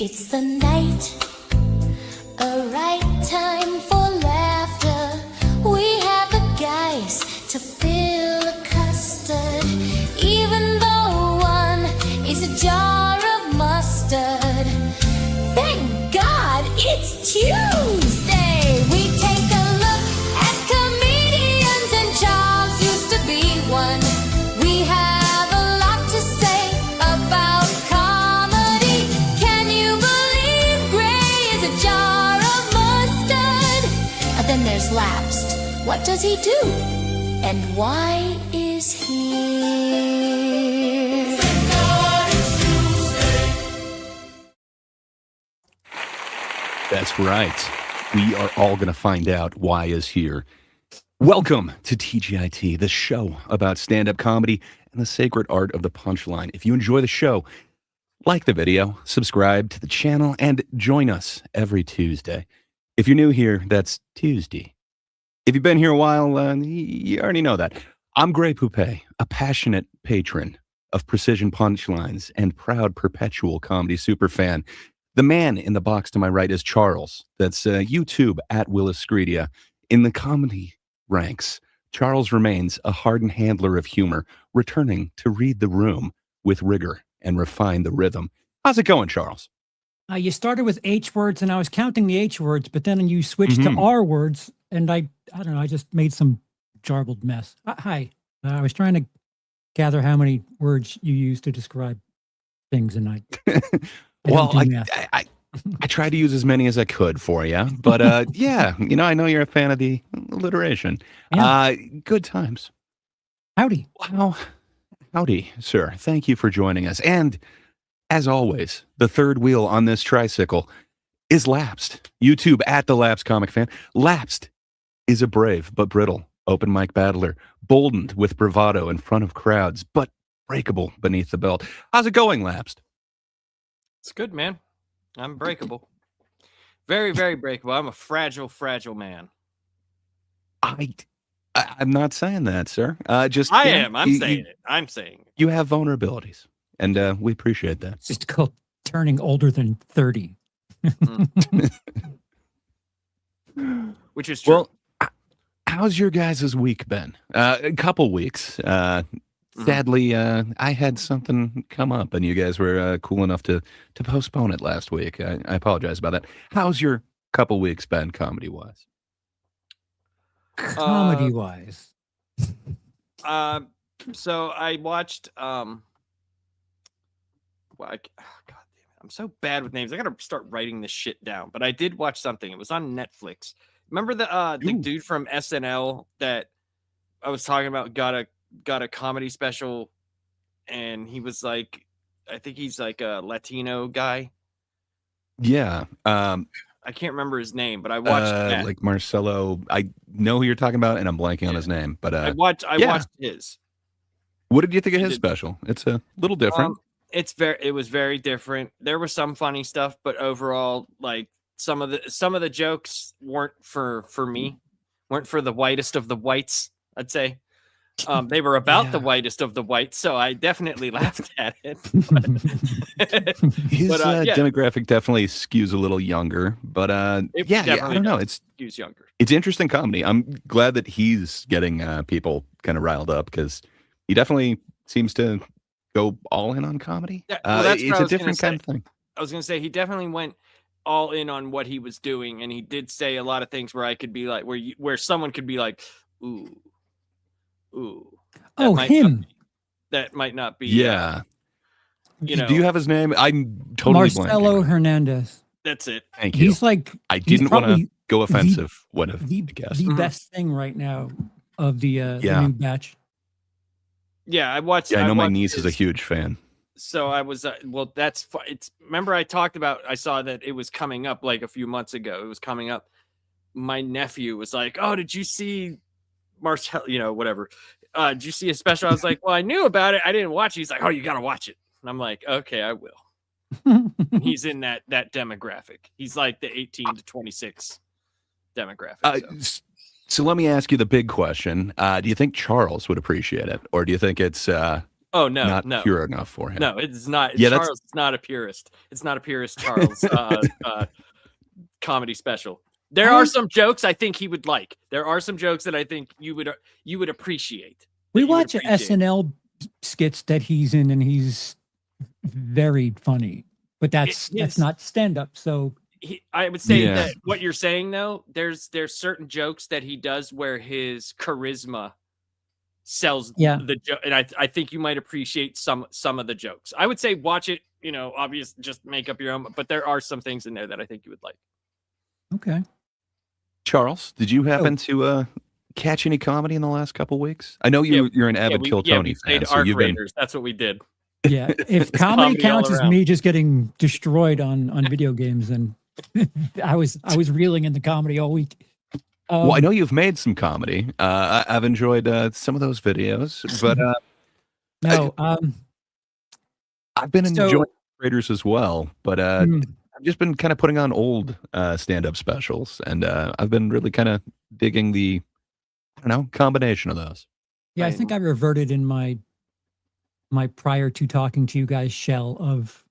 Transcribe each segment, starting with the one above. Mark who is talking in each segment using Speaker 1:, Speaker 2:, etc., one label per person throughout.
Speaker 1: It's the night, a right time for laughter. We have the guys to fill a custard, even though one is a jar of mustard. Thank God it's Tuesday. We take a look at comedians, and Charles used to be one. We have a lot to say about comedy. Can you believe Gray is a jar of mustard? And then there's Lapsed. What does he do? And why is he here? Thank God it's Tuesday.
Speaker 2: That's right. We are all going to find out why is here. Welcome to TGIT, the show about stand-up comedy and the sacred art of the punchline. If you enjoy the show, like the video, subscribe to the channel, and join us every Tuesday. If you're new here, that's Tuesday. If you've been here a while, you already know that. I'm Gray Poupée, a passionate patron of precision punchlines and proud perpetual comedy superfan. The man in the box to my right is Charles. That's YouTube at WILIscredia. In the comedy ranks, Charles remains a hardened handler of humor, returning to read the room with rigor and refine the rhythm. How's it going, Charles?
Speaker 3: You started with H words, and I was counting the H words, but then you switched to R words, and I don't know, I just made some jarbled mess. Hi. I was trying to gather how many words you use to describe things, and I
Speaker 2: well, I tried to use as many as I could for you, but yeah, you know, I know you're a fan of the alliteration.
Speaker 3: Yeah.
Speaker 2: Good times.
Speaker 3: Howdy.
Speaker 2: Wow. Howdy, sir. Thank you for joining us. And as always, the third wheel on this tricycle is Lapsed. YouTube at the Lapsed Comic Fan. Lapsed is a brave but brittle open mic battler, boldened with bravado in front of crowds, but breakable beneath the belt. How's it going, Lapsed?
Speaker 4: It's good, man. I'm breakable. Very, very breakable. I'm a fragile, fragile man.
Speaker 2: I'm not saying that, sir.
Speaker 4: I'm saying it. I'm saying it.
Speaker 2: You have vulnerabilities, and we appreciate that.
Speaker 3: It's just called turning older than 30.
Speaker 4: Which is true.
Speaker 2: Well, how's your guys' week been? A couple weeks. Sadly, I had something come up, and you guys were cool enough to postpone it last week. I apologize about that. How's your couple weeks been, comedy-wise?
Speaker 3: Comedy-wise.
Speaker 4: So I watched God damn it. I'm so bad with names. I gotta start writing this shit down. But I did watch something. It was on Netflix. Remember the dude from SNL that I was talking about got a comedy special, and he was like, I think he's like a Latino guy.
Speaker 2: Yeah.
Speaker 4: I can't remember his name, but I watched that.
Speaker 2: Like Marcelo. I know who you're talking about, and I'm blanking on his name. But
Speaker 4: I watched his.
Speaker 2: What did you think of his special? It's a little different.
Speaker 4: It was very different. There was some funny stuff, but overall, like some of the jokes weren't for me, weren't for the whitest of the whites, I'd say. They were about the whitest of the whites, so I definitely laughed at it.
Speaker 2: His demographic definitely skews a little younger, but I don't know. It
Speaker 4: skews younger.
Speaker 2: It's interesting comedy. I'm glad that he's getting people kind of riled up, because he definitely seems to go all in on comedy.
Speaker 4: Yeah, well,
Speaker 2: it's a different kind of thing.
Speaker 4: I was going to say he definitely went all in on what he was doing, and he did say a lot of things where I could be like, where someone could be like, ooh. That might not be.
Speaker 2: Yeah.
Speaker 4: You know.
Speaker 2: Do you have his name? I'm totally
Speaker 3: Marcelo
Speaker 2: blanking.
Speaker 3: Hernandez.
Speaker 4: That's it.
Speaker 2: Thank you.
Speaker 3: He's like,
Speaker 2: I didn't want to go offensive.
Speaker 3: The best thing right now of the new batch.
Speaker 4: Yeah, I watched.
Speaker 2: Yeah, I know my niece is a huge fan.
Speaker 4: So I was remember I talked about, I saw that it was coming up like a few months ago. It was coming up. My nephew was like, "Oh, did you see Marcel, whatever. Did you see a special?" I was like, "Well, I knew about it. I didn't watch it." He's like, "Oh, you got to watch it." And I'm like, "Okay, I will." He's in that demographic. He's like the 18 to 26 demographic.
Speaker 2: So let me ask you the big question. Do you think Charles would appreciate it? Or do you think it's
Speaker 4: Oh no,
Speaker 2: not
Speaker 4: no,
Speaker 2: pure enough for him.
Speaker 4: no, it's not.
Speaker 2: Yeah,
Speaker 4: Charles is not a purist. It's not a purist Charles comedy special. There are some jokes I think he would like. There are some jokes that I think you would appreciate.
Speaker 3: We watch SNL skits that he's in, and he's very funny. But that's not stand up. So
Speaker 4: I would say that what you're saying though, there's certain jokes that he does where his charisma sells the joke, and I think you might appreciate some of the jokes. I would say watch it, obvious, just make up your own, but there are some things in there that I think you would like.
Speaker 3: Okay.
Speaker 2: Charles, did you happen to catch any comedy in the last couple weeks? I know you're an avid Kill Tony fan, so you've been...
Speaker 4: That's what we did.
Speaker 3: Yeah, if comedy counts as me just getting destroyed on video games, then I was reeling in the comedy all week.
Speaker 2: Well, I know you've made some comedy. I've enjoyed some of those videos, but I've been enjoying Raiders as well. But I've just been kind of putting on old stand-up specials, and I've been really kind of digging the, combination of those.
Speaker 3: Yeah, I think I reverted in my prior to talking to you guys shell of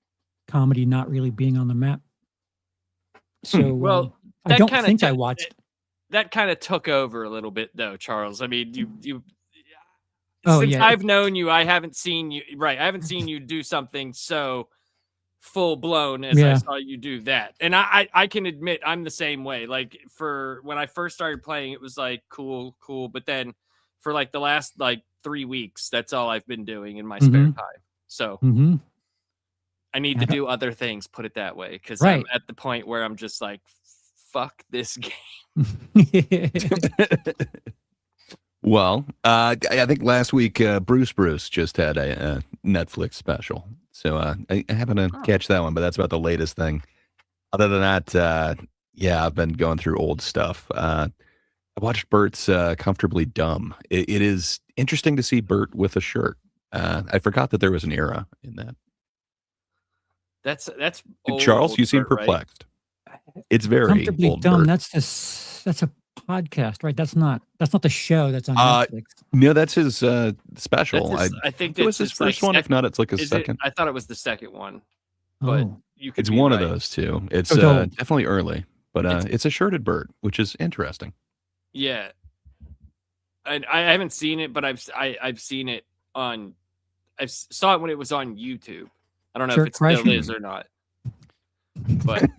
Speaker 3: comedy not really being on the map. So I don't think I watched.
Speaker 4: That kind of took over a little bit, though, Charles. I mean, you. Since I've known you, I haven't seen you. Right, I haven't seen you do something so full blown as I saw you do that. And I can admit I'm the same way. Like for when I first started playing, it was like cool, but then for like the last 3 weeks, that's all I've been doing in my spare time. So I need to do other things. Put it that way, because I'm at the point where I'm just like, fuck this game.
Speaker 2: Well, I think last week Bruce just had a Netflix special, so I happened to catch that one, but that's about the latest thing. Other than that, I've been going through old stuff. I watched Bert's Comfortably Dumb. It is interesting to see Bert with a shirt. I forgot that there was an era in that.
Speaker 4: That's
Speaker 2: Charles, you seem perplexed. Right? It's very
Speaker 3: Comfortably
Speaker 2: old
Speaker 3: Dumb.
Speaker 2: Bert.
Speaker 3: That's a podcast, right? That's not the show that's on Netflix.
Speaker 2: No, that's his special.
Speaker 4: I think
Speaker 2: it was his first one. If not, it's like his second.
Speaker 4: I thought it was the second one, but
Speaker 2: it's one of those two. It's definitely early, but it's a shirted Bert, which is interesting.
Speaker 4: Yeah, and I haven't seen it, but I've seen it on. I saw it when it was on YouTube. I don't know if it still is or not. But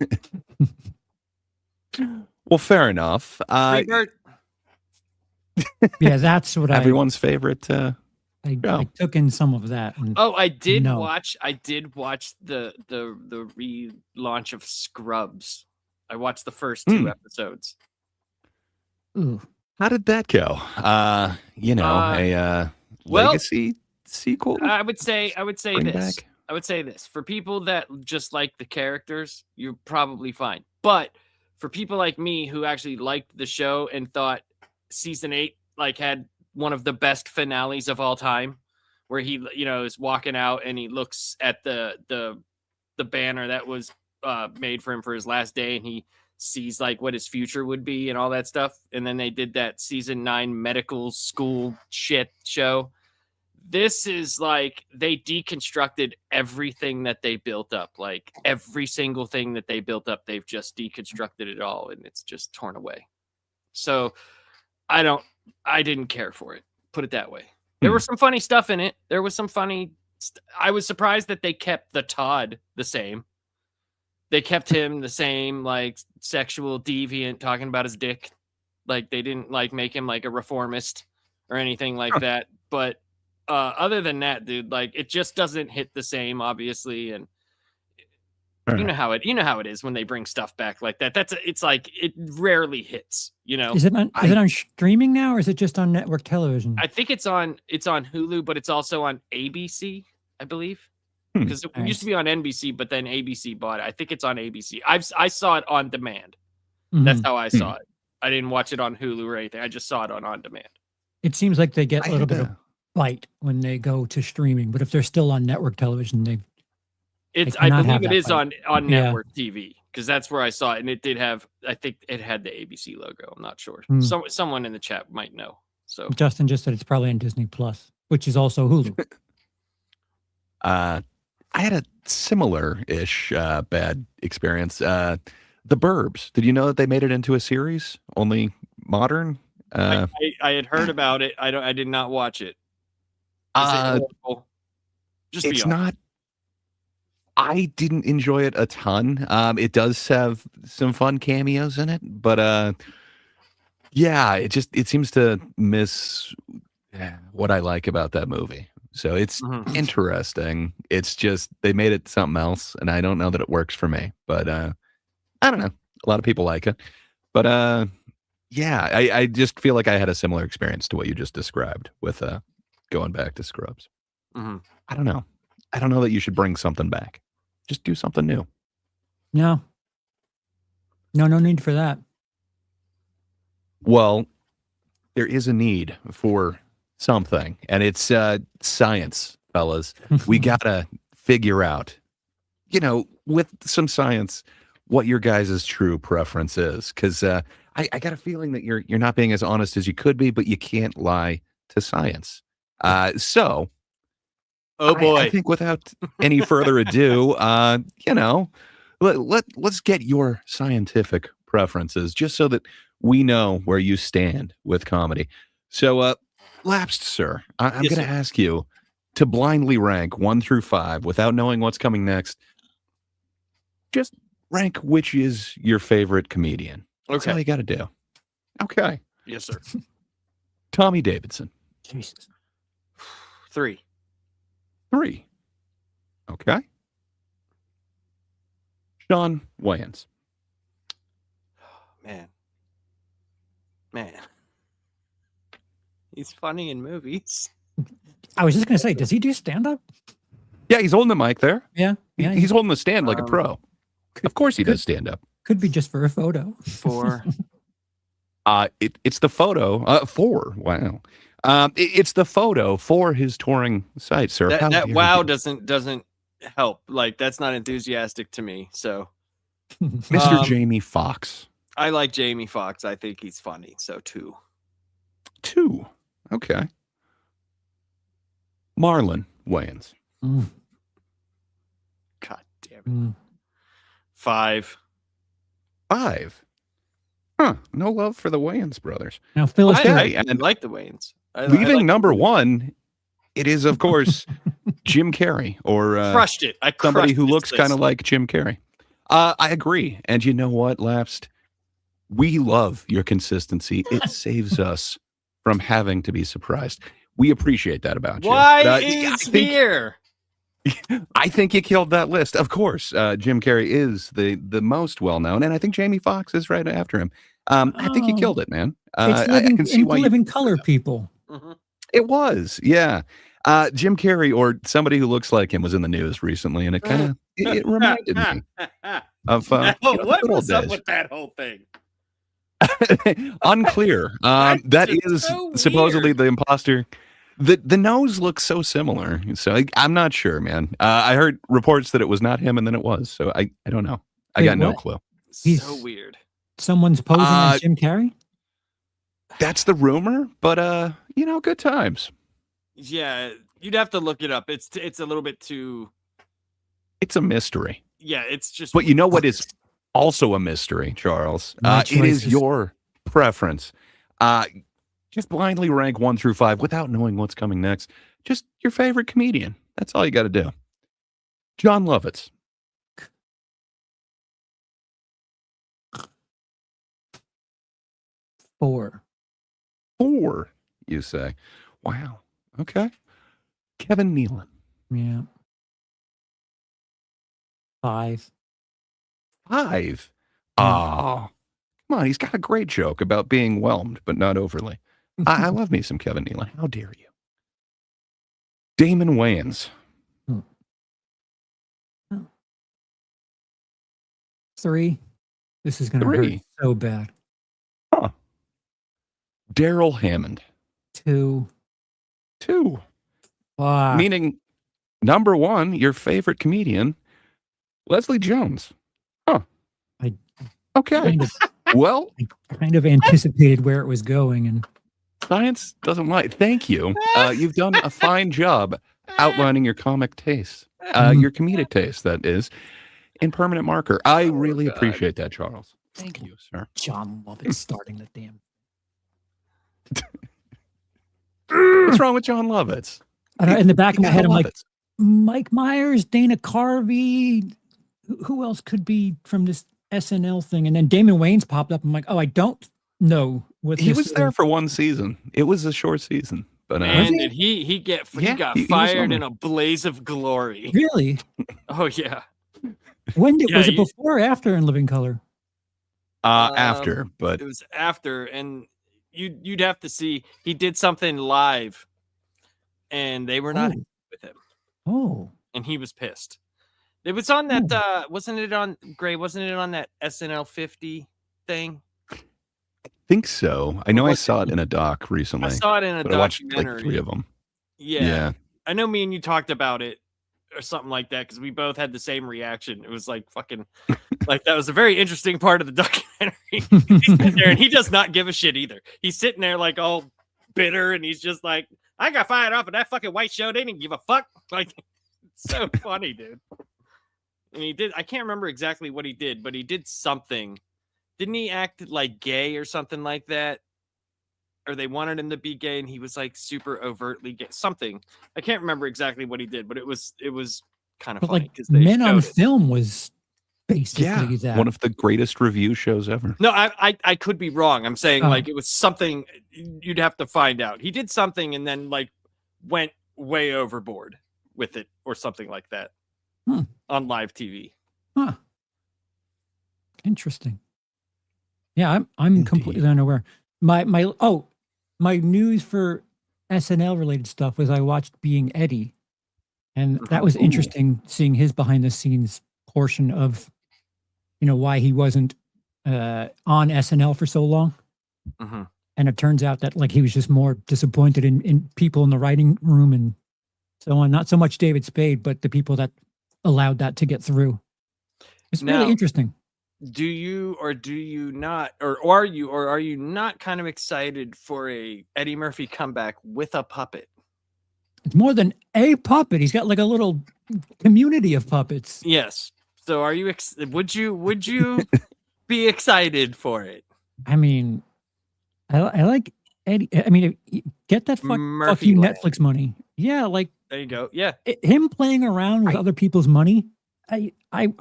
Speaker 2: well, fair enough.
Speaker 3: Yeah, that's what
Speaker 2: everyone's favorite.
Speaker 3: I took in some of that.
Speaker 4: I did watch the relaunch of Scrubs. I watched the first 2 episodes.
Speaker 3: Ooh,
Speaker 2: how did that go? A legacy sequel.
Speaker 4: I would say this. I would say this. For people that just like the characters, you're probably fine. But for people like me who actually liked the show and thought season 8 had one of the best finales of all time, where he is walking out and he looks at the banner that was made for him for his last day, and he sees what his future would be and all that stuff. And then they did that season 9 medical school shit show. This is they deconstructed everything that they built up. Every single thing that they built up, they've just deconstructed it all, and it's just torn away. So I didn't care for it. Put it that way. There was some funny stuff in it. There was some funny. I was surprised that they kept the Todd the same. They kept him the same, sexual deviant, talking about his dick. They didn't make him a reformist or anything like that. But other than that, dude, it just doesn't hit the same, obviously, and you know how it is when they bring stuff back like that. It rarely hits,
Speaker 3: Is it on streaming now, or is it just on network television?
Speaker 4: I think it's on Hulu, but it's also on ABC, I believe, because it used to be on NBC, but then ABC bought it. I think it's on ABC. I saw it on demand. That's how I saw it. I didn't watch it on Hulu or anything. I just saw it on demand.
Speaker 3: It seems like they get a little bit of bite when they go to streaming, but if they're still on network television,
Speaker 4: I believe it is on network TV, because that's where I saw it, and it did have. I think it had the ABC logo. I'm not sure. Someone in the chat might know. So
Speaker 3: Justin just said it's probably on Disney Plus, which is also Hulu.
Speaker 2: I had a similar-ish bad experience. The Burbs. Did you know that they made it into a series? Only modern?
Speaker 4: I had heard about it. I did not watch it. Is it horrible? Just be
Speaker 2: it's
Speaker 4: honest.
Speaker 2: not. I didn't enjoy it a ton. It does have some fun cameos in it, but yeah, it seems to miss what I like about that movie. So it's interesting. It's just they made it something else, and I don't know that it works for me. But I don't know. A lot of people like it, but yeah, I just feel like I had a similar experience to what you just described with going back to Scrubs. I don't know. I don't know that you should bring something back. Just do something new.
Speaker 3: No need for that.
Speaker 2: Well, there is a need for something, and it's science, fellas. We gotta figure out, with some science, what your guys' true preference is. Because I got a feeling that you're not being as honest as you could be, but you can't lie to science. So,
Speaker 4: Oh boy!
Speaker 2: I think without any further ado, let's get your scientific preferences, just so that we know where you stand with comedy. So, Lapsed Sir, I'm
Speaker 4: Yes,
Speaker 2: going to
Speaker 4: sir.
Speaker 2: ask you to blindly rank 1 through 5 without knowing what's coming next. Just rank which is your favorite comedian. That's all
Speaker 4: Okay.
Speaker 2: you got to do. Okay.
Speaker 4: Yes, sir.
Speaker 2: Tommy Davidson.
Speaker 3: Jesus.
Speaker 4: 3.
Speaker 2: 3. Okay. Sean Wayans.
Speaker 4: Man. He's funny in movies.
Speaker 3: I was just going to say, does he do stand-up?
Speaker 2: Yeah, he's holding the mic there.
Speaker 3: Yeah.
Speaker 2: He's holding the stand like a pro. Of course he does stand up.
Speaker 3: Could be just for a photo.
Speaker 4: 4.
Speaker 2: It's the photo. 4. Wow. It's the photo for his touring site, sir. How
Speaker 4: That
Speaker 2: dare
Speaker 4: wow
Speaker 2: you.
Speaker 4: doesn't help. Like, that's not enthusiastic to me. So
Speaker 2: Mr. Jamie Foxx.
Speaker 4: I like Jamie Foxx. I think he's funny. So 2.
Speaker 2: 2. Okay. Marlon Wayans.
Speaker 3: Mm,
Speaker 4: God damn it.
Speaker 3: mm.
Speaker 4: 5.
Speaker 2: 5. Huh. No love for the Wayans brothers.
Speaker 3: Now, Phyllis,
Speaker 2: Okay.
Speaker 4: I
Speaker 2: and
Speaker 4: like the Wayans. I
Speaker 2: leaving
Speaker 4: like
Speaker 2: number 1, it is, of course, Jim Carrey, or
Speaker 4: crushed it. I
Speaker 2: somebody
Speaker 4: crushed
Speaker 2: who
Speaker 4: this
Speaker 2: looks kind of
Speaker 4: list.
Speaker 2: like Jim Carrey. I agree. And you know what, Lapsed? We love your consistency. It saves us from having to be surprised. We appreciate that about you.
Speaker 4: Why
Speaker 2: But,
Speaker 4: is here?
Speaker 2: I think you killed that list. Of course, Jim Carrey is the most well-known, and I think Jamie Foxx is right after him. I think you killed it, man.
Speaker 3: it's
Speaker 2: I
Speaker 3: living,
Speaker 2: can see why
Speaker 3: living color people.
Speaker 2: it was. Yeah. Jim Carrey, or somebody who looks like him, was in the news recently, and it kind of it reminded me of
Speaker 4: What
Speaker 2: the good old
Speaker 4: was up
Speaker 2: days.
Speaker 4: with that whole thing?
Speaker 2: Unclear. That
Speaker 4: It's
Speaker 2: is
Speaker 4: so
Speaker 2: supposedly
Speaker 4: weird.
Speaker 2: the imposter. The nose looks so similar, so I'm not sure, man. I heard reports that it was not him, and then it was. So I don't know. I
Speaker 3: Wait,
Speaker 2: got no
Speaker 3: what?
Speaker 2: clue.
Speaker 3: He's-
Speaker 4: So weird.
Speaker 3: Someone's posing as Jim Carrey?
Speaker 2: That's the rumor, but good times.
Speaker 4: Yeah, you'd have to look it up. It's a little bit too.
Speaker 2: It's a mystery.
Speaker 4: Yeah, it's just.
Speaker 2: But you know what is also a mystery, Charles?
Speaker 3: My
Speaker 2: It is
Speaker 3: choices.
Speaker 2: your preference. Just blindly rank 1 through 5 without knowing what's coming next. Just your favorite comedian. That's all you got to do. John Lovitz.
Speaker 3: 4.
Speaker 2: 4, you say. Wow. Okay. Kevin Nealon.
Speaker 3: Yeah. 5.
Speaker 2: 5. Oh, come on. He's got a great joke about being whelmed, but not overly. I love me some Kevin Nealon. How dare you? Damon Wayans.
Speaker 3: 3. This is going to hurt
Speaker 2: 3.
Speaker 3: so bad.
Speaker 2: Huh. Daryl Hammond.
Speaker 3: 2.
Speaker 2: 2.
Speaker 3: Fuck.
Speaker 2: Meaning, number 1, your favorite comedian, Leslie Jones. Huh. Okay.
Speaker 3: Kind of,
Speaker 2: Well,
Speaker 3: kind of anticipated where it was going, and
Speaker 2: science doesn't lie. Thank you. You've done a fine job outlining your comic taste, your comedic taste, that is, in permanent marker. I really
Speaker 4: God.
Speaker 2: appreciate that, Charles. Thank you, sir.
Speaker 3: John Lovett starting the damn.
Speaker 2: What's wrong with John Lovitz?
Speaker 3: I don't know, in the back of my
Speaker 2: You
Speaker 3: head,
Speaker 2: gotta
Speaker 3: I'm
Speaker 2: love
Speaker 3: like,
Speaker 2: it.
Speaker 3: Mike Myers, Dana Carvey. Who else could be from this SNL thing? And then Damon Wayans popped up. I'm like, oh, I don't know what
Speaker 2: He
Speaker 3: this
Speaker 2: was there
Speaker 3: is.
Speaker 2: for one season. It was a short season, but
Speaker 4: Man,
Speaker 3: he?
Speaker 4: did he got
Speaker 2: he was
Speaker 4: fired
Speaker 2: on
Speaker 4: in
Speaker 2: there.
Speaker 4: a blaze of glory.
Speaker 3: Really?
Speaker 4: Oh yeah.
Speaker 3: When did
Speaker 4: Yeah,
Speaker 3: was it
Speaker 4: you-
Speaker 3: before or after In Living Color?
Speaker 2: After, but
Speaker 4: It was after, and you'd have to see he did something live, and they were not happy with him,
Speaker 3: Oh,
Speaker 4: and he was pissed. It was on that wasn't it on that SNL 50 thing?
Speaker 2: think so. I know I
Speaker 4: was
Speaker 2: saw
Speaker 4: it?
Speaker 2: it in a doc recently.
Speaker 4: I saw it in a
Speaker 2: but I watched
Speaker 4: documentary.
Speaker 2: like 3 of them.
Speaker 4: Yeah. I know me and you talked about it or something like that because we both had the same reaction. It was like fucking like that was a very interesting part of the documentary. He's sitting there and he does not give a shit either. He's sitting there like all bitter and he's just like, I got fired off of that fucking white show. They didn't give a fuck. Like, it's so funny, dude. And he did, I can't remember exactly what he did, but he did something. Didn't he act like gay or something like that? Or they wanted him to be gay and he was like super overtly gay. Something. I can't remember exactly what he did, but it was kind of
Speaker 3: but
Speaker 4: funny
Speaker 3: like
Speaker 4: because they
Speaker 3: Men on
Speaker 4: showed it.
Speaker 3: Film was basically
Speaker 2: Yeah,
Speaker 3: that.
Speaker 2: one of the greatest review shows ever.
Speaker 4: No, I could be wrong. I'm saying
Speaker 3: Oh.
Speaker 4: like it was something you'd have to find out. He did something and then like went way overboard with it or something like that on live TV.
Speaker 3: Huh. Interesting. Yeah, I'm
Speaker 2: Indeed.
Speaker 3: completely unaware. My news for SNL related stuff was I watched Being Eddie, and that was
Speaker 2: Ooh.
Speaker 3: interesting seeing his behind the scenes portion of, why he wasn't on SNL for so long.
Speaker 4: Mm-hmm.
Speaker 3: And it turns out that like he was just more disappointed in people in the writing room and so on. Not so much David Spade, but the people that allowed that to get through. It's
Speaker 4: Now-
Speaker 3: really interesting.
Speaker 4: Do you or do you not, or are you not kind of excited for a Eddie Murphy comeback with a puppet?
Speaker 3: It's more than a puppet. He's got like a little community of puppets.
Speaker 4: Yes. So are you? Would you be excited for it?
Speaker 3: I mean, I like Eddie. I mean, get that fuck
Speaker 4: Murphy
Speaker 3: you
Speaker 4: land.
Speaker 3: Netflix money. Yeah, like
Speaker 4: There you go. Yeah.
Speaker 3: him playing around with other people's money. I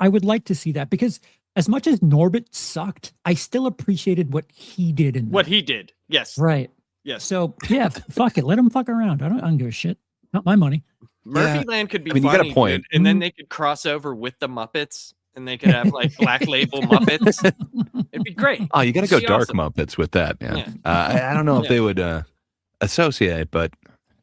Speaker 3: would like to see that because as much as Norbit sucked, I still appreciated what he did in
Speaker 4: What
Speaker 3: that.
Speaker 4: he did. Yes.
Speaker 3: Right.
Speaker 4: Yes.
Speaker 3: So yeah, fuck it. Let him fuck around. I don't give a shit. Not my money.
Speaker 4: Murphy Land could be
Speaker 2: I mean, you
Speaker 4: funny,
Speaker 2: got a point.
Speaker 4: dude, and then they could cross over with the Muppets, and they could have like Black Label Muppets. It'd be great.
Speaker 2: Oh, you got to go
Speaker 4: Be
Speaker 2: dark
Speaker 4: awesome.
Speaker 2: Muppets with that, man.
Speaker 4: Yeah.
Speaker 2: I don't know if
Speaker 4: Yeah.
Speaker 2: they would associate, but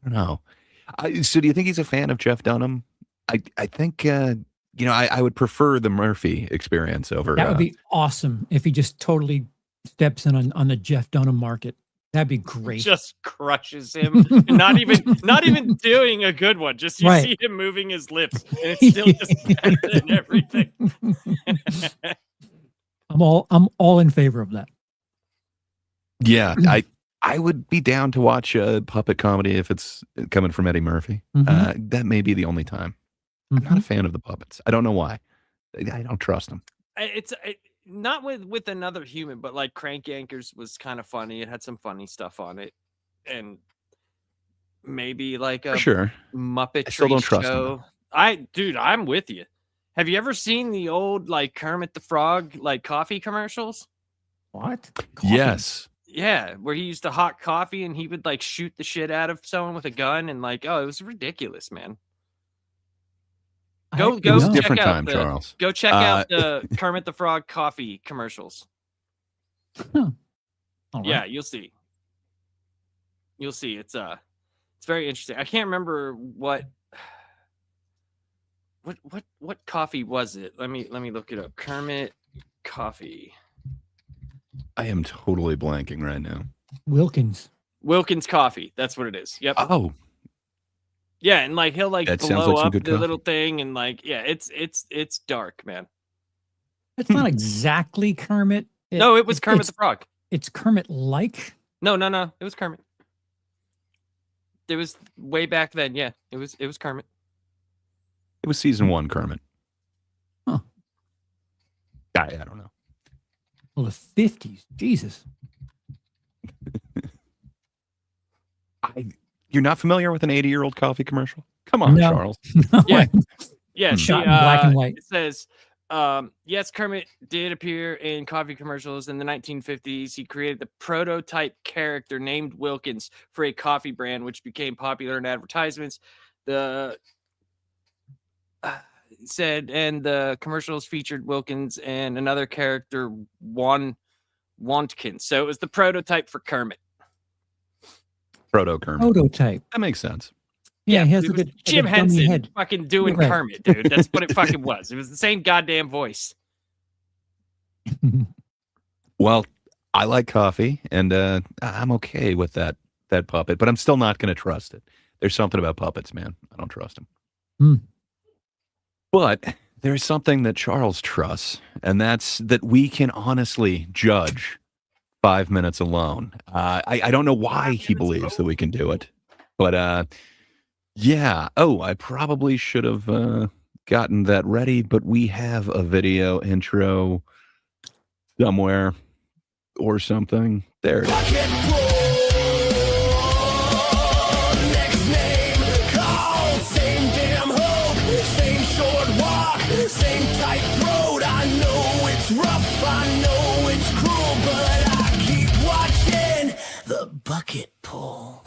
Speaker 2: I don't know. So do you think he's a fan of Jeff Dunham? I think, I would prefer the Murphy experience over.
Speaker 3: That would be awesome if he just totally steps in on the Jeff Dunham market. That'd be great.
Speaker 4: Just crushes him. And not even doing a good one. Just you
Speaker 3: Right.
Speaker 4: see him moving his lips, and it's still just better than everything.
Speaker 3: I'm all in favor of that.
Speaker 2: Yeah, I would be down to watch a puppet comedy if it's coming from Eddie Murphy.
Speaker 3: Mhm.
Speaker 2: That may be the only time. I'm not a
Speaker 3: Mhm.
Speaker 2: fan of the puppets. I don't know why. I don't trust them.
Speaker 4: It's not with another human, but like Crank Yankers was kind of funny. It had some funny stuff on it, and maybe like a
Speaker 2: For sure.
Speaker 4: Muppet
Speaker 2: I still don't trust him,
Speaker 4: show. Dude, I'm with you. Have you ever seen the old like Kermit the Frog like coffee commercials?
Speaker 3: What?
Speaker 2: Yes.
Speaker 4: Yeah, where he used to hot coffee and he would like shoot the shit out of someone with a gun and like, oh, it was ridiculous, man. Go
Speaker 2: It was a
Speaker 3: no.
Speaker 2: different
Speaker 4: check out
Speaker 2: time,
Speaker 4: the-
Speaker 2: Charles.
Speaker 4: Go check out the Kermit the Frog coffee commercials.
Speaker 3: All right.
Speaker 4: Yeah, you'll see. You'll see. It's very interesting. I can't remember what coffee was it? Let me look it up. Kermit coffee.
Speaker 2: I am totally blanking right now.
Speaker 3: Wilkins.
Speaker 4: Wilkins coffee. That's what it is. Yep.
Speaker 2: Oh,
Speaker 4: Yeah, and like he'll like
Speaker 2: That sounds
Speaker 4: blow
Speaker 2: like some
Speaker 4: up the
Speaker 2: good coffee.
Speaker 4: little thing and like yeah, it's dark, man.
Speaker 3: It's not exactly Kermit.
Speaker 4: No, it was Kermit the Frog.
Speaker 3: It's Kermit like.
Speaker 4: No, it was Kermit. It was way back then. Yeah, it was Kermit.
Speaker 2: It was season 1, Kermit.
Speaker 3: Huh.
Speaker 2: I don't know.
Speaker 3: Well, the 50s. Jesus.
Speaker 2: You're not familiar with an 80-year-old coffee commercial? Come on,
Speaker 3: No.
Speaker 2: Charles.
Speaker 4: Yeah. Yeah,
Speaker 3: Shot in black and white.
Speaker 4: It says, yes, Kermit did appear in coffee commercials in the 1950s. He created the prototype character named Wilkins for a coffee brand, which became popular in advertisements. The said, and the commercials featured Wilkins and another character, Wantkins. So it was the prototype for Kermit.
Speaker 2: Proto Kermit.
Speaker 3: Prototype.
Speaker 2: That makes sense.
Speaker 3: Yeah, he has
Speaker 4: it
Speaker 3: a
Speaker 4: was
Speaker 3: good
Speaker 4: Jim
Speaker 3: like a dummy
Speaker 4: Henson
Speaker 3: head.
Speaker 4: fucking doing
Speaker 3: Right.
Speaker 4: Kermit, dude. That's what it fucking was. It was the same goddamn voice.
Speaker 2: Well, I like coffee, and I'm okay with that puppet, but I'm still not going to trust it. There's something about puppets, man. I don't trust them.
Speaker 3: Hmm.
Speaker 2: But there's something that Charles trusts, and that's that we can honestly judge 5 minutes alone. I don't know why he believes that we can do it, but yeah. Oh, I probably should have gotten that ready, but we have a video intro somewhere or something. There it is.
Speaker 5: Next name called, same damn hope, same short walk, same tight throat. I know it's rough, I know it's cruel, but I keep watching the bucket pull.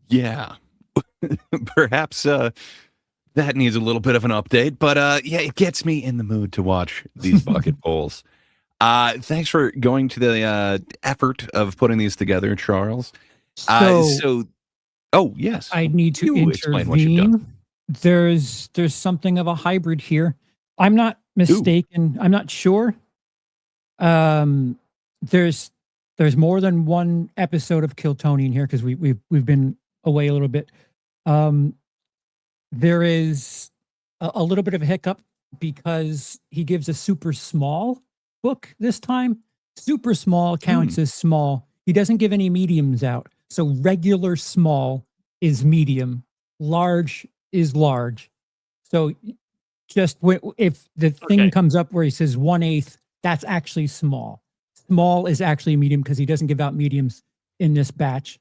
Speaker 2: Yeah. Perhaps that needs a little bit of an update, but yeah, it gets me in the mood to watch these bucket polls. Thanks for going to the effort of putting these together, Charles.
Speaker 3: So,
Speaker 2: Oh, yes.
Speaker 3: I need to
Speaker 2: You explain what you've done.
Speaker 3: intervene. There's something of a hybrid here. I'm not mistaken. I'm not sure. There's more than one episode of Kill Tony in here because we've been away a little bit. There is a little bit of a hiccup because he gives a super small book this time. Super small counts as small. He doesn't give any mediums out. So regular small is medium, large is large. So just if the thing comes up where he says 1/8, that's actually small. Small is actually medium because he doesn't give out mediums in this batch.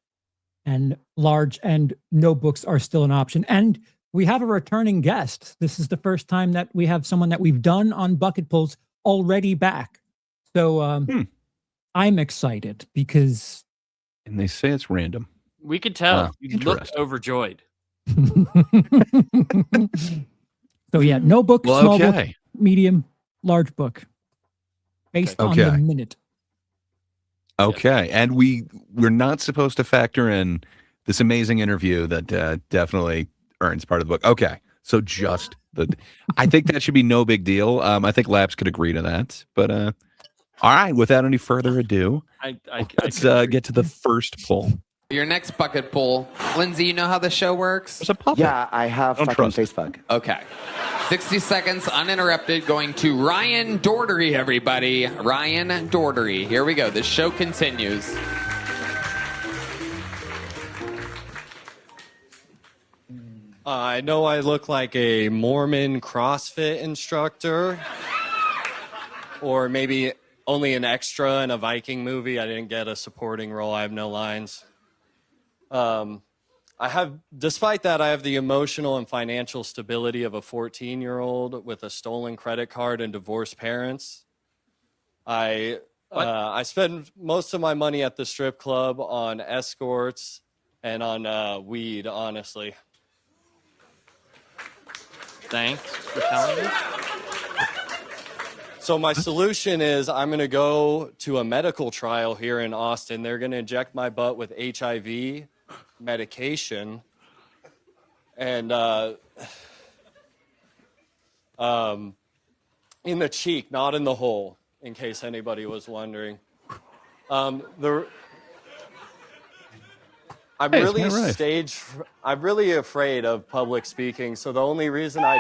Speaker 3: And large and no books are still an option. And we have a returning guest. This is the first time that we have someone that we've done on bucket pulls already back. So I'm excited because...
Speaker 2: And they say it's random.
Speaker 4: We could tell. You look
Speaker 2: interesting.
Speaker 4: overjoyed.
Speaker 3: So yeah, no book,
Speaker 2: Well,
Speaker 3: small book,
Speaker 2: okay.
Speaker 3: medium, large book. Based on the
Speaker 2: Okay.
Speaker 3: minute.
Speaker 2: Okay. And we're not supposed to factor in this amazing interview that definitely earns part of the book. Okay. So just I think that should be no big deal. I think Laps could agree to that. But all right, without any further ado, let's get to the first poll.
Speaker 6: Your next bucket poll. Lindsay, you know how the show works?
Speaker 2: There's a puppet.
Speaker 7: Yeah, I have
Speaker 2: Don't
Speaker 7: fucking
Speaker 2: trust it.
Speaker 7: Facebook.
Speaker 6: Okay. 60 seconds uninterrupted going to Ryan Dordery, everybody. Ryan Dordery. Here we go. The show continues.
Speaker 8: I know I look like a Mormon CrossFit instructor, or maybe only an extra in a Viking movie. I didn't get a supporting role. I have no lines. Despite that, I have the emotional and financial stability of a 14-year-old with a stolen credit card and divorced parents. I spend most of my money at the strip club on escorts and on weed, honestly.
Speaker 4: Thanks for telling me.
Speaker 8: So my solution is I'm going to go to a medical trial here in Austin. They're going to inject my butt with HIV medication. And in the cheek, not in the hole, in case anybody was wondering. I'm
Speaker 2: Hey,
Speaker 8: really
Speaker 2: it's my right.
Speaker 8: I'm really afraid of public speaking. So the only reason I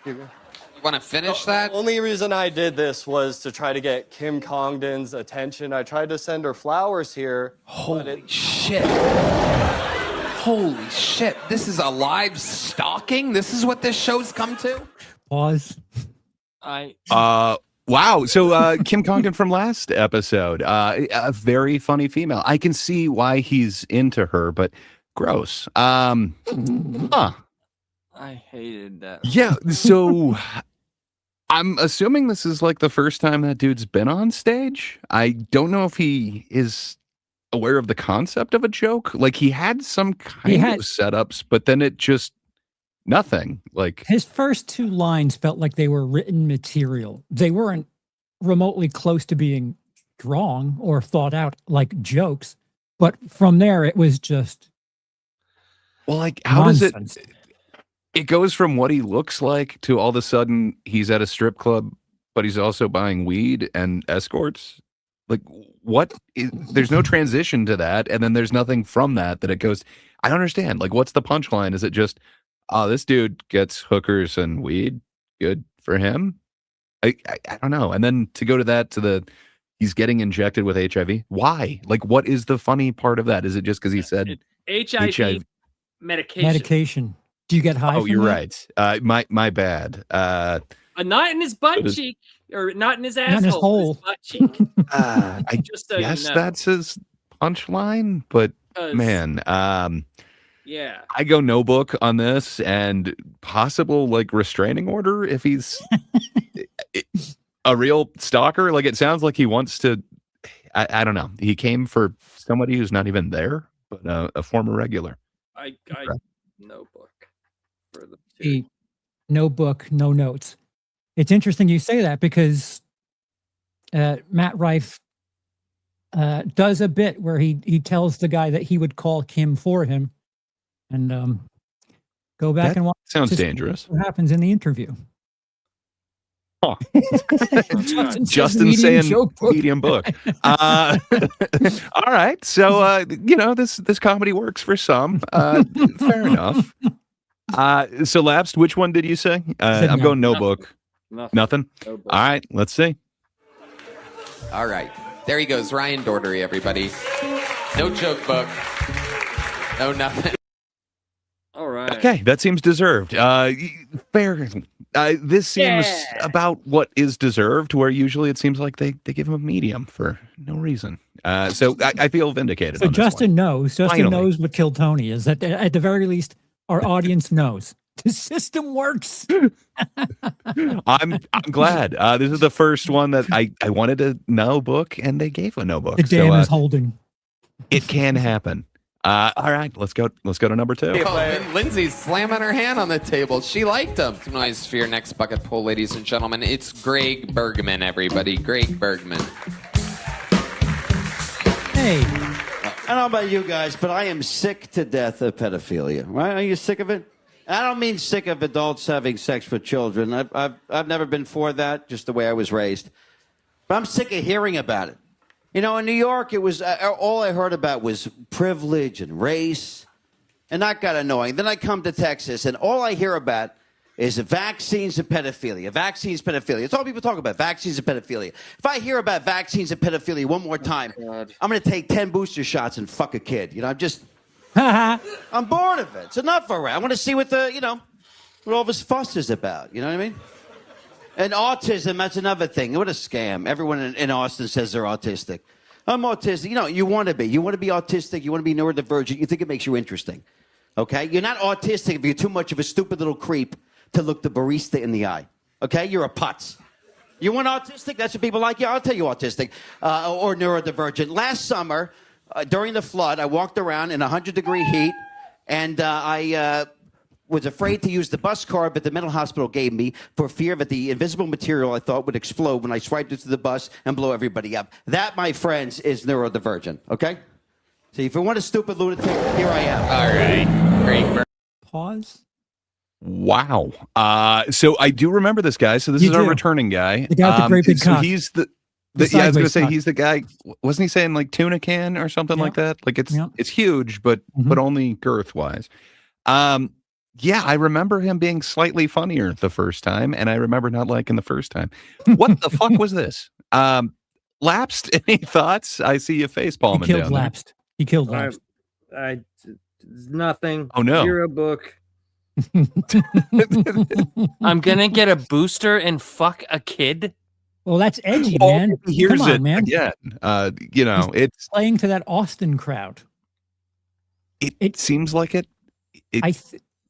Speaker 8: did...
Speaker 6: want to finish that?
Speaker 8: The only reason I did this was to try to get Kim Congdon's attention. I tried to send her flowers here.
Speaker 6: Holy shit. Holy shit. This is a live stalking? This is what this show's come to?
Speaker 3: Pause.
Speaker 2: Wow. So Kim Congdon from last episode, a very funny female. I can see why he's into her, but gross. Huh.
Speaker 4: I hated that.
Speaker 2: Yeah. So I'm assuming this is like the first time that dude's been on stage. I don't know if he is aware of the concept of a joke. Like he had some kind of setups, but then it just nothing. Like
Speaker 3: his first two lines felt like they were written material. They weren't remotely close to being strong or thought out like jokes, but from there it was just
Speaker 2: well, like how
Speaker 3: nonsense.
Speaker 2: does it goes from what he looks like to all of a sudden he's at a strip club, but he's also buying weed and escorts. Like there's no transition to that. And then there's nothing from that it goes, I don't understand. Like, what's the punchline? Is it just, oh, this dude gets hookers and weed. Good for him. I don't know. And then to go to that, he's getting injected with HIV. Why? Like, what is the funny part of that? Is it just because he said
Speaker 4: HIV medication?
Speaker 3: Medication. Do you get high?
Speaker 2: Oh,
Speaker 3: from
Speaker 2: you're
Speaker 3: that?
Speaker 2: right. My bad.
Speaker 4: Not in his butt cheek, or not in his asshole.
Speaker 3: Not in his hole.
Speaker 4: His butt cheek.
Speaker 2: I
Speaker 4: Just so
Speaker 2: guess
Speaker 4: you know.
Speaker 2: that's his punchline, but
Speaker 4: 'Cause-
Speaker 2: man,
Speaker 4: yeah.
Speaker 2: I go no book on this and possible like restraining order if he's a real stalker. Like it sounds like he wants to. I don't know. He came for somebody who's not even there, but a former regular.
Speaker 4: I no book for the
Speaker 3: No book, no notes. It's interesting you say that because Matt Rife does a bit where he tells the guy that he would call Kim for him, and go back
Speaker 2: That
Speaker 3: and watch.
Speaker 2: sounds
Speaker 3: to see
Speaker 2: dangerous.
Speaker 3: What happens in the interview?
Speaker 2: Huh.
Speaker 3: Justin
Speaker 2: Justin
Speaker 3: medium
Speaker 2: saying
Speaker 3: joke book.
Speaker 2: medium book. All right. So, this comedy works for some. Fair enough. So lapsed, which one did you say? I'm going no book. Nothing.
Speaker 4: No book.
Speaker 2: All right. Let's see.
Speaker 6: All right. There he goes. Ryan Dordery, everybody. No joke book. No nothing.
Speaker 4: All right.
Speaker 2: Okay. That seems deserved. Fair. This seems about what is deserved, where usually it seems like they give him a medium for no reason. So I feel vindicated.
Speaker 3: So
Speaker 2: on this one.
Speaker 3: Justin knows. Justin
Speaker 2: Finally.
Speaker 3: knows what killed Tony is. That at the very least, our audience knows the system works.
Speaker 2: I'm glad. This is the first one that I wanted a no book, and they gave a no book.
Speaker 3: The dam
Speaker 2: So,
Speaker 3: is holding.
Speaker 2: it can happen. All right, let's go to number 2.
Speaker 6: Lindsay's slamming her hand on the table. She liked him. Some noise for your next bucket pull, ladies and gentlemen. It's Greg Bergman, everybody. Greg Bergman.
Speaker 3: Hey,
Speaker 7: I don't know about you guys, but I am sick to death of pedophilia. Right? Are you sick of it? I don't mean sick of adults having sex with children. I've never been for that, just the way I was raised. But I'm sick of hearing about it. You know, in New York, it was all I heard about was privilege and race, and that got annoying. Then I come to Texas, and all I hear about is vaccines and pedophilia. Vaccines, pedophilia. It's all people talk about, vaccines and pedophilia. If I hear about vaccines and pedophilia one more time, I'm going to take 10 booster shots and fuck a kid. You know, I'm bored of it. It's enough already. I want to see what what all this fuss is about. You know what I mean? And autism, that's another thing. What a scam. Everyone in Austin says they're autistic. I'm autistic. You know, you want to be. You want to be autistic. You want to be neurodivergent. You think it makes you interesting. Okay? You're not autistic if you're too much of a stupid little creep to look the barista in the eye. Okay? You're a putz. You want autistic? That's what people like. Yeah, I'll tell you autistic or neurodivergent. Last summer, during the flood, I walked around in 100-degree heat, and I was afraid to use the bus card that the mental hospital gave me for fear that the invisible material I thought would explode when I swiped it to the bus and blow everybody up. That, my friends, is neurodivergent, okay? So if you want a stupid lunatic, here I am.
Speaker 6: All right. Greg
Speaker 3: pause.
Speaker 2: Wow. So I do remember this guy. So this
Speaker 3: You
Speaker 2: is our
Speaker 3: do.
Speaker 2: return guy.
Speaker 3: The guy with the great big
Speaker 2: so
Speaker 3: cock.
Speaker 2: he's the
Speaker 3: The
Speaker 2: yeah, I was gonna
Speaker 3: sideways
Speaker 2: say
Speaker 3: cock.
Speaker 2: he's the guy. Wasn't he saying like tuna can or something
Speaker 3: Yeah.
Speaker 2: like that? Like it's
Speaker 3: Yeah.
Speaker 2: it's huge, but
Speaker 3: Mhm.
Speaker 2: only girth wise. Yeah, I remember him being slightly funnier the first time, and I remember not liking the first time. What the fuck was this? Lapsed, any thoughts? I see you face
Speaker 3: He
Speaker 2: palming
Speaker 3: killed
Speaker 2: down there.
Speaker 3: Lapsed. He killed Lapsed.
Speaker 4: Nothing.
Speaker 2: Oh, no.
Speaker 4: Zero book. I'm gonna get a booster and fuck a kid.
Speaker 3: Well, that's edgy,
Speaker 2: Well,
Speaker 3: man.
Speaker 2: here's
Speaker 3: Come on,
Speaker 2: it
Speaker 3: man.
Speaker 2: again. It's
Speaker 3: Playing to that Austin crowd.
Speaker 2: it seems like it.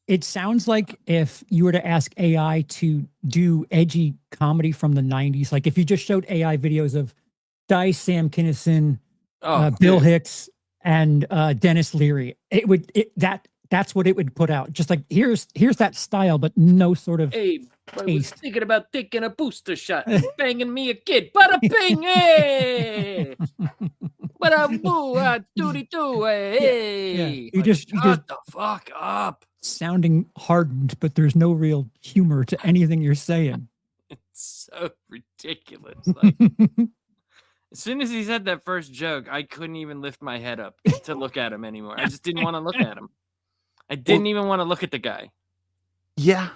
Speaker 3: It sounds like if you were to ask AI to do edgy comedy from the 90s, like if you just showed AI videos of Dice, Sam Kinison, Bill Hicks, and Dennis Leary, that's what it would put out. Just like here's that style, but no sort of
Speaker 4: Hey, I was
Speaker 3: taste.
Speaker 4: thinking about taking a booster shot and banging me a kid. Bada bing, hey! Bada boo, doody doo, hey!
Speaker 3: Yeah. You just
Speaker 4: Shut the fuck up.
Speaker 3: sounding hardened, but there's no real humor to anything you're saying.
Speaker 4: It's so ridiculous. Like, as soon as he said that first joke, I couldn't even lift my head up to look at him anymore. I just didn't want to look at him. I didn't even want to look at the guy.
Speaker 2: Yeah,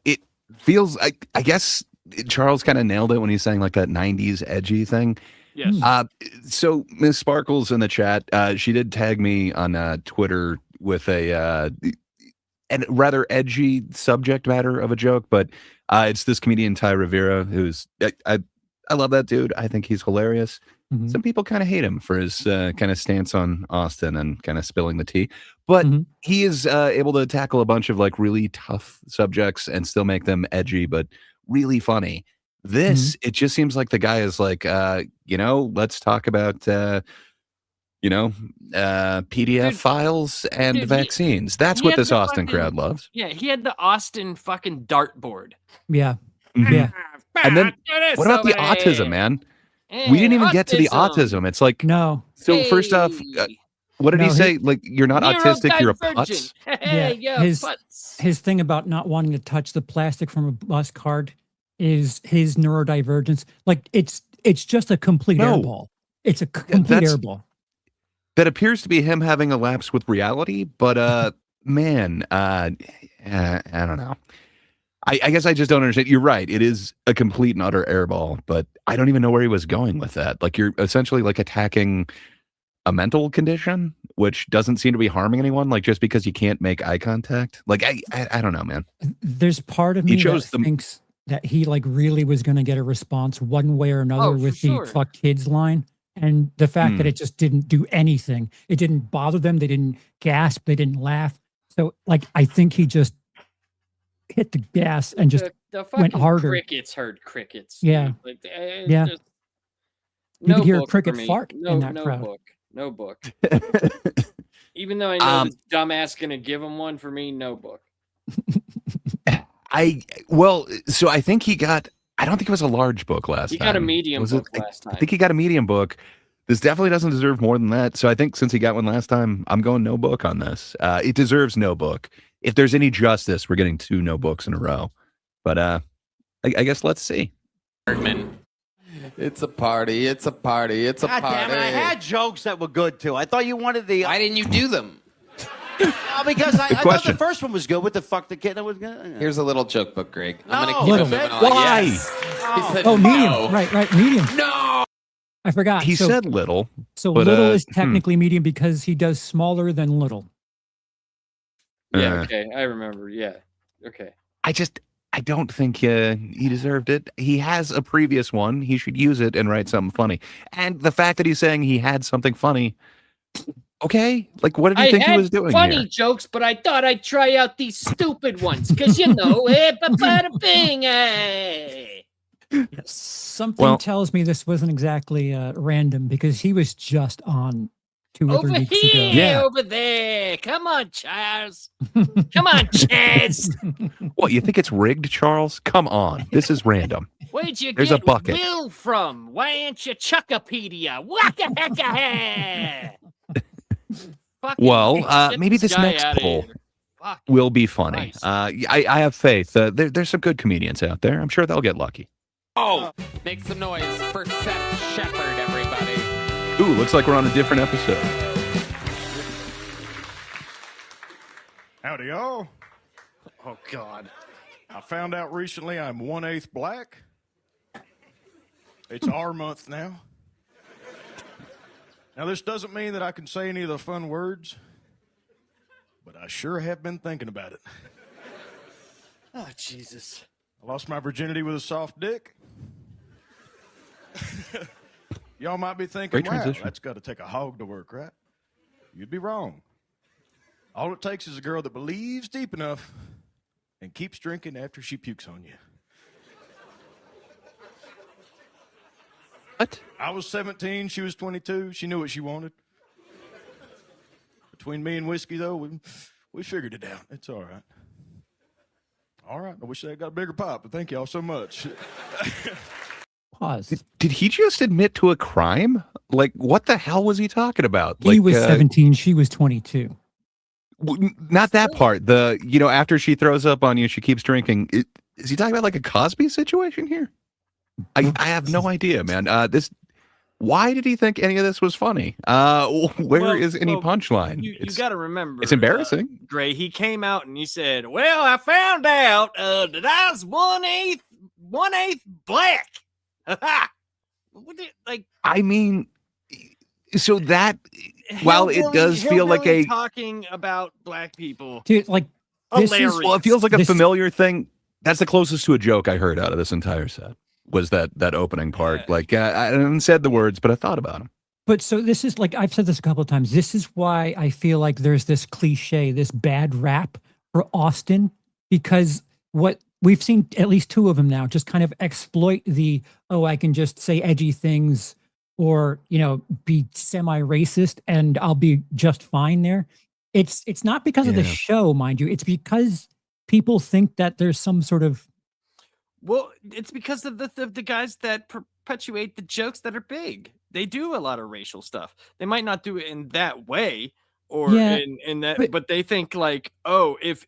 Speaker 2: it feels. I guess Charles kind of nailed it when he's saying like that '90s edgy thing.
Speaker 4: Yes.
Speaker 2: So Miss Sparkles in the chat, she did tag me on Twitter with a rather edgy subject matter of a joke, but it's this comedian Ty Rivera, who's I love that dude. I think he's hilarious.
Speaker 3: Mhm.
Speaker 2: Some people kind of hate him for his kind of stance on Austin and kind of spilling the tea, but
Speaker 3: Mhm.
Speaker 2: he is able to tackle a bunch of like really tough subjects and still make them edgy, but really funny. This, it just seems like the guy is like, let's talk about, PDF
Speaker 4: Dude,
Speaker 2: files and
Speaker 4: dude,
Speaker 2: vaccines. That's
Speaker 4: he
Speaker 2: what
Speaker 4: had
Speaker 2: this
Speaker 4: the
Speaker 2: Austin
Speaker 4: fucking-
Speaker 2: crowd loves.
Speaker 4: Yeah, he had the Austin fucking dartboard.
Speaker 3: Yeah.
Speaker 2: Mhm.
Speaker 3: Yeah.
Speaker 2: And then what about the autism, man? We didn't even get to the autism. It's like,
Speaker 3: No.
Speaker 2: so first off, what did he
Speaker 3: No,
Speaker 2: say? Like, you're not autistic, you're a putz?
Speaker 4: Hey,
Speaker 3: Yeah,
Speaker 4: yo,
Speaker 3: his-
Speaker 4: putz.
Speaker 3: His thing about not wanting to touch the plastic from a bus card is his neurodivergence. Like it's just a complete
Speaker 2: No.
Speaker 3: airball. It's a complete
Speaker 2: that's-
Speaker 3: airball.
Speaker 2: That appears to be him having a lapse with reality, but man, I don't know. I guess I just don't understand. You're right. It is a complete and utter airball, but I don't even know where he was going with that. Like you're essentially like attacking a mental condition, which doesn't seem to be harming anyone. Like just because you can't make eye contact. Like I don't know, man.
Speaker 3: There's part of
Speaker 2: He
Speaker 3: me
Speaker 2: chose
Speaker 3: that
Speaker 2: the-
Speaker 3: thinks that he like really was going to get a response one way or another
Speaker 4: Oh, for
Speaker 3: with
Speaker 4: sure.
Speaker 3: the "fuck kids" line, and the fact that
Speaker 2: Hmm.
Speaker 3: it just didn't do anything. It didn't bother them. They didn't gasp. They didn't laugh. So like I think he just hit the gas and just
Speaker 4: the
Speaker 3: went
Speaker 4: fucking
Speaker 3: harder.
Speaker 4: Crickets heard crickets.
Speaker 3: Yeah.
Speaker 4: dude. Like,
Speaker 3: Yeah.
Speaker 4: just-
Speaker 3: You could hear a
Speaker 4: book for
Speaker 3: cricket
Speaker 4: me.
Speaker 3: fart
Speaker 4: no,
Speaker 3: in that
Speaker 4: no
Speaker 3: crowd.
Speaker 4: book. No book. Even though I know this dumbass gonna give him one, for me, no book.
Speaker 2: So I think he got. I don't think it was a large book last
Speaker 4: He
Speaker 2: time.
Speaker 4: got a medium
Speaker 2: Was it?
Speaker 4: book last time.
Speaker 2: I think he got a medium book. This definitely doesn't deserve more than that. So I think since he got one last time, I'm going no book on this. It deserves no book. If there's any justice, we're getting 2 no books in a row. But I guess let's see.
Speaker 6: Bergman. It's a party. It's a party. It's a
Speaker 7: God
Speaker 6: party.
Speaker 7: damn it! I had jokes that were good too. I thought you wanted the.
Speaker 6: Why didn't you do them?
Speaker 7: Because I thought
Speaker 2: question.
Speaker 7: the first one was good. What the fuck, the kid? I was gonna.
Speaker 6: Here's a little joke book, Greg. I'm
Speaker 7: No,
Speaker 6: gonna keep it
Speaker 3: Little.
Speaker 6: moving on.
Speaker 2: Why?
Speaker 6: Yes. He said
Speaker 3: Oh, medium.
Speaker 6: no.
Speaker 3: Right, medium.
Speaker 6: No.
Speaker 3: I forgot.
Speaker 2: He
Speaker 3: so,
Speaker 2: said little.
Speaker 3: so
Speaker 2: but,
Speaker 3: little is
Speaker 2: hmm.
Speaker 3: technically medium because he does smaller than little.
Speaker 4: Yeah,
Speaker 2: Uh,
Speaker 4: okay, I remember. Yeah, okay.
Speaker 2: I don't think he deserved it. He has a previous one. He should use it and write something funny. And the fact that he's saying he had something funny, okay? Like, what did you
Speaker 4: I
Speaker 2: think he
Speaker 4: had
Speaker 2: was doing
Speaker 4: funny
Speaker 2: here?
Speaker 4: jokes, but I thought I'd try out these stupid ones because bada bing, hey.
Speaker 3: Something
Speaker 2: Well-
Speaker 3: tells me this wasn't exactly random because he was just on 2 or 3
Speaker 4: Over
Speaker 3: weeks
Speaker 4: here,
Speaker 3: ago.
Speaker 2: Yeah.
Speaker 4: over there. Come on, Charles. Come on, Chaz.
Speaker 2: What, you think it's rigged, Charles? Come on. This is random.
Speaker 4: Where'd you
Speaker 2: There's a
Speaker 4: get
Speaker 2: bucket.
Speaker 4: Will from? Why ain't you Chuckapedia? Waka hecka Fucking
Speaker 2: Well,
Speaker 4: get
Speaker 2: maybe this
Speaker 4: guy
Speaker 2: next
Speaker 4: outta
Speaker 2: poll
Speaker 4: here. Fuck.
Speaker 2: will be funny.
Speaker 4: Christ.
Speaker 2: I have faith. There's some good comedians out there. I'm sure they'll get lucky.
Speaker 6: Oh, make some noise for Seth Shepard, everybody.
Speaker 2: Ooh, looks like we're on a different episode.
Speaker 9: Howdy, y'all.
Speaker 4: Oh God.
Speaker 9: I found out recently I'm 1/8 black. It's our month now. Now, this doesn't mean that I can say any of the fun words, but I sure have been thinking about it.
Speaker 4: Oh, Jesus.
Speaker 9: I lost my virginity with a soft dick. Y'all might be thinking,
Speaker 2: Great
Speaker 9: wow,
Speaker 2: transition.
Speaker 9: that's got to take a hog to work, right? You'd be wrong. All it takes is a girl that believes deep enough and keeps drinking after she pukes on you.
Speaker 2: What?
Speaker 9: I was 17, she was 22. She knew what she wanted. Between me and whiskey, though, we figured it out. It's all right. All right. I wish I had got a bigger pop, but thank y'all so much.
Speaker 3: Pause.
Speaker 2: Did he just admit to a crime? Like, what the hell was he talking about?
Speaker 3: He
Speaker 2: Like,
Speaker 3: was 17. She was 22.
Speaker 2: Not that part. The, after she throws up on you, she keeps drinking. Is he talking about like a Cosby situation here? I have no idea, man. Why did he think any of this was funny? Where is any punchline?
Speaker 4: You got to remember.
Speaker 2: It's embarrassing.
Speaker 4: Gray, he came out and he said, well, I found out that I was 1/8 black. Like,
Speaker 2: I mean, so that, while it does feel like a
Speaker 4: talking about black people.
Speaker 3: Dude, like, this is,
Speaker 4: Hilarious.
Speaker 2: well, it feels like a
Speaker 3: This-
Speaker 2: familiar thing. That's the closest to a joke I heard out of this entire set. Was that opening part?
Speaker 4: Yeah.
Speaker 2: Like, I haven't said the words, but I thought about them.
Speaker 3: But so this is like, I've said this a couple of times. This is why I feel like there's this cliche, this bad rap for Austin, because what we've seen at least two of them now just kind of exploit I can just say edgy things or, be semi-racist and I'll be just fine there. It's not because of the
Speaker 2: Yeah.
Speaker 3: show, mind you. It's because people think that there's some sort of,
Speaker 4: Well, it's because of the guys that perpetuate the jokes that are big. They do a lot of racial stuff. They might not do it in that way or
Speaker 3: Yeah,
Speaker 4: in that,
Speaker 3: but-
Speaker 4: but they think like, oh, if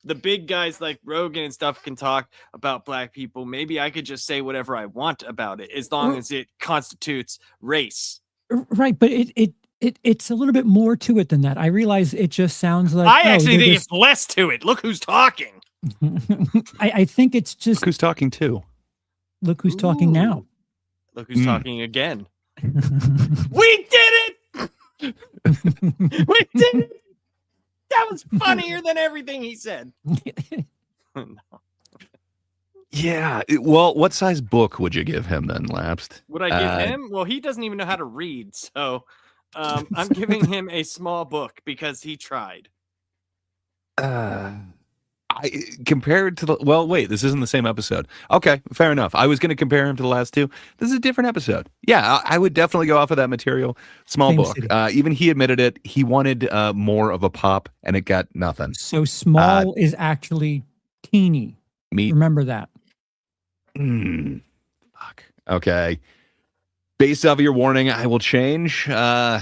Speaker 4: the big guys like Rogan and stuff can talk about black people, maybe I could just say whatever I want about it as long
Speaker 3: Well-
Speaker 4: as it constitutes race.
Speaker 3: right, but it's a little bit more to it than that. I realize it just sounds like,
Speaker 4: I actually
Speaker 3: they're
Speaker 4: think
Speaker 3: just-
Speaker 4: it's less to it. Look who's talking.
Speaker 3: I think it's just
Speaker 2: Look who's talking too.
Speaker 3: look who's talking now.
Speaker 4: Look who's
Speaker 2: Mm.
Speaker 4: talking again. We did it. We did it. That was funnier than everything he said. No.
Speaker 2: Yeah. Well, what size book would you give him then, Lapsed?
Speaker 4: Would I give him? Well, he doesn't even know how to read, so I'm giving him a small book because he tried.
Speaker 2: Compared to wait, this isn't the same episode. Okay, fair enough. I was going to compare him to the last two. This is a different episode. Yeah, I would definitely go off of that material. Small
Speaker 3: Same
Speaker 2: book.
Speaker 3: city.
Speaker 2: Even he admitted it. He wanted more of a pop, and it got nothing.
Speaker 3: So small is actually teeny.
Speaker 2: Meat.
Speaker 3: Remember that.
Speaker 2: Fuck. Okay. Based off of your warning, I will change. I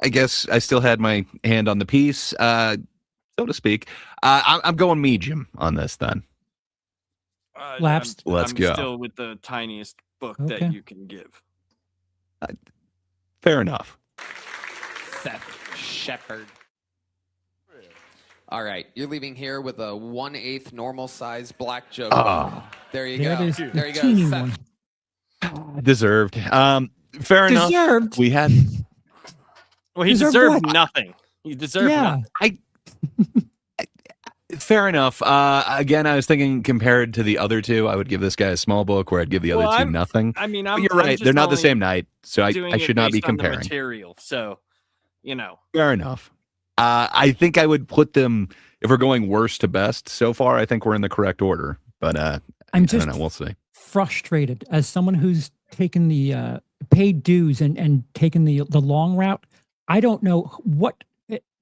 Speaker 2: guess I still had my hand on the piece, so to speak. I'm going medium on this then.
Speaker 3: Lapsed.
Speaker 2: Let's
Speaker 4: I'm
Speaker 2: go.
Speaker 4: Still with the tiniest book
Speaker 3: Okay.
Speaker 4: that you can give.
Speaker 2: Fair enough.
Speaker 6: Seth Shepard. All right, you're leaving here with a 1/8 normal size black joke.
Speaker 2: Oh.
Speaker 6: There you
Speaker 3: There
Speaker 6: go.
Speaker 3: it is.
Speaker 6: There you go,
Speaker 3: Teeny
Speaker 6: Seth.
Speaker 3: one.
Speaker 2: Deserved. Fair enough.
Speaker 3: Deserved.
Speaker 2: We had.
Speaker 4: Well, he
Speaker 3: Deserve
Speaker 4: deserved
Speaker 3: what?
Speaker 4: nothing. He deserved
Speaker 3: Yeah.
Speaker 4: nothing.
Speaker 2: Fair enough. Again, I was thinking compared to the other two, I would give this guy a small book where I'd give the other
Speaker 4: Well,
Speaker 2: two
Speaker 4: I'm-
Speaker 2: nothing.
Speaker 4: I mean,
Speaker 2: But
Speaker 4: I'm
Speaker 2: you're
Speaker 4: I'm
Speaker 2: right.
Speaker 4: just
Speaker 2: They're not the
Speaker 4: only
Speaker 2: same night, so
Speaker 4: doing
Speaker 2: I
Speaker 4: it
Speaker 2: should not be
Speaker 4: based on the
Speaker 2: comparing.
Speaker 4: material. So,
Speaker 2: Fair enough. I think I would put them, if we're going worst to best so far, I think we're in the correct order. But I
Speaker 3: I'm
Speaker 2: don't
Speaker 3: just
Speaker 2: know. We'll see.
Speaker 3: frustrated as someone who's taken the paid dues and taken the long route. I don't know what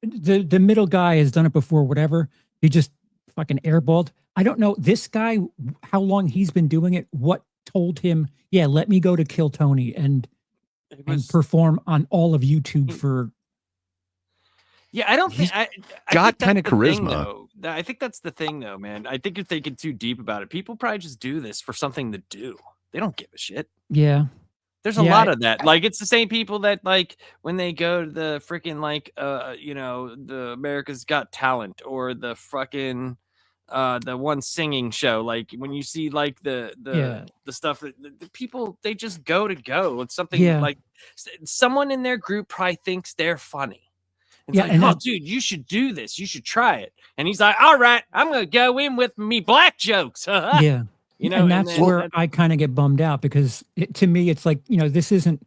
Speaker 3: the middle guy has done it before. Whatever, he just fucking airballed. I don't know this guy how long he's been doing it. What told him? Yeah, let me go to Kill Tony and perform on all of YouTube for.
Speaker 4: Yeah, I don't think I
Speaker 2: got
Speaker 4: think
Speaker 2: kinda
Speaker 4: that's the thing,
Speaker 2: charisma.
Speaker 4: though. I think that's the thing, though, man. I think if they get too deep about it, people probably just do this for something to do. They don't give a shit.
Speaker 3: Yeah,
Speaker 4: There's a
Speaker 3: Yeah,
Speaker 4: lot of that. Like, it's the same people that, like, when they go to the freaking, like, the America's Got Talent or the fucking the one singing show. Like, when you see like
Speaker 3: Yeah.
Speaker 4: the stuff that the people, they just go to go. It's something
Speaker 3: Yeah.
Speaker 4: like someone in their group probably thinks they're funny. It's
Speaker 3: Yeah,
Speaker 4: like,
Speaker 3: and
Speaker 4: oh,
Speaker 3: that-
Speaker 4: dude, you should do this. You should try it. And he's like, all right, I'm gonna go in with me black jokes.
Speaker 3: Yeah.
Speaker 4: You know,
Speaker 3: and that's
Speaker 4: then
Speaker 3: where I kind of get bummed out because to me, it's like, this isn't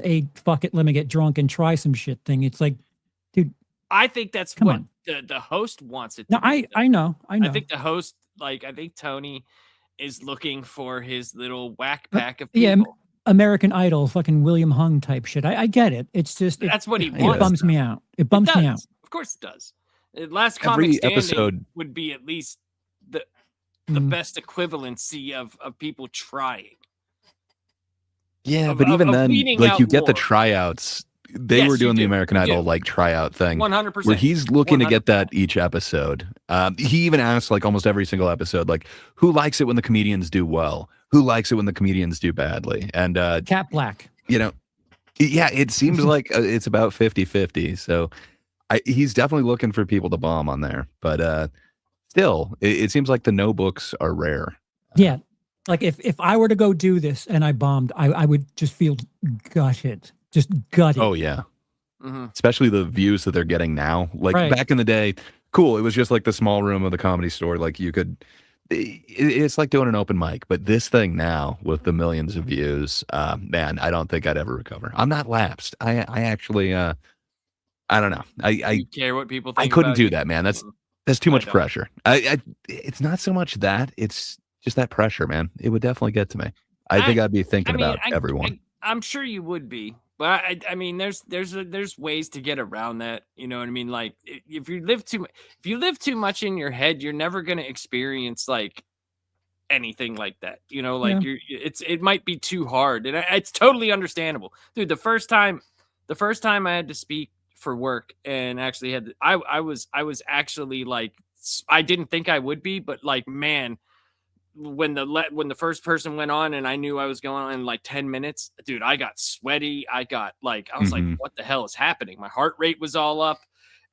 Speaker 3: a fuck it, let me get drunk and try some shit thing. It's like, dude,
Speaker 4: I think that's
Speaker 3: Come
Speaker 4: what
Speaker 3: on.
Speaker 4: the host wants it to
Speaker 3: no,
Speaker 4: be.
Speaker 3: I know.
Speaker 4: I think the host, like, I think Tony is looking for his little whack pack of
Speaker 3: Yeah,
Speaker 4: people.
Speaker 3: American Idol, fucking William Hung type shit. I get it. It's just,
Speaker 4: That's what he
Speaker 3: it
Speaker 4: wants.
Speaker 3: bums me out. It bums me out.
Speaker 4: Of course it does. Last
Speaker 2: Every
Speaker 4: comic standing
Speaker 2: episode-
Speaker 4: would be at least the
Speaker 3: Mm.
Speaker 4: best equivalency of people trying.
Speaker 2: Yeah,
Speaker 4: Of-
Speaker 2: but even
Speaker 4: of
Speaker 2: then,
Speaker 4: weeding
Speaker 2: like,
Speaker 4: out
Speaker 2: you get the
Speaker 4: more.
Speaker 2: tryouts. They
Speaker 4: Yes,
Speaker 2: were
Speaker 4: you
Speaker 2: doing the
Speaker 4: do.
Speaker 2: American
Speaker 4: You
Speaker 2: Idol
Speaker 4: do.
Speaker 2: like tryout thing,
Speaker 4: 100%.
Speaker 2: where he's looking to get
Speaker 4: 100%.
Speaker 2: that each episode. He even asks like almost every single episode, like, who likes it when the comedians do well? Who likes it when the comedians do badly? And
Speaker 3: Cat Black.
Speaker 2: yeah, it seems like it's about 50-50. So he's definitely looking for people to bomb on there. But still, it seems like the no books are rare.
Speaker 3: Yeah. Like if I were to go do this and I bombed, I would just feel gutted. Just gutted.
Speaker 2: Oh yeah.
Speaker 4: Mhm.
Speaker 2: Especially the views that they're getting now. Like
Speaker 3: Right.
Speaker 2: back in the day, cool. It was just like the small room of the Comedy Store. Like you could, it's like doing an open mic. But this thing now with the millions of views, man, I don't think I'd ever recover. I'm not lapsed. I actually, I don't know.
Speaker 4: You care what people think.
Speaker 2: I couldn't
Speaker 4: about
Speaker 2: do
Speaker 4: you?
Speaker 2: that, man. That's too much
Speaker 4: don't.
Speaker 2: pressure. It's not so much that, it's just that pressure, man. It would definitely get to me. I think I'd be thinking about everyone.
Speaker 4: I'm sure you would be, but I mean, there's ways to get around that. You know what I mean? Like, if you live too much in your head, you're never gonna experience like anything like that. You know, like it might be too hard, and it's totally understandable, dude. The first time I had to speak for work and actually I was actually like, I didn't think I would be, but like, man, when the first person went on and I knew I was going on in like 10 minutes, dude, I got sweaty. I was like, what the hell is happening? My heart rate was all up.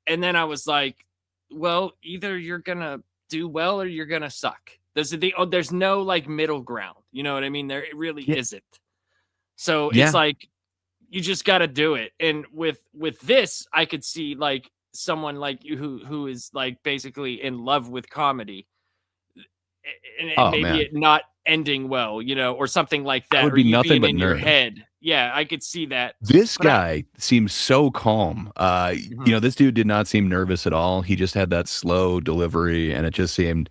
Speaker 4: And then I was like, well, either you're going to do well or you're going to suck. There's no like middle ground. You know what I mean? There it really isn't. So it's like, you just got to do it. And with this, I could see like someone like you who is like basically in love with comedy. And maybe
Speaker 2: man.
Speaker 4: it not ending well, you know, or something like that.
Speaker 2: would
Speaker 4: or
Speaker 2: be
Speaker 4: you
Speaker 2: nothing
Speaker 4: being
Speaker 2: but
Speaker 4: in your
Speaker 2: nerves.
Speaker 4: head. Yeah, I could see that.
Speaker 2: This
Speaker 4: But
Speaker 2: guy seems so calm. This dude did not seem nervous at all. He just had that slow delivery, and it just seemed.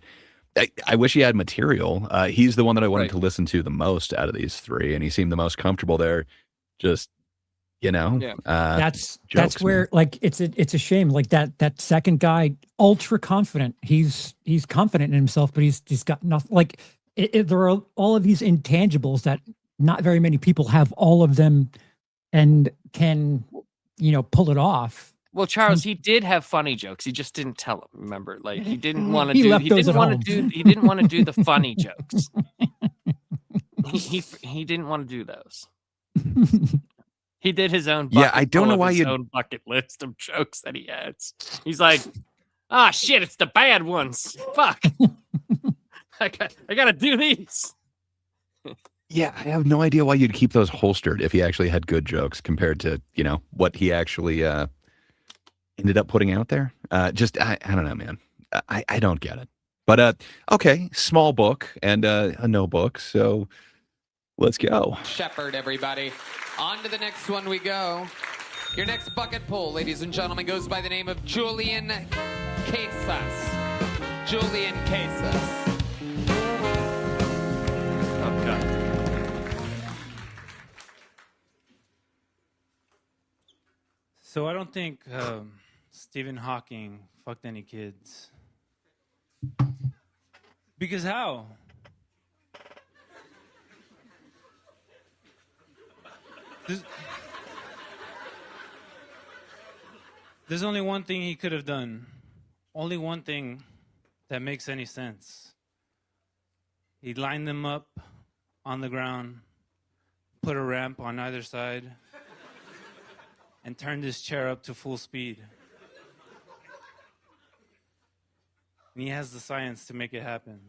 Speaker 2: I wish he had material. He's the one that I wanted to listen to the most out of these three, and he seemed the most comfortable there. Just,
Speaker 3: That's
Speaker 2: jokes,
Speaker 3: where
Speaker 2: man.
Speaker 3: like it's a shame. Like that second guy, ultra confident. He's confident in himself, but he's got nothing. Like there are all of these intangibles that not very many people have all of them, and can pull it off.
Speaker 4: Well, Charles, he did have funny jokes. He just didn't tell them. Remember, like he didn't want to
Speaker 3: He
Speaker 4: do.
Speaker 3: left
Speaker 4: He
Speaker 3: those
Speaker 4: didn't
Speaker 3: at
Speaker 4: want to
Speaker 3: home.
Speaker 4: do. He didn't want to do the funny jokes. He didn't want to do those. He did his own.
Speaker 2: Yeah, I don't know why
Speaker 4: his
Speaker 2: you'd-
Speaker 4: own bucket list of jokes that he has. He's like, ah, shit, it's the bad ones. Fuck. I got to do these.
Speaker 2: Yeah, I have no idea why you'd keep those holstered if he actually had good jokes compared to, what he actually ended up putting out there. I don't know, man. I don't get it. But okay, small book and a no book. So let's go.
Speaker 6: Shepherd, everybody. On to the next one we go. Your next bucket pull, ladies and gentlemen, goes by the name of Julian Casas. Julian Casas.
Speaker 4: Oh, God.
Speaker 10: So I don't think Stephen Hawking fucked any kids. Because how? There's only one thing he could have done. Only one thing that makes any sense. He lined them up on the ground, put a ramp on either side and turned his chair up to full speed. And he has the science to make it happen.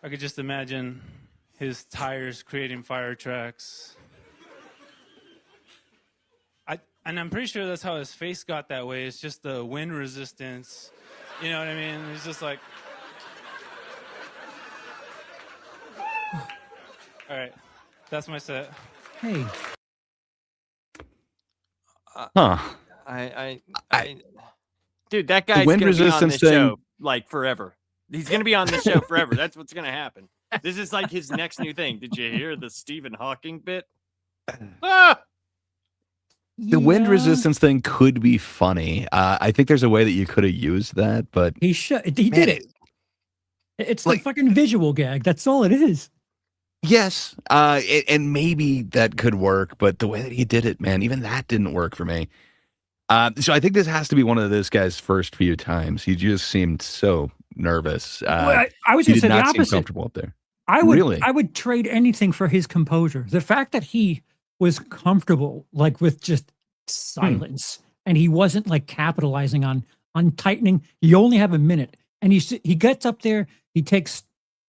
Speaker 10: I could just imagine his tires creating fire tracks. And I'm pretty sure that's how his face got that way. It's just the wind resistance. You know what I mean? It's just like... All right. That's my set.
Speaker 3: Hey.
Speaker 2: Huh.
Speaker 4: Dude, that guy's
Speaker 2: wind
Speaker 4: gonna be on
Speaker 2: resistance
Speaker 4: this
Speaker 2: thing-
Speaker 4: show like forever. He's gonna be on this show forever. That's what's gonna happen. This is like his next new thing. Did you hear the Stephen Hawking bit? Ah!
Speaker 2: The wind resistance thing could be funny. I think there's a way that you could have used that, but
Speaker 3: He did it. It's
Speaker 2: like-
Speaker 3: the fucking visual gag. That's all it is.
Speaker 2: yes, and maybe that could work, but the way that he did it, man, even that didn't work for me. So I think this has to be one of this guy's first few times. He just seemed so nervous.
Speaker 3: Well, I was
Speaker 2: he
Speaker 3: going to
Speaker 2: did
Speaker 3: say the
Speaker 2: not seem
Speaker 3: opposite.
Speaker 2: comfortable up there.
Speaker 3: I would trade anything for his composure. The fact that he was comfortable, like with just silence, and he wasn't like capitalizing on tightening. You only have a minute, and he gets up there. He takes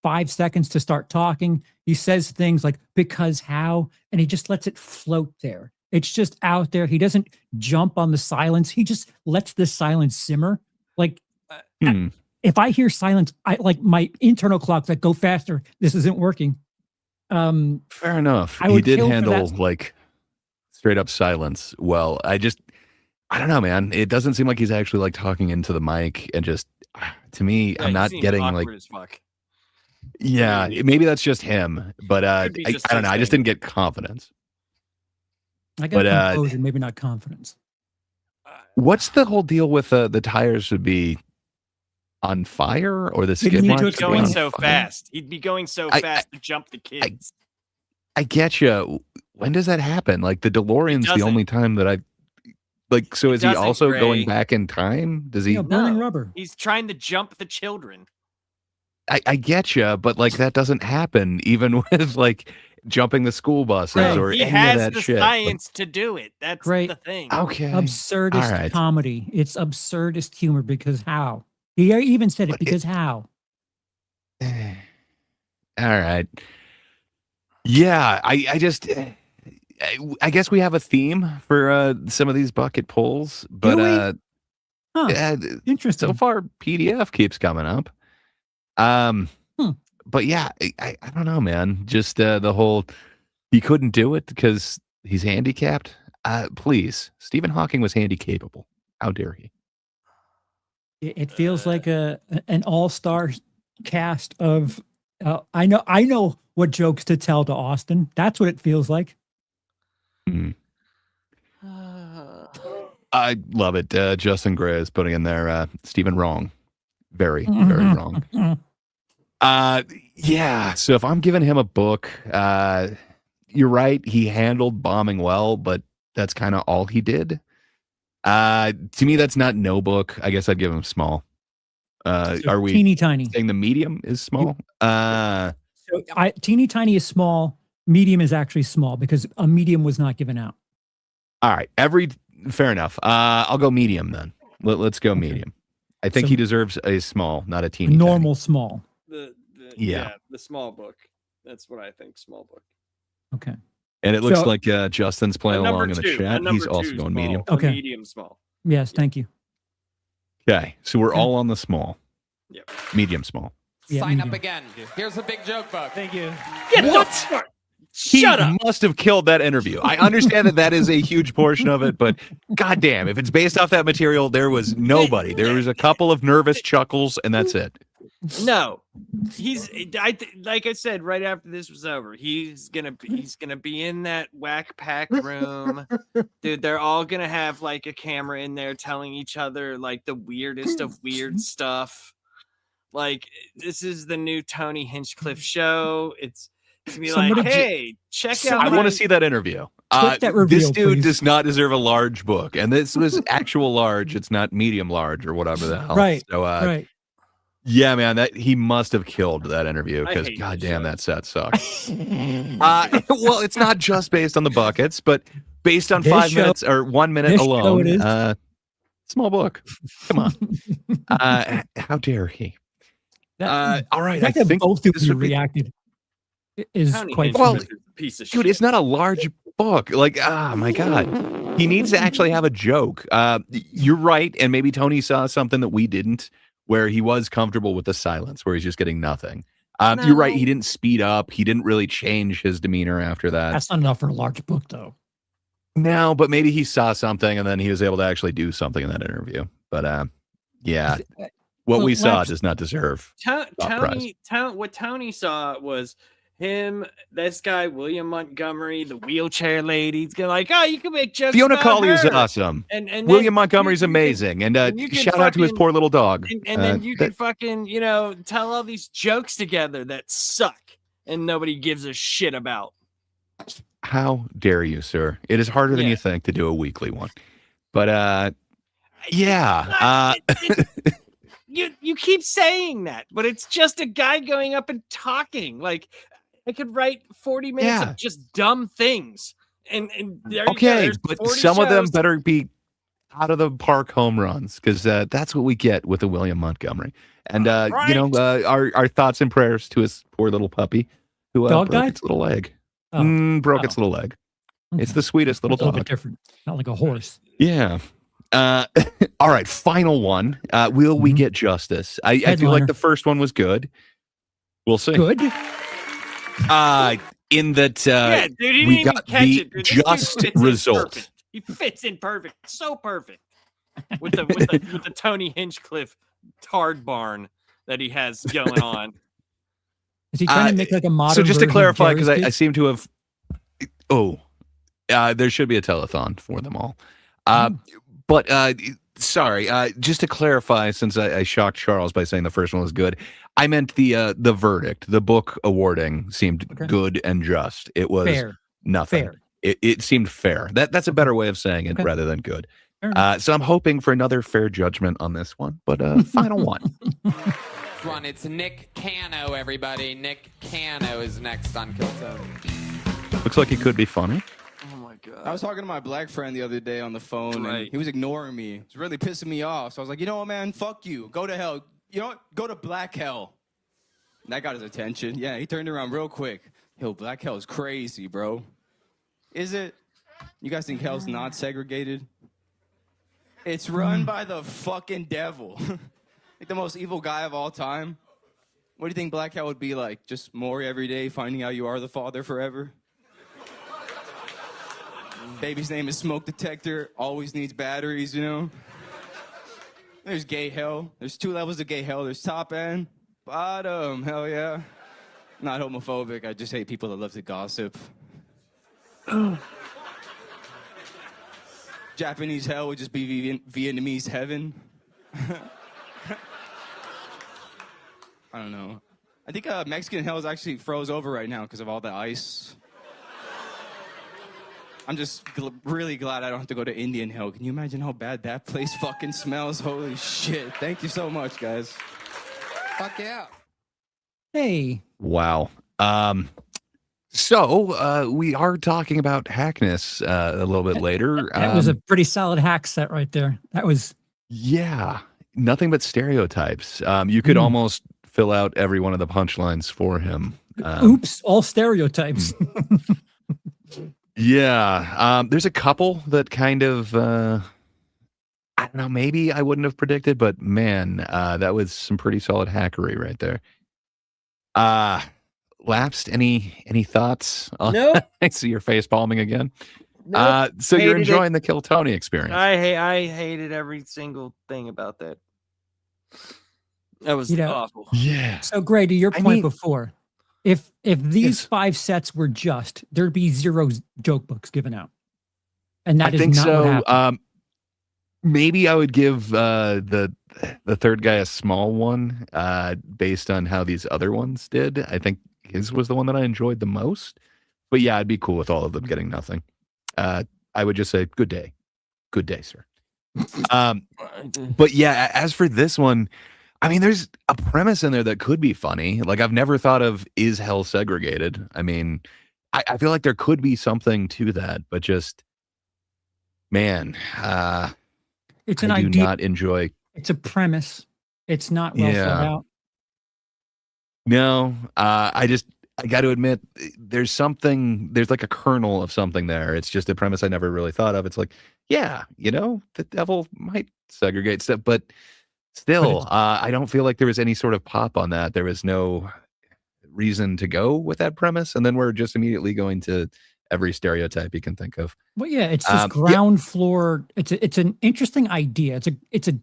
Speaker 3: 5 seconds to start talking. He says things like "because how," and he just lets it float there. It's just out there. He doesn't jump on the silence. He just lets the silence simmer. Like if I hear silence, I like my internal clocks that go faster. This isn't working.
Speaker 2: Fair enough.
Speaker 3: I
Speaker 2: He
Speaker 3: would
Speaker 2: did
Speaker 3: kill for
Speaker 2: handle
Speaker 3: that.
Speaker 2: like straight up silence well. I don't know, man. It doesn't seem like he's actually like talking into the mic, and just to me,
Speaker 4: Yeah,
Speaker 2: I'm
Speaker 4: he
Speaker 2: not
Speaker 4: seems
Speaker 2: getting
Speaker 4: awkward
Speaker 2: like.
Speaker 4: as fuck.
Speaker 2: Yeah, maybe that's just him, but
Speaker 4: Could be
Speaker 2: I
Speaker 4: just
Speaker 2: don't know.
Speaker 4: his
Speaker 2: I just
Speaker 4: thing.
Speaker 2: didn't get confidence.
Speaker 3: I got
Speaker 2: But,
Speaker 3: composure, maybe not confidence.
Speaker 2: What's the whole deal with the tires would be on fire or the skid
Speaker 3: need to
Speaker 2: marks?
Speaker 4: He's going
Speaker 3: explain
Speaker 2: on
Speaker 4: so
Speaker 2: fire?
Speaker 4: fast. He'd be going so fast to jump the kids.
Speaker 2: I get you. When does that happen? Like the DeLorean's the
Speaker 4: doesn't.
Speaker 2: only time that I like. So is he
Speaker 4: doesn't,
Speaker 2: also
Speaker 4: Gray.
Speaker 2: going back in time? Does he?
Speaker 3: You know, burning
Speaker 4: No.
Speaker 3: rubber.
Speaker 4: He's trying to jump the children.
Speaker 2: I get you, but like that doesn't happen even with like jumping the school buses
Speaker 3: Right.
Speaker 2: or
Speaker 4: He
Speaker 2: any
Speaker 4: has
Speaker 2: of that
Speaker 4: the
Speaker 2: shit.
Speaker 4: science to do it. That's
Speaker 3: Great.
Speaker 4: the thing.
Speaker 2: Okay.
Speaker 3: Absurdist
Speaker 2: All right.
Speaker 3: comedy. It's absurdist humor because how? He even said it
Speaker 2: But
Speaker 3: because how?
Speaker 2: All right. Yeah, I just I guess we have a theme for some of these bucket pulls, but
Speaker 3: we? Huh.
Speaker 2: yeah,
Speaker 3: Interesting.
Speaker 2: so far PDF keeps coming up. But yeah, I don't know, man. Just the whole he couldn't do it because he's handicapped. Please, Stephen Hawking was handicapable. How dare he?
Speaker 3: It feels like an all-star cast of I know what jokes to tell to Austin. That's what it feels like.
Speaker 2: I love it. Justin Gray is putting in there Stephen wrong. Very, very wrong. Yeah, so if I'm giving him a book, you're right, he handled bombing well, but that's kind of all he did. To me, that's not no book. I guess I'd give him small. Are we
Speaker 3: teeny tiny?
Speaker 2: saying the medium is small?
Speaker 3: So teeny tiny is small. Medium is actually small because a medium was not given out.
Speaker 2: All right, fair enough. I'll go medium then. Let's go medium. I think
Speaker 3: So-
Speaker 2: he deserves a small, not a
Speaker 3: A
Speaker 2: teeny.
Speaker 3: normal small.
Speaker 2: Yeah.
Speaker 4: The small book. That's what I think. Small book.
Speaker 3: Okay.
Speaker 2: And it looks
Speaker 3: So-
Speaker 2: like Justin's playing along in the chat. He's also going medium.
Speaker 3: Okay.
Speaker 4: Medium small.
Speaker 3: Yes, thank you.
Speaker 2: Okay, so we're
Speaker 3: Okay.
Speaker 2: all on the small.
Speaker 4: Yep.
Speaker 2: Medium small.
Speaker 3: Yeah,
Speaker 6: Sign up
Speaker 3: medium.
Speaker 6: again. Here's a big joke book.
Speaker 10: Thank you.
Speaker 2: What? He must have killed that interview. I understand that is a huge portion of it, but goddamn, if it's based off that material, there was nobody. There was a couple of nervous chuckles, and that's it.
Speaker 4: No, like I said right after this was over. He's gonna be in that whack pack room, dude. They're all gonna have like a camera in there telling each other like the weirdest of weird stuff. Like this is the new Tony Hinchcliffe show. It's to be like,
Speaker 3: Somebody
Speaker 4: hey, check out.
Speaker 2: I want
Speaker 4: my-
Speaker 2: to see that interview.
Speaker 3: Click that reveal,
Speaker 2: This dude
Speaker 3: please.
Speaker 2: does not deserve a large book, and this was actual large. It's not medium large or whatever the hell.
Speaker 3: Right.
Speaker 2: So,
Speaker 3: Right.
Speaker 2: Yeah, man, that he must have killed that interview because
Speaker 4: hate
Speaker 2: goddamn,
Speaker 4: this
Speaker 2: that set sucks. Well, it's not just based on the buckets, but based on
Speaker 3: This
Speaker 2: 5
Speaker 3: show-
Speaker 2: minutes or 1 minute
Speaker 3: this show
Speaker 2: alone.
Speaker 3: it is.
Speaker 2: Small book. Come on. How dare he? All right,
Speaker 3: The
Speaker 2: I
Speaker 3: fact that
Speaker 2: think
Speaker 3: both of
Speaker 2: this
Speaker 3: you
Speaker 2: would be-
Speaker 3: reacted is
Speaker 4: Tony
Speaker 3: quite
Speaker 4: Hinchcliffe
Speaker 2: Well,
Speaker 4: is a piece of
Speaker 2: Dude,
Speaker 4: shit.
Speaker 2: it's not a large book. Like, my God. He needs to actually have a joke. You're right. And maybe Tony saw something that we didn't, where he was comfortable with the silence, where he's just getting nothing. You're right. He didn't speed up. He didn't really change his demeanor after that.
Speaker 3: That's not enough for a large book, though.
Speaker 2: No, but maybe he saw something and then he was able to actually do something in that interview. But yeah, what
Speaker 3: Well,
Speaker 2: we saw
Speaker 3: Lex-
Speaker 2: does not deserve.
Speaker 4: What Tony saw was him, this guy, William Montgomery, the wheelchair lady. He's like, oh, you can make jokes.
Speaker 2: Fiona
Speaker 4: about
Speaker 2: Collier is
Speaker 4: her.
Speaker 2: awesome.
Speaker 4: And
Speaker 2: William
Speaker 4: then
Speaker 2: Montgomery's
Speaker 4: you can-
Speaker 2: amazing. And
Speaker 4: you can
Speaker 2: shout out to his
Speaker 4: fucking-
Speaker 2: poor little dog.
Speaker 4: And then you can fucking, tell all these jokes together that suck and nobody gives a shit about.
Speaker 2: How dare you, sir? It is harder than
Speaker 4: Yeah.
Speaker 2: you think to do a weekly one. But yeah.
Speaker 4: You keep saying that, but it's just a guy going up and talking. Like, I could write 40 minutes
Speaker 2: Yeah.
Speaker 4: of just dumb things. And there you go.
Speaker 2: Okay,
Speaker 4: There's
Speaker 2: but
Speaker 4: 40
Speaker 2: some of them
Speaker 4: shows.
Speaker 2: better be out of the park home runs because that's what we get with the William Montgomery. And our thoughts and prayers to his poor little puppy who
Speaker 3: Dog
Speaker 2: broke
Speaker 3: died?
Speaker 2: its little leg.
Speaker 3: Oh.
Speaker 2: Broke
Speaker 3: Oh.
Speaker 2: its little leg. It's
Speaker 3: Okay.
Speaker 2: the sweetest little
Speaker 3: It's a little bit
Speaker 2: dog.
Speaker 3: different. Not like a horse.
Speaker 2: Yeah. All right, final one. Will we get justice? I feel like
Speaker 3: Headliner.
Speaker 2: the first one was good. We'll see.
Speaker 3: Good.
Speaker 2: In that
Speaker 4: Yeah, dude, he didn't
Speaker 2: we
Speaker 4: even
Speaker 2: got
Speaker 4: catch
Speaker 2: the
Speaker 4: it. Dude. This dude
Speaker 2: just
Speaker 4: fits in
Speaker 2: result.
Speaker 4: perfect. He fits in perfect. So perfect. With the Tony Hinchcliffe tard barn that he has going on.
Speaker 3: Is he trying to make like a modern?
Speaker 2: So just to
Speaker 3: version of
Speaker 2: clarify, because
Speaker 3: Jerry's
Speaker 2: I
Speaker 3: Case?
Speaker 2: seem to have. There should be a telethon for them all. But sorry, just to clarify, since I shocked Charles by saying the first one was good, I meant the verdict, the book awarding seemed
Speaker 3: Okay.
Speaker 2: good and just. It was
Speaker 3: Fair.
Speaker 2: nothing.
Speaker 3: Fair.
Speaker 2: It seemed fair. That's a better way of saying it
Speaker 3: Okay.
Speaker 2: rather than good.
Speaker 3: Fair enough.
Speaker 2: So I'm hoping for another fair judgment on this one, but final one.
Speaker 6: Next one, it's Nick Cano, everybody. Nick Cano is next on Kill Tony.
Speaker 2: Looks like it could be funny.
Speaker 4: Oh my god.
Speaker 11: I was talking to my black friend the other day on the phone,
Speaker 4: Right.
Speaker 11: and he was ignoring me. It was really pissing me off. So I was like, you know what, man? Fuck you. Go to hell. You know what? Go to black hell. And that got his attention. Yeah, he turned around real quick. Yo, black hell is crazy, bro. Is it? You guys think hell's not segregated? It's run by the fucking devil. Like the most evil guy of all time. What do you think black hell would be like? Just more every day, finding out you are the father forever? Baby's name is Smoke Detector, always needs batteries, you know? There's gay hell. There's 2 levels of gay hell. There's top end, bottom, hell yeah. Not homophobic, I just hate people that love to gossip. Japanese hell would just be Vietnamese heaven. I don't know. I think Mexican hell is actually froze over right now because of all the ice. I'm just really glad I don't have to go to Indian hell. Can you imagine how bad that place fucking smells? Holy shit. Thank you so much, guys.
Speaker 6: Fuck yeah.
Speaker 3: Hey,
Speaker 2: Wow. So we are talking about Hackness a little bit later.
Speaker 3: that was a pretty solid hack set right there. That was
Speaker 2: Yeah, nothing but stereotypes. You could almost fill out every one of the punchlines for him.
Speaker 3: oops, all stereotypes.
Speaker 2: Yeah, there's a couple that kind of I don't know. Maybe I wouldn't have predicted, but man, that was some pretty solid hackery right there. Lapsed, any thoughts?
Speaker 4: No.
Speaker 2: I see your face palming again.
Speaker 4: Nope.
Speaker 2: So you're
Speaker 4: Hated it.
Speaker 2: enjoying the Kill Tony experience.
Speaker 4: I hated every single thing about that. That was
Speaker 3: You know-
Speaker 4: awful.
Speaker 2: Yeah.
Speaker 3: So, Gray, to your
Speaker 2: I
Speaker 3: point
Speaker 2: mean-
Speaker 3: before, if these
Speaker 2: Yes.
Speaker 3: 5 sets were just, there'd be 0 joke books given out, and
Speaker 2: I
Speaker 3: that is
Speaker 2: think
Speaker 3: not what
Speaker 2: so.
Speaker 3: happened.
Speaker 2: Maybe I would give the third guy a small one based on how these other ones did. I think his was the one that I enjoyed the most. But yeah, I'd be cool with all of them getting nothing. I would just say, good day, sir. But yeah, as for this one, I mean, there's a premise in there that could be funny. Like, I've never thought of, is hell segregated? I mean, I feel like there could be something to that, but just, man,
Speaker 3: It's an
Speaker 2: I do
Speaker 3: idea.
Speaker 2: not enjoy.
Speaker 3: It's a premise. It's not well thought out.
Speaker 2: No, I got to admit, there's like a kernel of something there. It's just a premise I never really thought of. It's like, yeah, the devil might segregate stuff, but still, I don't feel like there was any sort of pop on that. There was no reason to go with that premise, and then we're just immediately going to every stereotype you can think of.
Speaker 3: Well, yeah, it's just ground floor. It's an interesting idea. It's a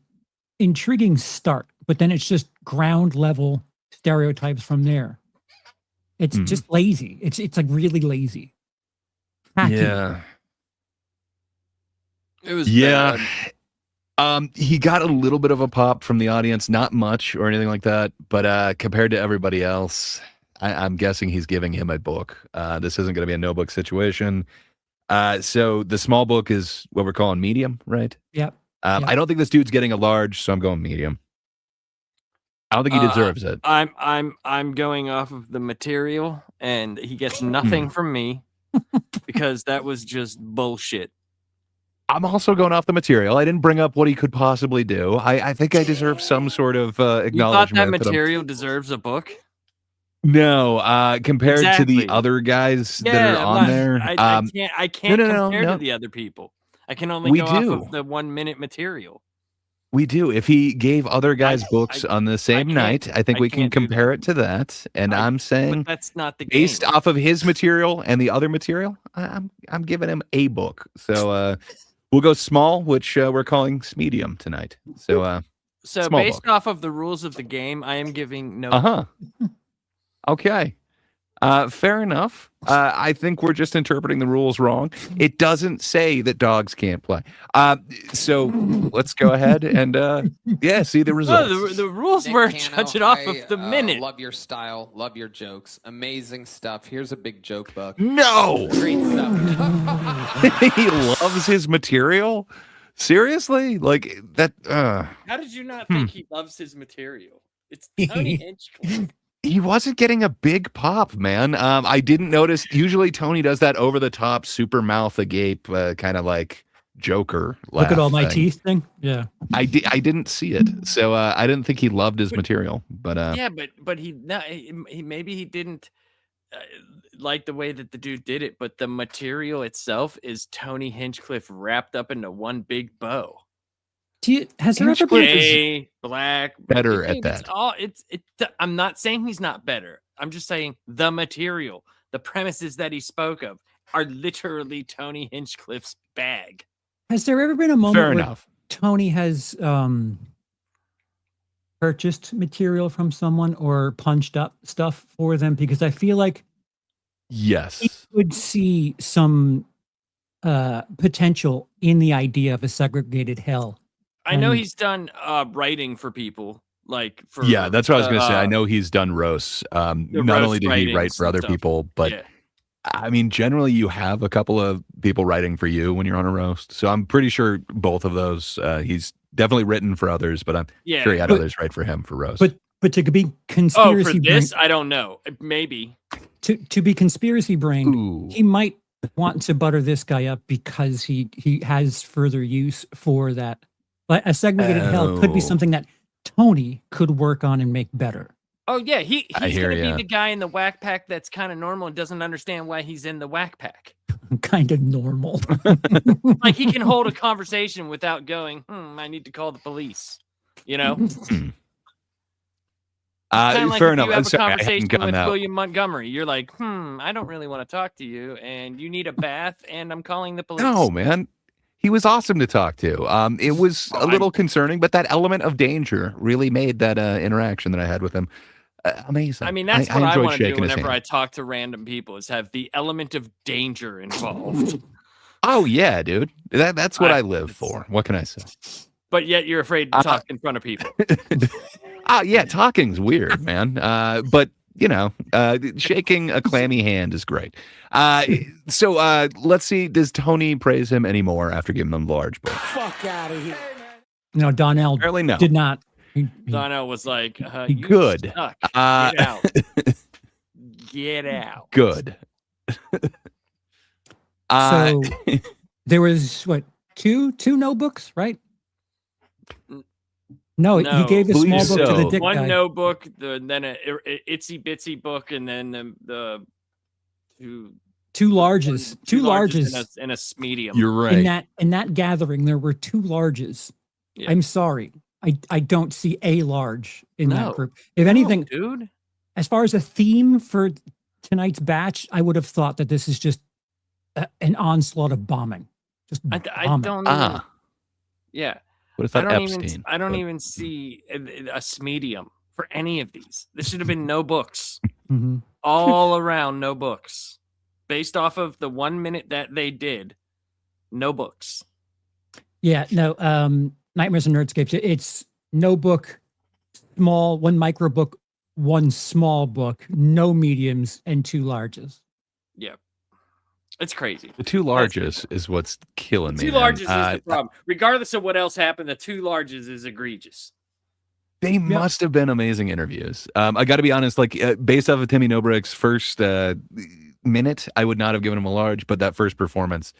Speaker 3: intriguing start, but then it's just ground level stereotypes from there. It's just lazy. It's like really lazy. Hacky.
Speaker 2: Yeah.
Speaker 4: It was
Speaker 2: Yeah.
Speaker 4: bad.
Speaker 2: He got a little bit of a pop from the audience, not much or anything like that, but compared to everybody else, I'm guessing he's giving him a book. This isn't going to be a no book situation. So the small book is what we're calling medium, right?
Speaker 3: Yep.
Speaker 2: I don't think this dude's getting a large, so I'm going medium. I don't think he deserves it.
Speaker 4: I'm going off of the material, and he gets nothing from me because that was just bullshit.
Speaker 2: I'm also going off the material. I didn't bring up what he could possibly do. I think I deserve some sort of acknowledgement.
Speaker 4: You thought that
Speaker 2: that I'm-
Speaker 4: material deserves a book?
Speaker 2: No, compared to the
Speaker 4: Exactly.
Speaker 2: other guys that are on there.
Speaker 4: I can't
Speaker 2: no,
Speaker 4: compare
Speaker 2: no.
Speaker 4: to the other people. I can only
Speaker 2: We
Speaker 4: go off
Speaker 2: do.
Speaker 4: of the 1 minute material.
Speaker 2: We do. If he gave other guys books on the same
Speaker 4: can't-
Speaker 2: night, I think
Speaker 4: I
Speaker 2: we can
Speaker 4: can't do
Speaker 2: compare it to that. And I'm saying,
Speaker 4: But that's not the game.
Speaker 2: based off of his material and the other material, I'm giving him a book. So we'll go small, which we're calling medium tonight. So
Speaker 4: So
Speaker 2: small
Speaker 4: based
Speaker 2: book.
Speaker 4: off of the rules of the game, I am giving no.
Speaker 2: Okay. Fair enough. I think we're just interpreting the rules wrong. It doesn't say that dogs can't play. So let's go ahead and see the results.
Speaker 4: No, the rules
Speaker 6: Nick
Speaker 4: were
Speaker 6: Cano,
Speaker 4: judged off
Speaker 6: I,
Speaker 4: of the minute.
Speaker 6: Love your style. Love your jokes. Amazing stuff. Here's a big joke book.
Speaker 2: No,
Speaker 6: Great stuff.
Speaker 2: he loves his material. Seriously, like that.
Speaker 4: How did you not think he loves his material? It's Tony Hinchcliffe.
Speaker 2: He wasn't getting a big pop, man. I didn't notice. Usually, Tony does that over the top, super mouth agape, kind of like Joker.
Speaker 3: Look at all my
Speaker 2: thing.
Speaker 3: teeth thing. Yeah.
Speaker 2: I didn't see it, so I didn't think he loved his material. But
Speaker 4: Yeah, but he maybe he didn't like the way that the dude did it, but the material itself is Tony Hinchcliffe wrapped up into one big bow.
Speaker 3: Has there ever been
Speaker 4: Gay, black,
Speaker 2: better
Speaker 4: it's
Speaker 2: at that.
Speaker 4: all I'm not saying he's not better. I'm just saying the material, the premises that he spoke of are literally Tony Hinchcliffe's bag.
Speaker 3: Has there ever been a moment
Speaker 2: Fair
Speaker 3: where
Speaker 2: enough.
Speaker 3: Tony has purchased material from someone or punched up stuff for them? Because I feel like he
Speaker 2: Yes.
Speaker 3: would see some potential in the idea of a segregated hell.
Speaker 4: I know
Speaker 3: And-
Speaker 4: he's done writing for people, like for
Speaker 2: Yeah, that's what I was going to say. I know he's done roasts. Not
Speaker 4: roast
Speaker 2: only did he write
Speaker 4: writings
Speaker 2: for
Speaker 4: and
Speaker 2: other
Speaker 4: stuff.
Speaker 2: people, but
Speaker 4: Yeah.
Speaker 2: I mean, generally, you have a couple of people writing for you when you're on a roast. So I'm pretty sure both of those. He's definitely written for others, but I'm
Speaker 4: Yeah.
Speaker 2: sure he had
Speaker 3: But-
Speaker 2: others write for him for roast.
Speaker 3: But to be
Speaker 4: Oh,
Speaker 3: conspiracy
Speaker 4: for this,
Speaker 3: brain,
Speaker 4: I don't know. Maybe.
Speaker 3: to be conspiracy brained,
Speaker 2: Ooh.
Speaker 3: he might want to butter this guy up because he has further use for that. But a segregated hell could be
Speaker 2: Oh.
Speaker 3: something that Tony could work on and make better.
Speaker 4: Oh yeah, he's
Speaker 2: hear
Speaker 4: gonna
Speaker 2: ya.
Speaker 4: be the guy in the whack pack that's kind of normal and doesn't understand why he's in the whack pack.
Speaker 3: Kind of normal.
Speaker 4: Like he can hold a conversation without going, I need to call the police. You know, kind of like
Speaker 2: fair
Speaker 4: if
Speaker 2: enough.
Speaker 4: you
Speaker 2: I'm
Speaker 4: have a
Speaker 2: sorry, I hadn't
Speaker 4: conversation
Speaker 2: gotten
Speaker 4: with
Speaker 2: that.
Speaker 4: William Montgomery. You're like, I don't really want to talk to you, and you need a bath, and I'm calling the police.
Speaker 2: No, man. He was awesome to talk to. It was a little concerning, but that element of danger really made that interaction that I had with him amazing.
Speaker 4: I mean, that's what I
Speaker 2: enjoyed
Speaker 4: want to do
Speaker 2: shaking his
Speaker 4: whenever I
Speaker 2: hand.
Speaker 4: talk to random people is have the element of danger involved.
Speaker 2: Oh yeah, dude. That's what I live
Speaker 4: it's-
Speaker 2: for. What can I say?
Speaker 4: But yet you're afraid to talk in front of people.
Speaker 2: Yeah, talking's weird, man. But shaking a clammy hand is great. So let's see. Does Tony praise him anymore after giving him the large book?
Speaker 3: No, Donnell
Speaker 2: Apparently no.
Speaker 3: did not.
Speaker 4: Donnell was like,
Speaker 2: He
Speaker 4: "You
Speaker 2: good.
Speaker 4: suck. Get out. Get out."
Speaker 2: Good.
Speaker 3: So there was what two notebooks, right? No, he gave the small
Speaker 2: Believe
Speaker 3: book to the
Speaker 2: so.
Speaker 3: dick
Speaker 4: One
Speaker 3: guy.
Speaker 4: notebook, then a itsy bitsy book, and then the
Speaker 3: Two larges. Two larges.
Speaker 4: and a medium.
Speaker 2: You're right.
Speaker 3: In that gathering, there were two larges.
Speaker 4: Yeah.
Speaker 3: I'm sorry. I don't see a large in that
Speaker 4: No.
Speaker 3: group. If anything,
Speaker 4: dude.
Speaker 3: as far as a theme for tonight's batch, I would have thought that this is just an onslaught of bombing. Just
Speaker 4: I
Speaker 3: bombing.
Speaker 4: don't. Even, yeah.
Speaker 2: What if that Epstein?
Speaker 4: I don't even see a medium for any of these. This should have been no books.
Speaker 3: Mhm.
Speaker 4: All around, no books. Based off of the 1 minute that they did, no books.
Speaker 3: Yeah, no. Nightmares and Nerdscapes. It's no book, small, one micro book, one small book, no mediums, and two larges.
Speaker 4: Yeah. It's crazy.
Speaker 2: The two larges is what's killing me.
Speaker 4: Two
Speaker 2: man.
Speaker 4: larges is the problem. Regardless of what else happened, the two larges is egregious.
Speaker 2: They must have been amazing interviews. I got to be honest, like based off of Timmy Nobrick's first minute, I would not have given him a large, but that first performance,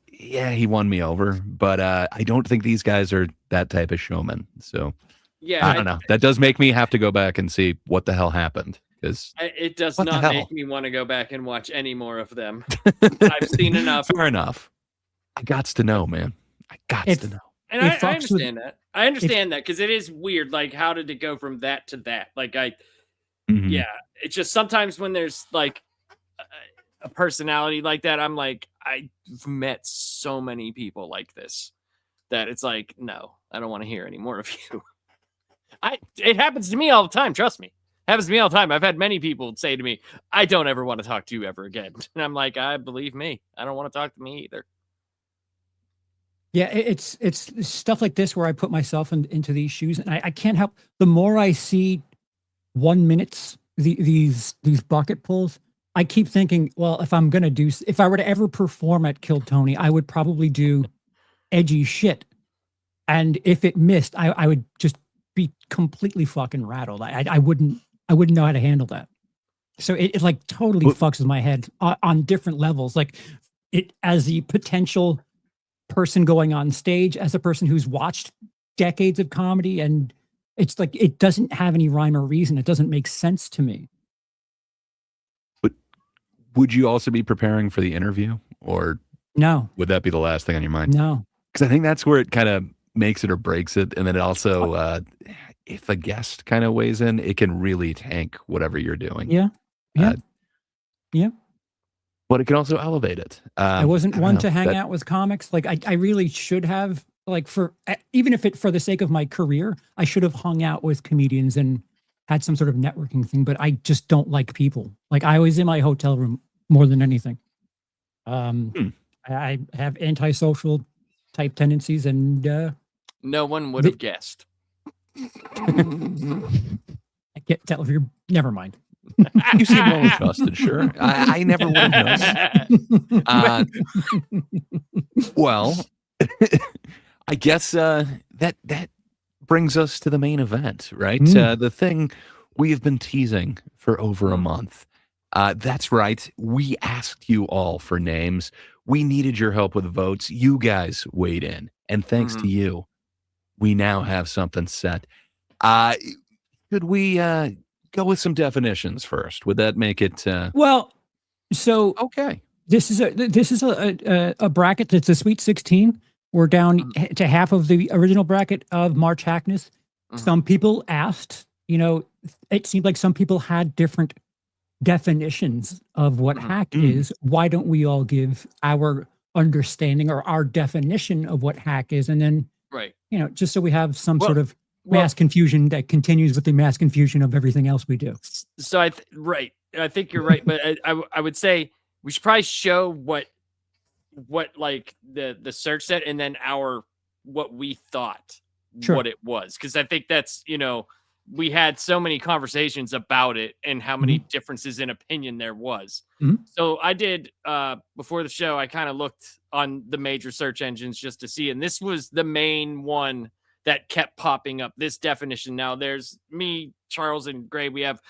Speaker 2: yeah, he won me over. But I don't think these guys are that type of showman. So
Speaker 4: yeah,
Speaker 2: I don't know. That does make me have to go back and see what the hell happened. Because
Speaker 4: it does
Speaker 2: what the
Speaker 4: not
Speaker 2: hell?
Speaker 4: make me want to go back and watch any more of them. I've seen enough.
Speaker 2: Fair enough. I gots to know, man. I gots to know.
Speaker 4: And I understand that. I understand that because it is weird. Like, how did it go from that to that? Like, yeah, it's just sometimes when there's like a personality like that, I'm like, I've met so many people like this that it's like, no, I don't want to hear any more of you. It happens to me all the time. Trust me. Happens to me all the time. I've had many people say to me, I don't ever want to talk to you ever again. And I'm like, believe me, I don't want to talk to me either.
Speaker 3: Yeah, it's stuff like this where I put myself into these shoes, and I can't help. The more I see 1 minutes, these bucket pulls, I keep thinking, well, if I were to ever perform at Kill Tony, I would probably do edgy shit, and if it missed, I would just be completely fucking rattled. I wouldn't know how to handle that. So it like totally fucks with my head on different levels. Like it as the potential person going on stage, as a person who's watched decades of comedy, and it's like it doesn't have any rhyme or reason. It doesn't make sense to me.
Speaker 2: But would you also be preparing for the interview, or
Speaker 3: no?
Speaker 2: Would that be the last thing on your mind?
Speaker 3: No,
Speaker 2: because I think that's where it kind of makes it or breaks it, and then it also, if a guest kind of weighs in, it can really tank whatever you're doing.
Speaker 3: Yeah.
Speaker 2: But it can also elevate it.
Speaker 3: I wasn't one
Speaker 2: know,
Speaker 3: to hang out with comics. Like I really should have, like even if for the sake of my career, I should have hung out with comedians and had some sort of networking thing, but I just don't like people. Like I was in my hotel room more than anything. I have antisocial type tendencies, and
Speaker 4: no one would have guessed.
Speaker 3: I can't tell if you're, never mind.
Speaker 2: You seem well adjusted, sure. I never would have known. Well, I guess that brings us to the main event, right? The thing we have been teasing for over a month. That's right. We asked you all for names. We needed your help with votes. You guys weighed in. And thanks to you, we now have something set. Could we go with some definitions first? Would that make it
Speaker 3: well? So
Speaker 2: okay,
Speaker 3: this is a bracket that's a Sweet 16. We're down to half of the original bracket of March Hackness. Some people asked, it seemed like some people had different definitions of what hack is. Why don't we all give our understanding or our definition of what hack is, and then just so we have some sort of mass confusion that continues with the mass confusion of everything else we do.
Speaker 4: So I think you're right, but I would say we should probably show what like the search said, and then what we thought what it was, because I think that's we had so many conversations about it and how many differences in opinion there was. So I did before the show, I kind of looked on the major search engines just to see, and this was the main one that kept popping up. This definition. Now there's me, Charles, and Gray. We have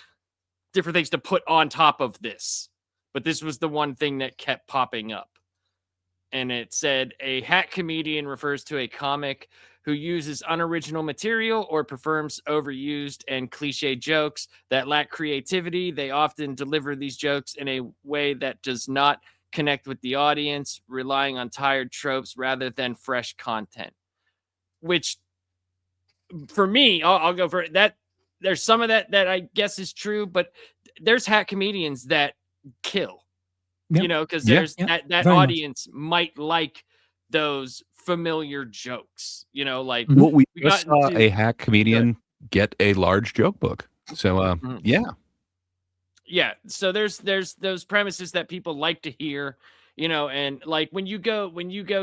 Speaker 4: different things to put on top of this, but this was the one thing that kept popping up. And it said a hack comedian refers to a comic who uses unoriginal material or performs overused and cliche jokes that lack creativity. They often deliver these jokes in a way that does not connect with the audience, relying on tired tropes rather than fresh content. Which, for me, I'll go for that. There's some of that I guess is true, but there's hack comedians that kill.
Speaker 3: Yep.
Speaker 4: You know, because
Speaker 3: Yep.
Speaker 4: there's
Speaker 3: Yep.
Speaker 4: that
Speaker 3: Very much.
Speaker 4: audience might like those familiar jokes. You know, like
Speaker 2: Well, we
Speaker 4: we
Speaker 2: just
Speaker 4: got
Speaker 2: saw
Speaker 4: into-
Speaker 2: a hack comedian get a large joke book. So, yeah.
Speaker 4: Yeah, so there's those premises that people like to hear, you know, and like when you go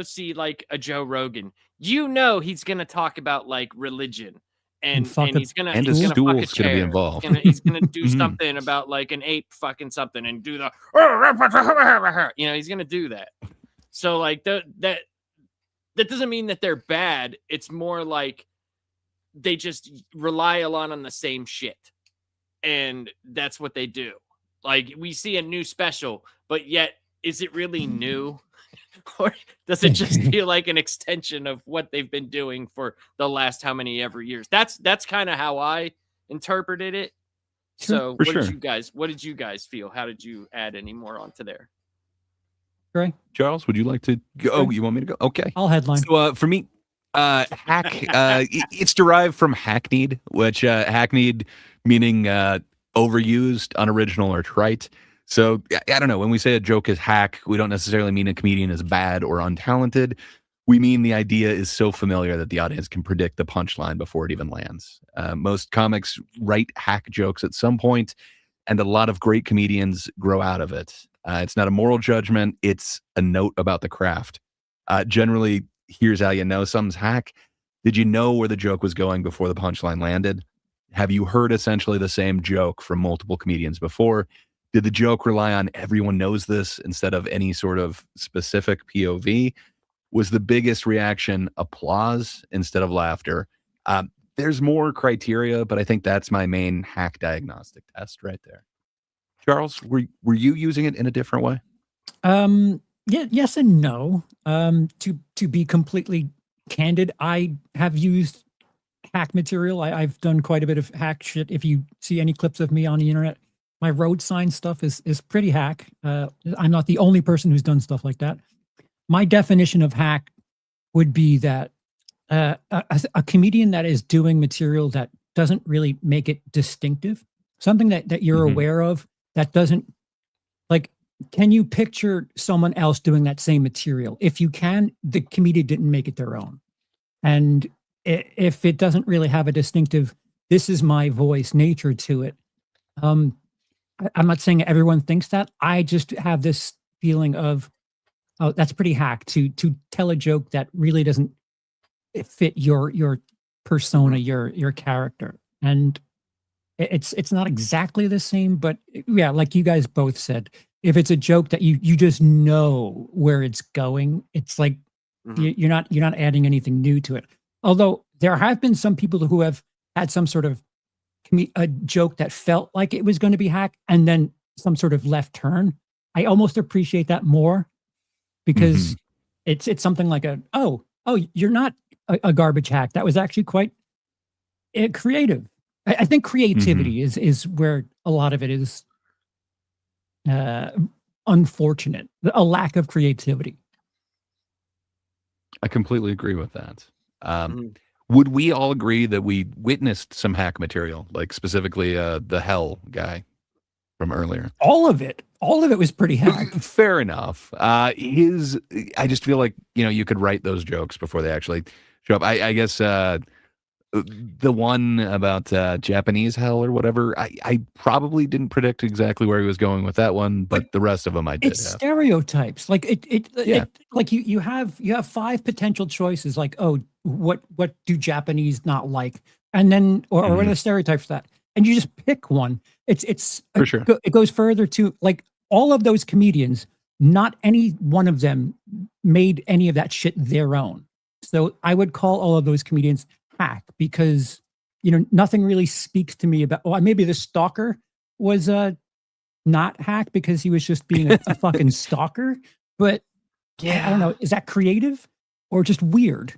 Speaker 4: see like a Joe Rogan, you know he's gonna talk about like religion and
Speaker 3: fuck a
Speaker 4: he's gonna
Speaker 2: And a
Speaker 4: he's gonna fuck a
Speaker 2: stool's gonna be
Speaker 4: chair.
Speaker 2: involved.
Speaker 4: He's gonna do
Speaker 2: Mhm.
Speaker 4: something about like an ape fucking something and do the you know, he's gonna do that. So like that doesn't mean that they're bad. It's more like they just rely a lot on the same shit. And that's what they do. Like we see a new special, but yet is it really new? Or does it just feel like an extension of what they've been doing for the last how many ever years? That's kind of how I interpreted it. So
Speaker 2: For
Speaker 4: what
Speaker 2: sure.
Speaker 4: did you guys feel? How did you add any more onto there?
Speaker 3: Gray,
Speaker 2: Charles, would you like to go? Oh, you want me to go? Okay.
Speaker 3: I'll headline.
Speaker 2: So for me, hack, it's derived from hackneyed, which hackneyed meaning overused, unoriginal, or trite. So I don't know. When we say a joke is hack, we don't necessarily mean a comedian is bad or untalented. We mean the idea is so familiar that the audience can predict the punchline before it even lands. Most comics write hack jokes at some point, and a lot of great comedians grow out of it. It's not a moral judgment. It's a note about the craft. Generally, here's how you know something's hack. Did you know where the joke was going before the punchline landed? Have you heard essentially the same joke from multiple comedians before? Did the joke rely on everyone knows this instead of any sort of specific POV? Was the biggest reaction applause instead of laughter? There's more criteria, but I think that's my main hack diagnostic test right there. Charles, were you using it in a different way?
Speaker 3: Yeah, yes and no. To be completely candid, I have used hack material. I've done quite a bit of hack shit. If you see any clips of me on the internet, my road sign stuff is pretty hack. I'm not the only person who's done stuff like that. My definition of hack would be that a comedian that is doing material that doesn't really make it distinctive, something that you're aware of that doesn't, like, can you picture someone else doing that same material? If you can, the comedian didn't make it their own. And if it doesn't really have a distinctive, this is my voice nature to it, I'm not saying everyone thinks that. I just have this feeling of, oh, that's pretty hack to tell a joke that really doesn't fit your persona, your character. And it's not exactly the same, but yeah, like you guys both said, if it's a joke that you just know where it's going, it's like you're not adding anything new to it. Although there have been some people who have had some sort of a joke that felt like it was going to be hack and then some sort of left turn. I almost appreciate that more because it's something like oh, you're not a garbage hack. That was actually quite creative. I think creativity is where a lot of it is unfortunate. A lack of creativity.
Speaker 2: I completely agree with that. Would we all agree that we witnessed some hack material, like specifically the Hell guy from earlier?
Speaker 3: All of it was pretty hack.
Speaker 2: Fair enough. I just feel like, you could write those jokes before they actually show up. I guess the one about Japanese Hell or whatever, I probably didn't predict exactly where he was going with that one, but the rest of them I did.
Speaker 3: It's stereotipotypes. Like like you have 5 potential choices. Like, oh, what do Japanese not like? And then or what are the stereotypes for that? And you just pick one. It's
Speaker 2: for sure.
Speaker 3: It goes further to, like, all of those comedians, not any one of them made any of that shit their own. So I would call all of those comedians hack because nothing really speaks to me about. Well, maybe the stalker was not hack because he was just being a fucking stalker. But I don't know. Is that creative or just weird?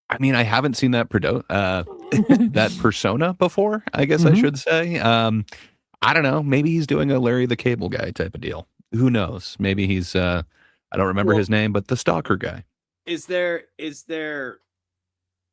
Speaker 2: I mean, I haven't seen that that persona before, I guess I should say. I don't know. Maybe he's doing a Larry the Cable Guy type of deal. Who knows? Maybe he's I don't remember his name, but the stalker guy.
Speaker 4: Is there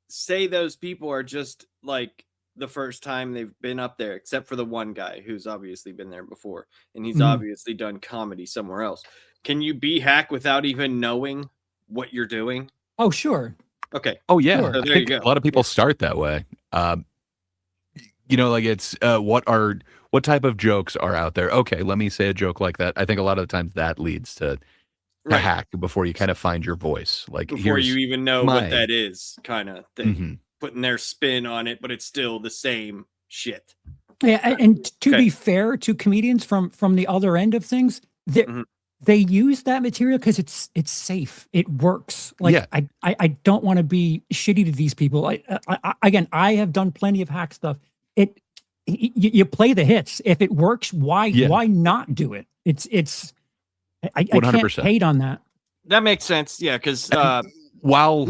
Speaker 4: say those people are just like the first time they've been up there, except for the one guy who's obviously been there before, and he's obviously done comedy somewhere else. Can you be hack without even knowing what you're doing?
Speaker 3: Oh, sure.
Speaker 4: Okay.
Speaker 2: Oh yeah.
Speaker 3: Sure.
Speaker 4: So
Speaker 2: I
Speaker 4: there
Speaker 2: think
Speaker 4: you go.
Speaker 2: a lot of people start that way. Like it's what type of jokes are out there? Okay, let me say a joke like that. I think a lot of the times that leads to hack before you kind of find your voice. Like
Speaker 4: Before you even know what that is, kind of thing. Putting their spin on it, but it's still the same shit.
Speaker 3: Yeah, and to be fair to comedians from the other end of things, they use that material because it's safe. It works. Like I don't want to be shitty to these people. I have done plenty of hack stuff. You play the hits. If it works, why not do it? I 100%. Can't hate on that.
Speaker 4: That makes sense. Yeah, because
Speaker 2: while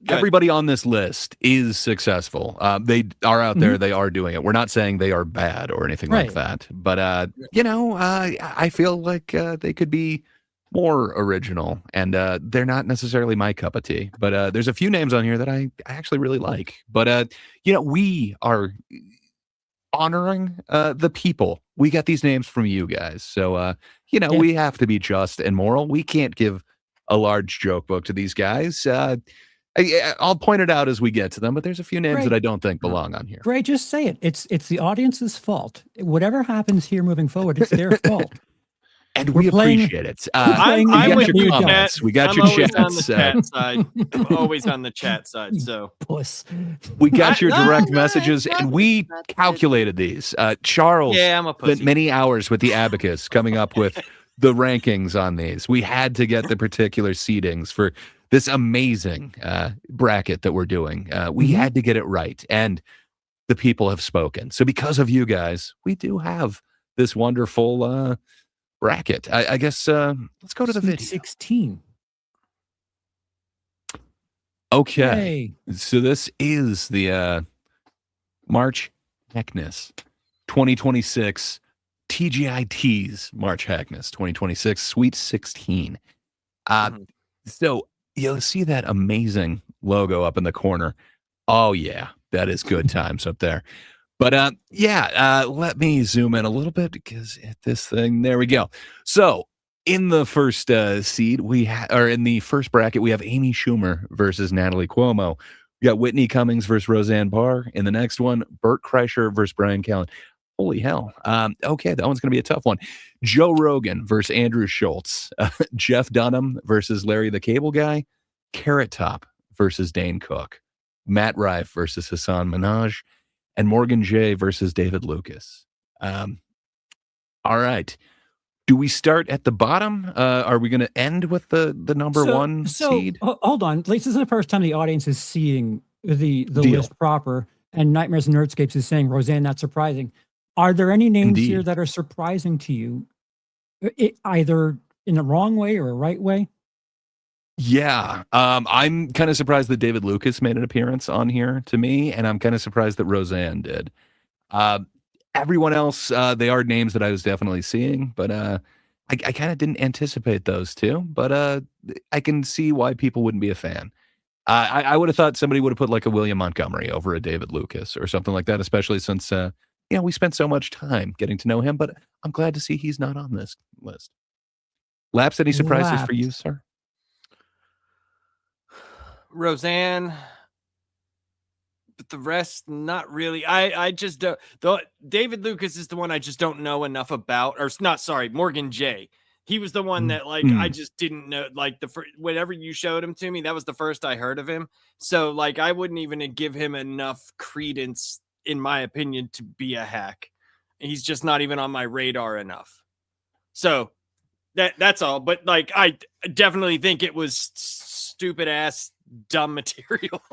Speaker 2: everybody on this list is successful, they are out there. They are doing it. We're not saying they are bad or anything like that. But I feel like they could be more original, and they're not necessarily my cup of tea. But there's a few names on here that I actually really like. But we are honoring the people. We got these names from you guys, so we have to be just and moral. We can't give a large joke book to these guys. I'll point it out as we get to them, but there's a few names that I don't think belong on here.
Speaker 3: Gray, just say it. It's the audience's fault. Whatever happens here moving forward, it's their fault.
Speaker 2: And we appreciate it.
Speaker 4: I'm with
Speaker 2: your
Speaker 4: you,
Speaker 2: comments.
Speaker 4: Chat.
Speaker 2: We got
Speaker 4: I'm
Speaker 2: your
Speaker 4: always
Speaker 2: chats.
Speaker 4: on the chat side. I'm always on the chat side. So
Speaker 3: puss.
Speaker 2: We got your direct messages, and we calculated these. Charles spent many hours with the abacus coming up with the rankings on these. We had to get the particular seedings for this amazing bracket that we're doing. We had to get it right, and the people have spoken. So because of you guys, we do have this wonderful bracket. I guess let's go to the video.
Speaker 3: 16.
Speaker 2: Okay. So this is the March Hackness 2026 TGIT's March Hackness 2026 Sweet 16. So you'll see that amazing logo up in the corner. Oh yeah, that is good times up there. But let me zoom in a little bit because at this thing, there we go. So in the first seed, in the first bracket, we have Amy Schumer versus Natalie Cuomo. We got Whitney Cummings versus Roseanne Barr. In the next one, Bert Kreischer versus Brian Callen. Holy hell. Okay, that one's going to be a tough one. Joe Rogan versus Andrew Schultz. Jeff Dunham versus Larry the Cable Guy. Carrot Top versus Dane Cook. Matt Rife versus Hassan Minhaj. And Morgan J versus David Lucas. All right. Do we start at the bottom? Are we going to end with the number one seed?
Speaker 3: Hold on. This is the first time the audience is seeing the list proper. And Nightmares and Nerdscapes is saying, Roseanne, not surprising. Are there any names here that are surprising to you? Either in the wrong way or a right way?
Speaker 2: Yeah, I'm kind of surprised that David Lucas made an appearance on here to me, and I'm kind of surprised that Roseanne did. Everyone else, they are names that I was definitely seeing, but I kind of didn't anticipate those two, but I can see why people wouldn't be a fan. I would have thought somebody would have put like a William Montgomery over a David Lucas or something like that, especially since we spent so much time getting to know him, but I'm glad to see he's not on this list. Laps, any surprises for you, sir?
Speaker 4: Roseanne, but the rest not really. I just don't. David Lucas is the one I just don't know enough about, or not. Sorry, Morgan J. He was the one that I just didn't know. Like whenever you showed him to me, that was the first I heard of him. So I wouldn't even give him enough credence, in my opinion, to be a hack. He's just not even on my radar enough. So that's all. But I definitely think it was stupid ass dumb material.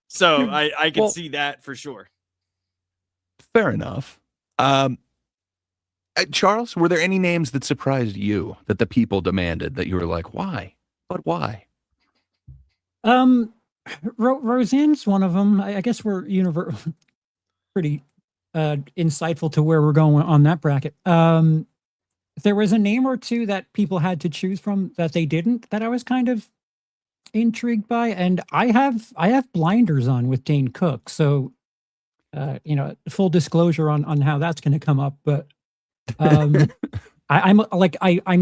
Speaker 4: So I can
Speaker 2: Well-
Speaker 4: see that for sure.
Speaker 2: Fair enough. Charles, were there any names that surprised you that the people demanded that you were like, why? But why?
Speaker 3: Roseanne's one of them. I guess we're pretty insightful to where we're going on that bracket. There was a name or two that people had to choose from that they didn't, that I was kind of intrigued by, and I have blinders on with Dane Cook, so full disclosure on how that's going to come up, but I'm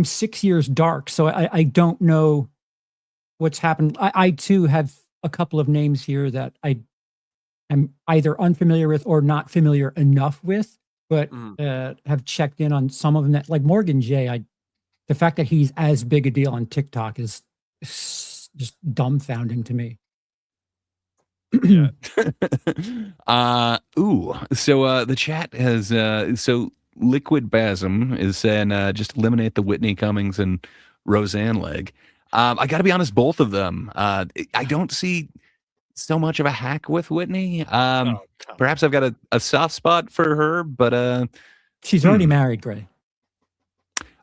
Speaker 3: 6 years dark, so I don't know what's happened. I too have a couple of names here that I'm either unfamiliar with or not familiar enough with, but have checked in on some of them. That, like Morgan J, the fact that he's as big a deal on TikTok is just dumbfounding to me.
Speaker 2: Yeah. So the chat has so Liquid Basm is saying just eliminate the Whitney Cummings and Roseanne leg. I got to be honest, both of them. I don't see so much of a hack with Whitney. Perhaps I've got a soft spot for her, but
Speaker 3: she's already married, Gray.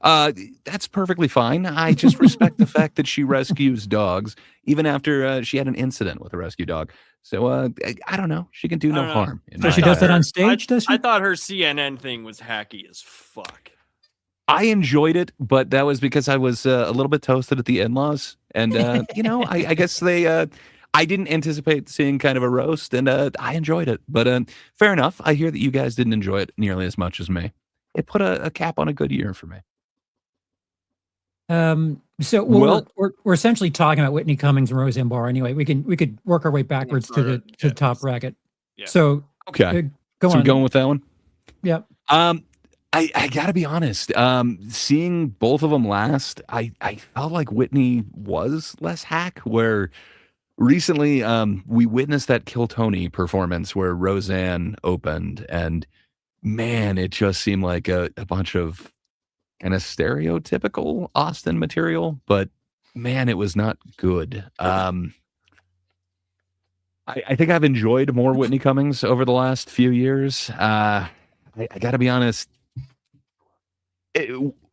Speaker 2: That's perfectly fine. I just respect the fact that she rescues dogs, even after she had an incident with a rescue dog. So I don't know. She can do no harm.
Speaker 3: So she does that on stage, does she?
Speaker 4: I thought her CNN thing was hacky as fuck.
Speaker 2: I enjoyed it, but that was because I was a little bit toasted at the in-laws. And, I guess I didn't anticipate seeing kind of a roast, and I enjoyed it. But fair enough. I hear that you guys didn't enjoy it nearly as much as me. It put a cap on a good year for me.
Speaker 3: So we're essentially talking about Whitney Cummings and Roseanne Barr anyway. We could work our way backwards to the top bracket.
Speaker 4: Yeah.
Speaker 3: So
Speaker 2: okay,
Speaker 3: go on.
Speaker 2: So we're going with that one.
Speaker 3: Yep.
Speaker 2: I gotta be honest. Seeing both of them last, I felt like Whitney was less hack. Where recently, we witnessed that Kill Tony performance where Roseanne opened, and man, it just seemed like a bunch of kind of stereotypical Austin material, but man, it was not good. I think I've enjoyed more Whitney Cummings over the last few years. I got to be honest.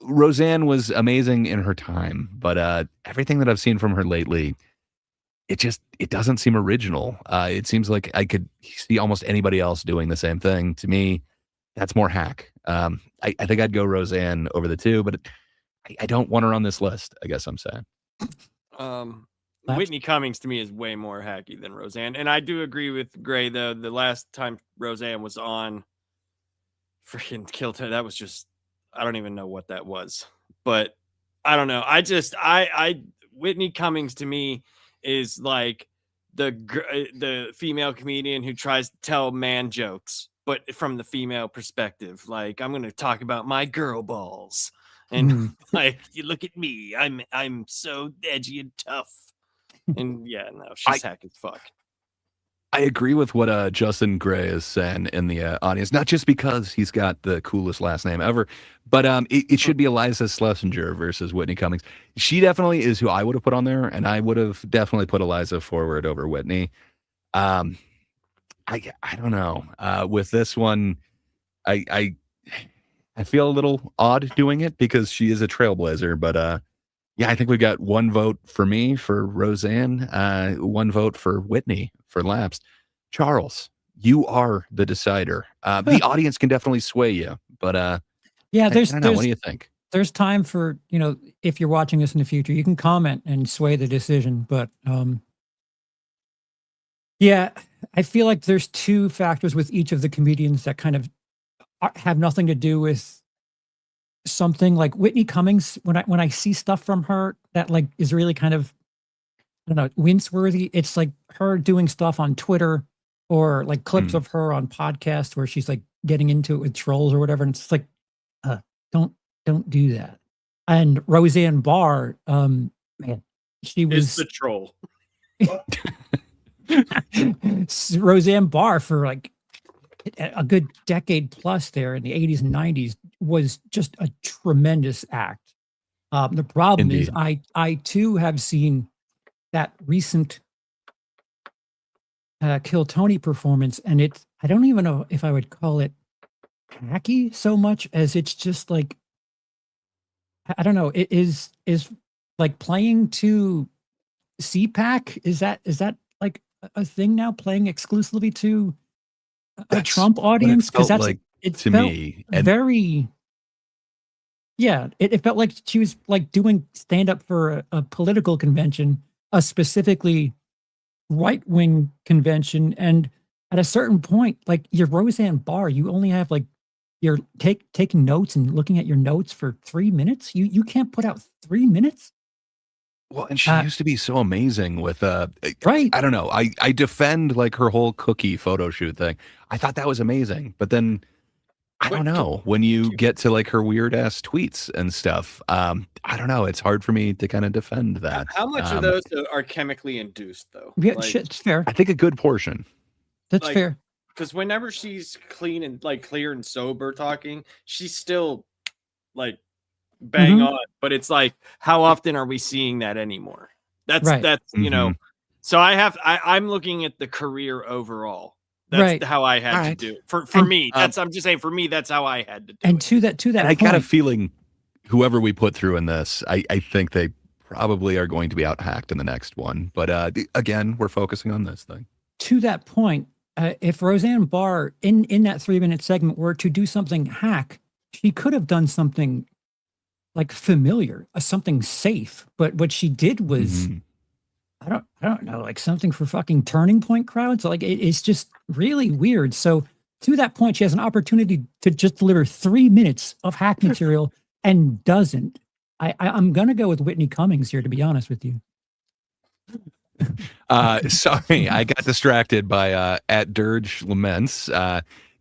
Speaker 2: Roseanne was amazing in her time, but everything that I've seen from her lately, it doesn't seem original. It seems like I could see almost anybody else doing the same thing. To me, that's more hack. I think I'd go Roseanne over the two, but I don't want her on this list, I guess I'm saying.
Speaker 4: Whitney Cummings to me is way more hacky than Roseanne. And I do agree with Gray, though. The last time Roseanne was on freaking Kill Tony, that was just, I don't even know what that was. But I don't know. Whitney Cummings to me is like the female comedian who tries to tell man jokes, but from the female perspective. Like, I'm going to talk about my girl balls. And like, you look at me, I'm so edgy and tough. And yeah, no, she's hack as fuck.
Speaker 2: I agree with what Justin Gray is saying in the audience, not just because he's got the coolest last name ever, but it should be Eliza Schlesinger versus Whitney Cummings. She definitely is who I would have put on there, and I would have definitely put Eliza forward over Whitney. I don't know. With this one, I feel a little odd doing it because she is a trailblazer, but yeah, I think we got one vote for me for Roseanne, one vote for Whitney for Lapsed. Charles, you are the decider. The audience can definitely sway you, but
Speaker 3: yeah,
Speaker 2: I don't know. What do you think?
Speaker 3: There's time for, if you're watching this in the future, you can comment and sway the decision. But yeah, I feel like there's two factors with each of the comedians that kind of have nothing to do with something. Like Whitney Cummings, when I see stuff from her that like is really kind of, I don't know, wince-worthy, it's like her doing stuff on Twitter or like clips of her on podcasts where she's like getting into it with trolls or whatever. And it's like, don't do that. And Roseanne Barr, man, she was
Speaker 4: the troll.
Speaker 3: Roseanne Barr for like a good decade plus there in the 80s and 90s was just a tremendous act. The problem is I too have seen that recent Kill Tony performance, and I don't even know if I would call it hacky so much as it's just like, I don't know. It is like playing to CPAC. Is that like a thing now? Playing exclusively to a
Speaker 2: That's
Speaker 3: Trump
Speaker 2: what it
Speaker 3: audience? Because
Speaker 2: felt
Speaker 3: that's
Speaker 2: like
Speaker 3: it
Speaker 2: to
Speaker 3: felt
Speaker 2: me. And
Speaker 3: very. Yeah, it felt like she was like doing stand up for a political convention, a specifically right wing convention, and at a certain point, like your Roseanne Barr, you only have like you're taking notes and looking at your notes for 3 minutes. You can't put out 3 minutes.
Speaker 2: well, and she
Speaker 3: Uh,
Speaker 2: used to be so amazing with
Speaker 3: right.
Speaker 2: I don't know. I defend like her whole cookie photo shoot thing. I thought that was amazing, but then I
Speaker 4: Wait,
Speaker 2: don't know when you get to like her weird ass tweets and stuff. I don't know. It's hard for me to kind of defend that.
Speaker 4: How much of those are chemically induced, though?
Speaker 3: Yeah,
Speaker 4: Like,
Speaker 3: shit, it's fair.
Speaker 2: I think a good portion.
Speaker 3: That's
Speaker 4: like,
Speaker 3: fair.
Speaker 4: because whenever she's clean and like clear and sober talking, she's still like bang
Speaker 3: Mhm.
Speaker 4: on. But it's like, how often are we seeing that anymore? That's
Speaker 3: Right.
Speaker 4: you know. So I'm looking at the career overall. That's
Speaker 3: Right.
Speaker 4: how I had
Speaker 2: All
Speaker 4: to
Speaker 2: right.
Speaker 4: do it. For
Speaker 3: And-
Speaker 4: me. I'm just saying for me, that's how I had to do
Speaker 3: And
Speaker 4: it.
Speaker 3: to that
Speaker 2: And I
Speaker 3: point,
Speaker 2: got a feeling whoever we put through in this, I think they probably are going to be out hacked in the next one. But again, we're focusing on this thing.
Speaker 3: to that point, if Roseanne Barr in that 3 minute segment were to do something hack, she could have done something like familiar, something safe. But what she did was,
Speaker 2: Mhm.
Speaker 3: I don't know, like something for fucking Turning Point crowds. Like it's just really weird. So to that point, she has an opportunity to just deliver 3 minutes of hack material and doesn't. I'm gonna go with Whitney Cummings here, to be honest with you.
Speaker 2: Sorry, I got distracted by at Dirge Laments.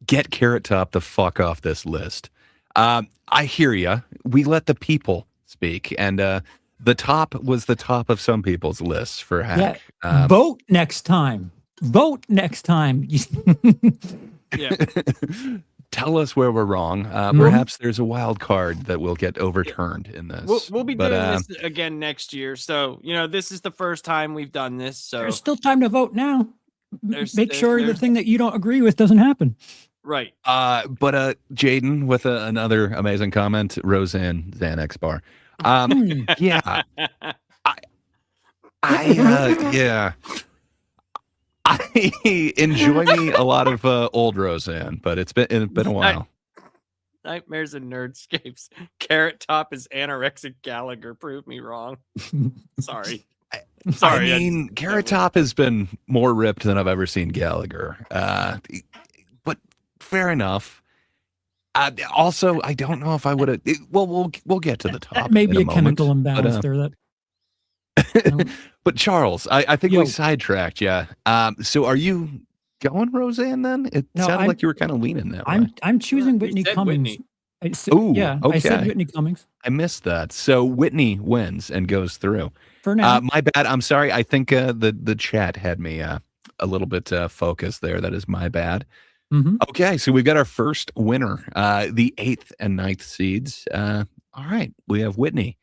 Speaker 2: Get Carrot Top the fuck off this list. I hear ya. We let the people speak, and the top was the top of some people's lists for hack.
Speaker 3: Vote next time. Vote next time.
Speaker 4: Yeah.
Speaker 2: Tell us where we're wrong. Perhaps there's a wild card that will get overturned in this.
Speaker 4: We'll be
Speaker 2: But,
Speaker 4: doing this again next year. So, this is the first time we've done this. So
Speaker 3: There's still time to vote now. Make sure the
Speaker 4: there's-
Speaker 3: thing that you don't agree with doesn't happen.
Speaker 4: right.
Speaker 2: but Jaden with another amazing comment, Roseanne Xanax bar. Yeah, yeah. I enjoy me a lot of old Roseanne, but it's been a while.
Speaker 4: Nightmares and Nerdscapes. Carrot Top is anorexic Gallagher. Prove me wrong. Sorry. Sorry.
Speaker 2: I mean, Carrot Top has been more ripped than I've ever seen Gallagher. But fair enough. Also, I don't know if I would have. Well, we'll get to the top.
Speaker 3: That may
Speaker 2: in
Speaker 3: be a
Speaker 2: moment,
Speaker 3: chemical imbalance
Speaker 2: but,
Speaker 3: there. That
Speaker 2: but Charles, I think
Speaker 3: Yo.
Speaker 2: we sidetracked. Yeah. So are you going Roseanne then? It
Speaker 3: No,
Speaker 2: sounded
Speaker 3: I'm-
Speaker 2: like you were kind of leaning that way.
Speaker 3: I'm choosing Whitney
Speaker 4: said
Speaker 3: Cummings.
Speaker 4: Whitney.
Speaker 2: Ooh,
Speaker 3: I said
Speaker 2: okay.
Speaker 3: Whitney Cummings
Speaker 2: I missed that. So Whitney wins and goes through.
Speaker 3: for now.
Speaker 2: My bad. I'm sorry. I think the chat had me a little bit focused there. That is my bad.
Speaker 3: Mhm.
Speaker 2: Okay, so we've got our first winner, the 8th and 9th seeds. All right, we have Whitney.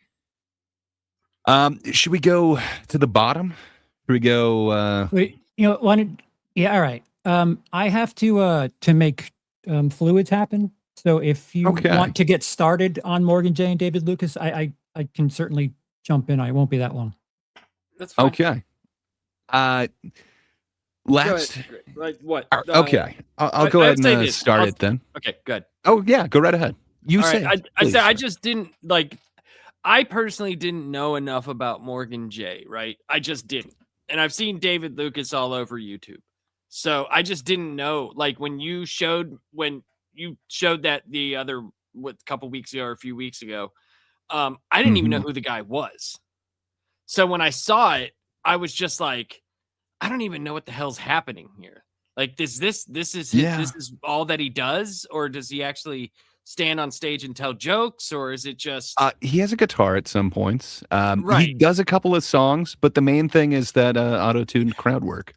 Speaker 2: Should we go to the bottom? Should we go?
Speaker 3: Wait, yeah, all right. I have to make fluids happen. So if you
Speaker 2: Okay.
Speaker 3: want to get started on Morgan J and David Lucas, I can certainly jump in. I won't be that long.
Speaker 4: That's fine.
Speaker 2: Okay.
Speaker 4: Go
Speaker 2: Last.
Speaker 4: ahead. Like what?
Speaker 2: Okay, I'll
Speaker 4: I-
Speaker 2: go
Speaker 4: I
Speaker 2: ahead
Speaker 4: would say
Speaker 2: and
Speaker 4: this.
Speaker 2: start
Speaker 4: I'll-
Speaker 2: it then.
Speaker 4: Okay, good.
Speaker 2: Oh yeah, go right ahead. You
Speaker 4: All
Speaker 2: say.
Speaker 4: right, I
Speaker 2: please,
Speaker 4: said I
Speaker 2: sir.
Speaker 4: just didn't like. I personally didn't know enough about Morgan J. Right, I just didn't, and I've seen David Lucas all over YouTube, so I just didn't know. Like when you showed that the other couple weeks ago or a few weeks ago, I didn't even know who the guy was. So when I saw it, I was just like, I don't even know what the hell's happening here. Like, this is
Speaker 2: Yeah.
Speaker 4: this is all that he does, or does he actually stand on stage and tell jokes, or is it just
Speaker 2: He has a guitar at some points. He
Speaker 4: Right.
Speaker 2: does a couple of songs, but the main thing is that auto-tuned crowd work.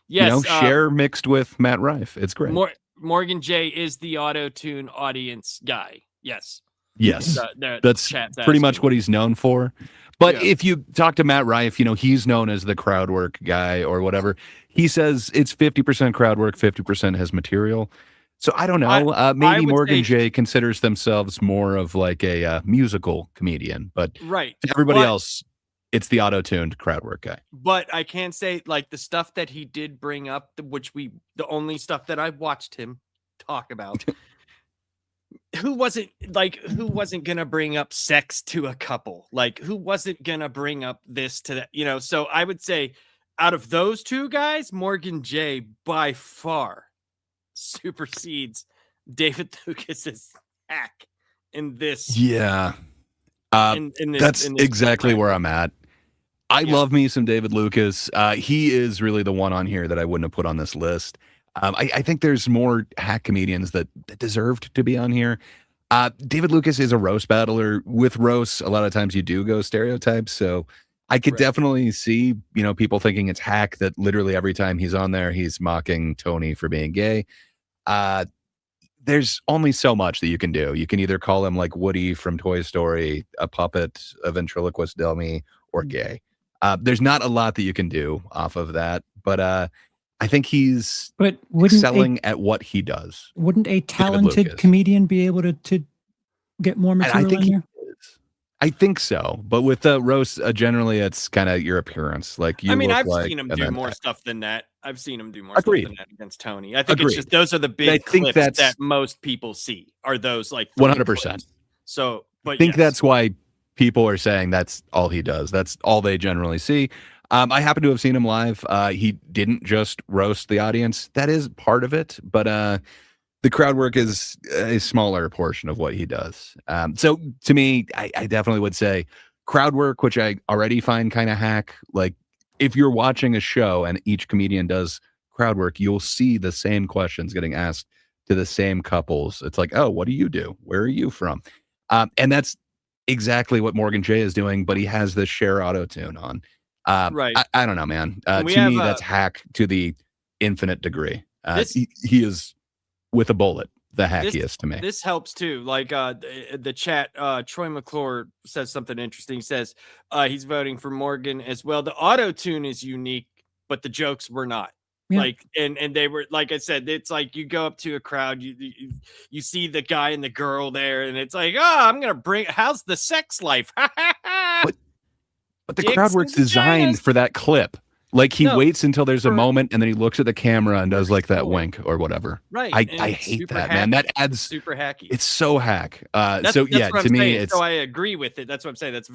Speaker 4: yes?
Speaker 2: Cher mixed with Matt Rife. It's great.
Speaker 4: Morgan J is the auto tune audience guy. Yes.
Speaker 2: Yes,
Speaker 4: the
Speaker 2: that's
Speaker 4: chat's
Speaker 2: pretty much
Speaker 4: asking.
Speaker 2: what he's known for. But
Speaker 4: Yeah.
Speaker 2: if you talk to Matt Rife, he's known as the crowd work guy or whatever. He says it's 50% crowd work, 50% his material. So I don't know.
Speaker 4: I
Speaker 2: Maybe
Speaker 4: would
Speaker 2: Morgan
Speaker 4: say-
Speaker 2: J considers themselves more of like a musical comedian, but
Speaker 4: Right.
Speaker 2: to everybody
Speaker 4: But-
Speaker 2: else, it's the auto-tuned crowd work guy.
Speaker 4: But I can say, like, the stuff that he did bring up, the only stuff that I watched him talk about, who wasn't gonna bring up sex to a couple? Like, who wasn't gonna bring up this to that? So I would say, out of those two guys, Morgan J by far supersedes David Lucas's hack in this.
Speaker 2: Yeah.
Speaker 4: in this,
Speaker 2: That's
Speaker 4: in this
Speaker 2: exactly
Speaker 4: program.
Speaker 2: where I'm at. I
Speaker 4: Yeah.
Speaker 2: love me some David Lucas. He is really the one on here that I wouldn't have put on this list. I think there's more hack comedians that deserved to be on here. David Lucas is a roast battler. With roasts, a lot of times you do go stereotypes. So I could
Speaker 4: Right.
Speaker 2: definitely see, people thinking it's hack that literally every time he's on there, he's mocking Tony for being gay. There's only so much that you can do. You can either call him like Woody from Toy Story, a puppet, a ventriloquist dummy, or gay. There's not a lot that you can do off of that, but I think he's
Speaker 3: But wouldn't
Speaker 2: excelling at what he does.
Speaker 3: wouldn't a talented
Speaker 2: Lucas.
Speaker 3: comedian be able to get more
Speaker 2: And I
Speaker 3: material
Speaker 2: think
Speaker 3: in
Speaker 2: he
Speaker 3: there?
Speaker 2: is. I think so. But with the roast, generally it's kind of your appearance. Like you look
Speaker 4: I've
Speaker 2: like,
Speaker 4: seen him
Speaker 2: and
Speaker 4: do
Speaker 2: then
Speaker 4: more
Speaker 2: that.
Speaker 4: stuff than that. I've seen him do more
Speaker 2: Agreed.
Speaker 4: stuff than that against Tony. I think it's
Speaker 2: Agreed.
Speaker 4: just those are the
Speaker 2: I
Speaker 4: big
Speaker 2: think
Speaker 4: clips
Speaker 2: that's-
Speaker 4: that most people see. Are those like 3
Speaker 2: 100%.
Speaker 4: clips. So, but
Speaker 2: I think
Speaker 4: yes.
Speaker 2: that's why people are saying that's all he does. That's all they generally see. I happen to have seen him live. He didn't just roast the audience. That is part of it, but the crowd work is a smaller portion of what he does. So to me, I definitely would say crowd work, which I already find kind of hack. Like if you're watching a show and each comedian does crowd work, you'll see the same questions getting asked to the same couples. It's like, oh, what do you do? Where are you from? And that's exactly what Morgan J is doing, but he has this share auto tune on.
Speaker 4: Right.
Speaker 2: I don't know, man.
Speaker 4: We
Speaker 2: To
Speaker 4: have
Speaker 2: me,
Speaker 4: a-
Speaker 2: that's hack to the infinite degree.
Speaker 4: This-
Speaker 2: He is with a bullet the hackiest to me.
Speaker 4: This helps too. Like the chat, Troy McClure says something interesting. He says he's voting for Morgan as well. The auto tune is unique, but the jokes were not.
Speaker 3: Yeah.
Speaker 4: Like and they were, like I said, it's like you go up to a crowd, you see the guy and the girl there, and it's like, I'm gonna bring. How's the sex life?
Speaker 2: But the
Speaker 4: Dicks
Speaker 2: crowd work's
Speaker 4: and
Speaker 2: designed
Speaker 4: vaginas.
Speaker 2: for that clip. Like he
Speaker 4: No,
Speaker 2: waits until there's a
Speaker 4: for-
Speaker 2: moment and then he looks at the camera and does like that
Speaker 4: sure.
Speaker 2: wink or whatever.
Speaker 4: Right.
Speaker 2: I
Speaker 4: and it's
Speaker 2: hate
Speaker 4: super
Speaker 2: that, man.
Speaker 4: hacky.
Speaker 2: That adds.
Speaker 4: Super hacky.
Speaker 2: It's so hack.
Speaker 4: That's
Speaker 2: So
Speaker 4: what
Speaker 2: yeah,
Speaker 4: I'm
Speaker 2: to me,
Speaker 4: saying.
Speaker 2: it's
Speaker 4: So I agree with it. That's what I'm saying. That's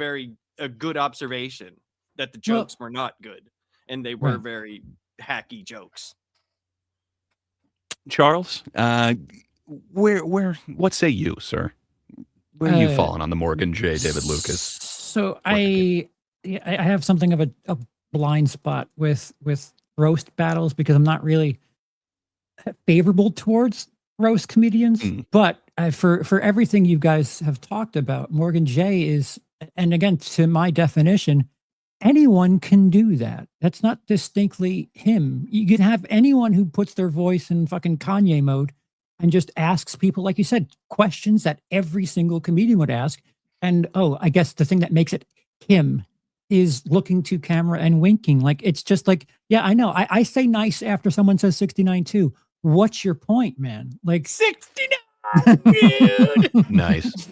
Speaker 4: a good observation that the
Speaker 3: Well-
Speaker 4: jokes were not good and they were
Speaker 3: Right.
Speaker 4: very hacky jokes.
Speaker 2: Charles. What say you, sir? Where are you falling on the Morgan J. David Lucas?
Speaker 3: So I have something of a blind spot with roast battles because I'm not really favorable towards roast comedians.
Speaker 2: Mm.
Speaker 3: But for everything you guys have talked about, Morgan J is, and again, to my definition, anyone can do that. That's not distinctly him. You can have anyone who puts their voice in fucking Kanye mode and just asks people, like you said, questions that every single comedian would ask. And I guess the thing that makes it him is looking to camera and winking. Like, it's just like, yeah, I know. I say nice after someone says 69 too. What's your point, man? Like
Speaker 4: 69, dude.
Speaker 2: Nice.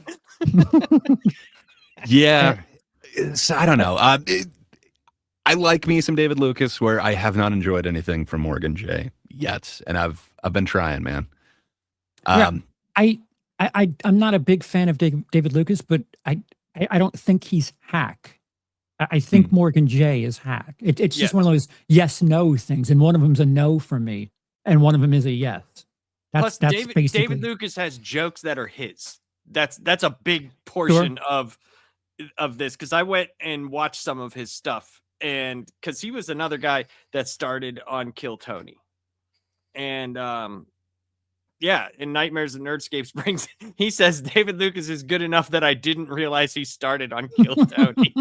Speaker 2: Yeah. So I don't know. I like me some David Lucas, where I have not enjoyed anything from Morgan J yet, and I've been trying, man.
Speaker 3: Yeah. I'm not a big fan of David Lucas, but I don't think he's hack. I think Morgan J is hack. It's just one of those yes/no things, and one of them's a no for me, and one of them is a yes.
Speaker 4: Plus,
Speaker 3: That's
Speaker 4: David
Speaker 3: basically
Speaker 4: Lucas has jokes that are his. That's a big portion of this, because I went and watched some of his stuff, and because he was another guy that started on Kill Tony, and yeah, in Nightmares and Nerdscapes he says David Lucas is good enough that I didn't realize he started on Kill Tony.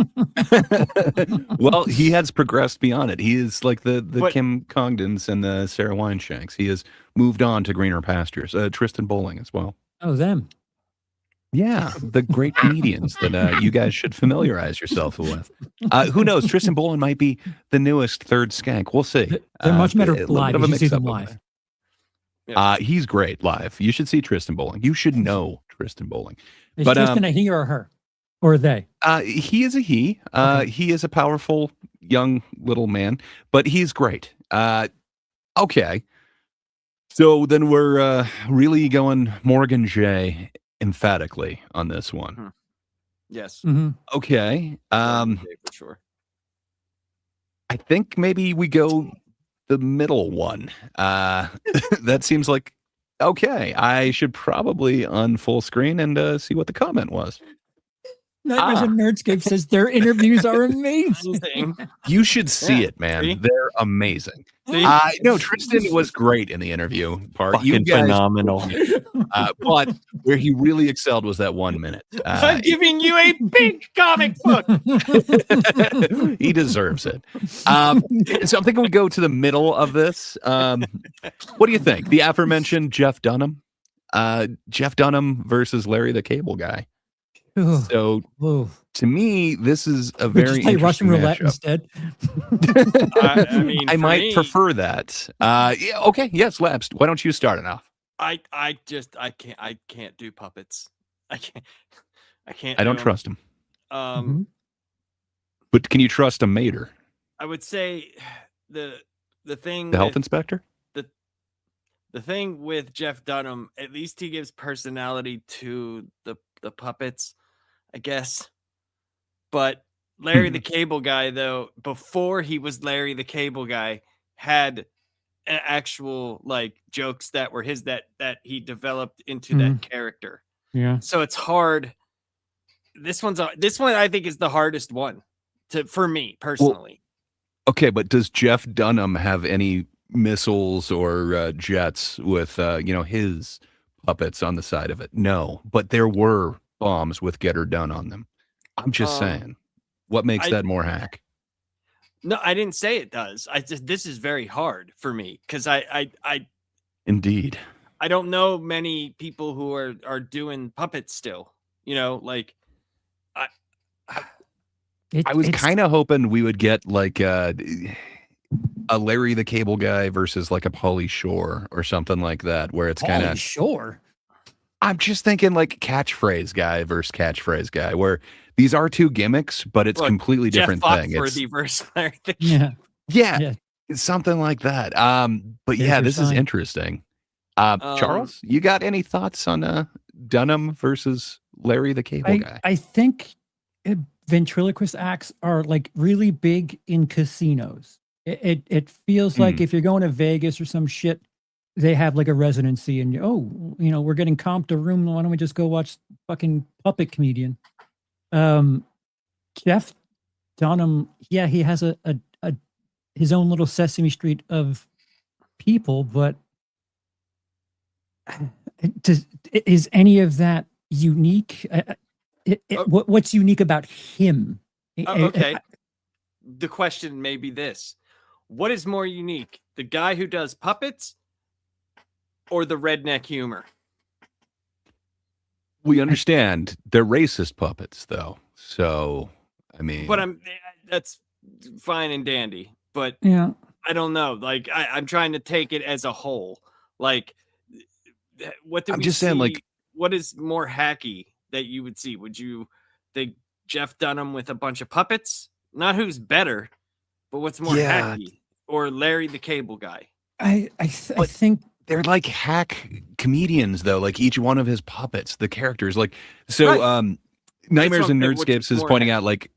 Speaker 2: Well, he has progressed beyond it. He is like the
Speaker 4: But-
Speaker 2: Kim Congdons and the Sarah Wineshanks. He has moved on to greener pastures. Tristan Bowling as well.
Speaker 3: them.
Speaker 2: Yeah, the great comedians that you guys should familiarize yourself with. Who knows? Tristan Bolin might be the newest third skank. We'll see.
Speaker 3: They're much better
Speaker 2: A little
Speaker 3: live.
Speaker 2: bit of a
Speaker 3: You should see
Speaker 2: mix-up
Speaker 3: them
Speaker 2: over
Speaker 3: live.
Speaker 2: there. He's great live. You should see Tristan Bolin. You should know Tristan Bolin.
Speaker 3: Is
Speaker 2: But
Speaker 3: Tristan a he or a her? Or they?
Speaker 2: he is a he. He is a powerful young little man, but he's great. Okay. So then we're really going Morgan J emphatically on this one.
Speaker 4: Yes.
Speaker 2: Okay.
Speaker 4: For sure.
Speaker 2: I think maybe we go the middle one. That seems like okay. I should probably unfull screen and see what the comment was.
Speaker 3: Nightmares and Nerdscape says their interviews are amazing.
Speaker 2: You should see
Speaker 4: Yeah,
Speaker 2: it, man.
Speaker 4: see?
Speaker 2: They're amazing.
Speaker 4: See?
Speaker 2: No, Tristan was great in the interview part.
Speaker 4: Fucking phenomenal.
Speaker 2: But where he really excelled was that 1 minute.
Speaker 4: I'm giving you a pink comic book.
Speaker 2: He deserves it. So I'm thinking we go to the middle of this. What do you think? The aforementioned Jeff Dunham? Jeff Dunham versus Larry the Cable Guy. So to me, this is a
Speaker 3: Would
Speaker 2: very
Speaker 3: you play Russian roulette
Speaker 2: matchup.
Speaker 3: instead?
Speaker 4: I mean,
Speaker 2: I
Speaker 4: for
Speaker 2: might
Speaker 4: me,
Speaker 2: prefer that. Yeah, okay, yes, Labs. Why don't you start it off?
Speaker 4: I can't do puppets. I can't.
Speaker 2: I don't
Speaker 4: do 'em.
Speaker 2: trust him.
Speaker 4: Um,
Speaker 2: But can you trust a mater?
Speaker 4: I would say the thing
Speaker 2: The health
Speaker 4: with-
Speaker 2: inspector?
Speaker 4: the thing with Jeff Dunham, at least he gives personality to the puppets, I guess. But Larry the Cable Guy, though, before he was Larry the Cable Guy, had an actual like jokes that were his that he developed into that character.
Speaker 3: Yeah.
Speaker 4: So it's hard. This one I think is the hardest one for me personally.
Speaker 2: Okay, but does Jeff Dunham have any missiles or jets with his puppets on the side of it? No, but there were bombs with Get Her Done on them. I'm just saying, what makes that more hack?
Speaker 4: No, I didn't say it does. This is very hard for me because I
Speaker 2: Indeed.
Speaker 4: I don't know many people who are doing puppets still. Like
Speaker 2: I was kind of hoping we would get like a Larry the Cable Guy versus like a Pauly Shore or something like that, where it's kind of
Speaker 3: Shore.
Speaker 2: I'm just thinking like catchphrase guy versus catchphrase guy, where these are two gimmicks, but it's completely different thing. It's,
Speaker 4: versus Larry the
Speaker 2: yeah, it's something like that. But
Speaker 3: Here's
Speaker 2: yeah,
Speaker 3: your
Speaker 2: this is
Speaker 3: sign.
Speaker 2: interesting. Charles, you got any thoughts on Dunham versus Larry the Cable Guy?
Speaker 3: I think ventriloquist acts are like really big in casinos. It feels like if you're going to Vegas or some shit, they have like a residency and we're getting comped a room. Why don't we just go watch fucking Puppet Comedian? Jeff Dunham, yeah, he has a his own little Sesame Street of people, but is any of that unique? What's unique about him?
Speaker 4: Okay. The question may be this: what is more unique, the guy who does puppets or the redneck humor?
Speaker 2: We understand they're racist puppets, though. So, I mean,
Speaker 4: But that's fine and dandy. But
Speaker 3: Yeah.
Speaker 4: I don't know. Like I'm trying to take it as a whole. Like, what do
Speaker 2: I'm
Speaker 4: we
Speaker 2: just saying,
Speaker 4: see?
Speaker 2: like-
Speaker 4: what is more hacky that you would see? Would you think Jeff Dunham with a bunch of puppets? Not who's better, but what's more
Speaker 2: Yeah.
Speaker 4: hacky? Or Larry the Cable Guy?
Speaker 3: I think
Speaker 2: they're like hack comedians, though. Like each one of his puppets, the characters, like so.
Speaker 4: Right.
Speaker 2: Nightmares
Speaker 4: what
Speaker 2: and
Speaker 4: I'm saying, which
Speaker 2: Nerdscapes
Speaker 4: is
Speaker 2: is
Speaker 4: more
Speaker 2: pointing
Speaker 4: hack.
Speaker 2: out like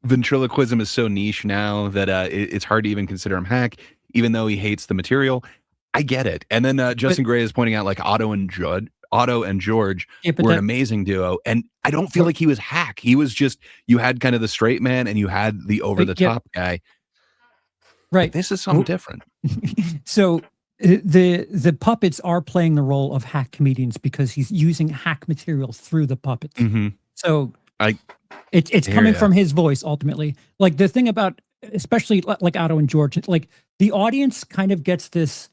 Speaker 2: ventriloquism is so niche now that it's hard to even consider him hack, even though he hates the material. I get it. And then Justin Gray is pointing out like Otto and George
Speaker 3: Yeah, but
Speaker 2: were an
Speaker 3: that-
Speaker 2: amazing duo, and I don't feel like he was hack. He was just, you had kind of the straight man and you had the over the top guy.
Speaker 3: right.
Speaker 2: This is something different.
Speaker 3: So the puppets are playing the role of hack comedians because he's using hack material through the puppets.
Speaker 2: Mhm.
Speaker 3: So
Speaker 2: I
Speaker 3: it's
Speaker 2: hear
Speaker 3: coming
Speaker 2: ya.
Speaker 3: from his voice ultimately. Like the thing about especially like Otto and George, like the audience kind of gets this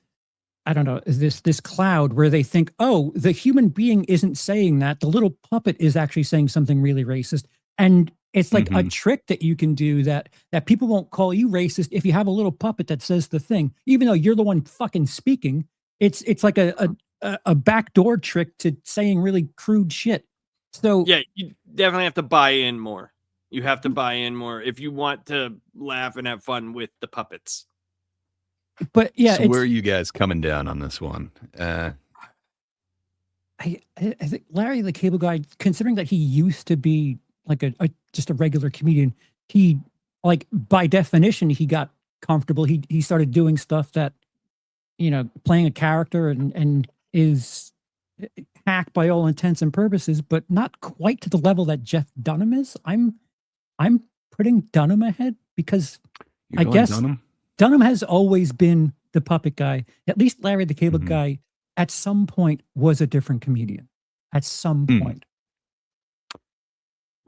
Speaker 3: I don't know, is this cloud where they think, oh, the human being isn't saying that. The little puppet is actually saying something really racist. And it's like a trick that you can do that people won't call you racist if you have a little puppet that says the thing, even though you're the one fucking speaking. It's like a backdoor trick to saying really crude shit. So
Speaker 4: yeah, you definitely have to buy in more. You have to buy in more if you want to laugh and have fun with the puppets.
Speaker 3: But yeah,
Speaker 2: so where are you guys coming down on this one?
Speaker 3: I think Larry the Cable Guy, considering that he used to be like just a regular comedian, he, like, by definition, he got comfortable. He started doing stuff that, you know, playing a character and is hack by all intents and purposes, but not quite to the level that Jeff Dunham is. I'm putting Dunham ahead because I guess Dunham has always been the puppet guy. At least Larry the Cable Guy at some point was a different comedian. At some point.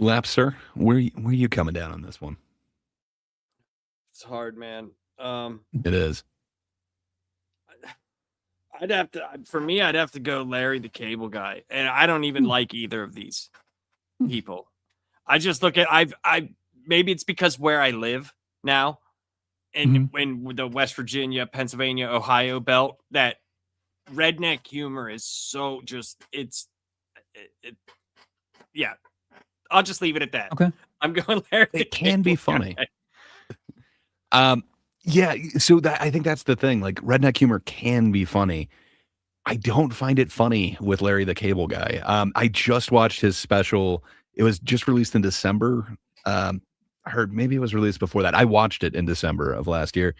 Speaker 2: Lap, sir, where are you coming down on this one?
Speaker 4: It's hard, man.
Speaker 2: It is.
Speaker 4: I'd have to go Larry the Cable Guy, and I don't even like either of these people. I just look at I maybe it's because where I live now, and when the West Virginia, Pennsylvania, Ohio belt, that redneck humor is so just yeah. I'll just leave it at that.
Speaker 3: Okay,
Speaker 4: I'm going Larry.
Speaker 2: It can be funny. Yeah, so I think that's the thing. Like, redneck humor can be funny. I don't find it funny with Larry the Cable Guy. I just watched his special. It was just released in December. I heard maybe it was released before that. I watched it in December of last year.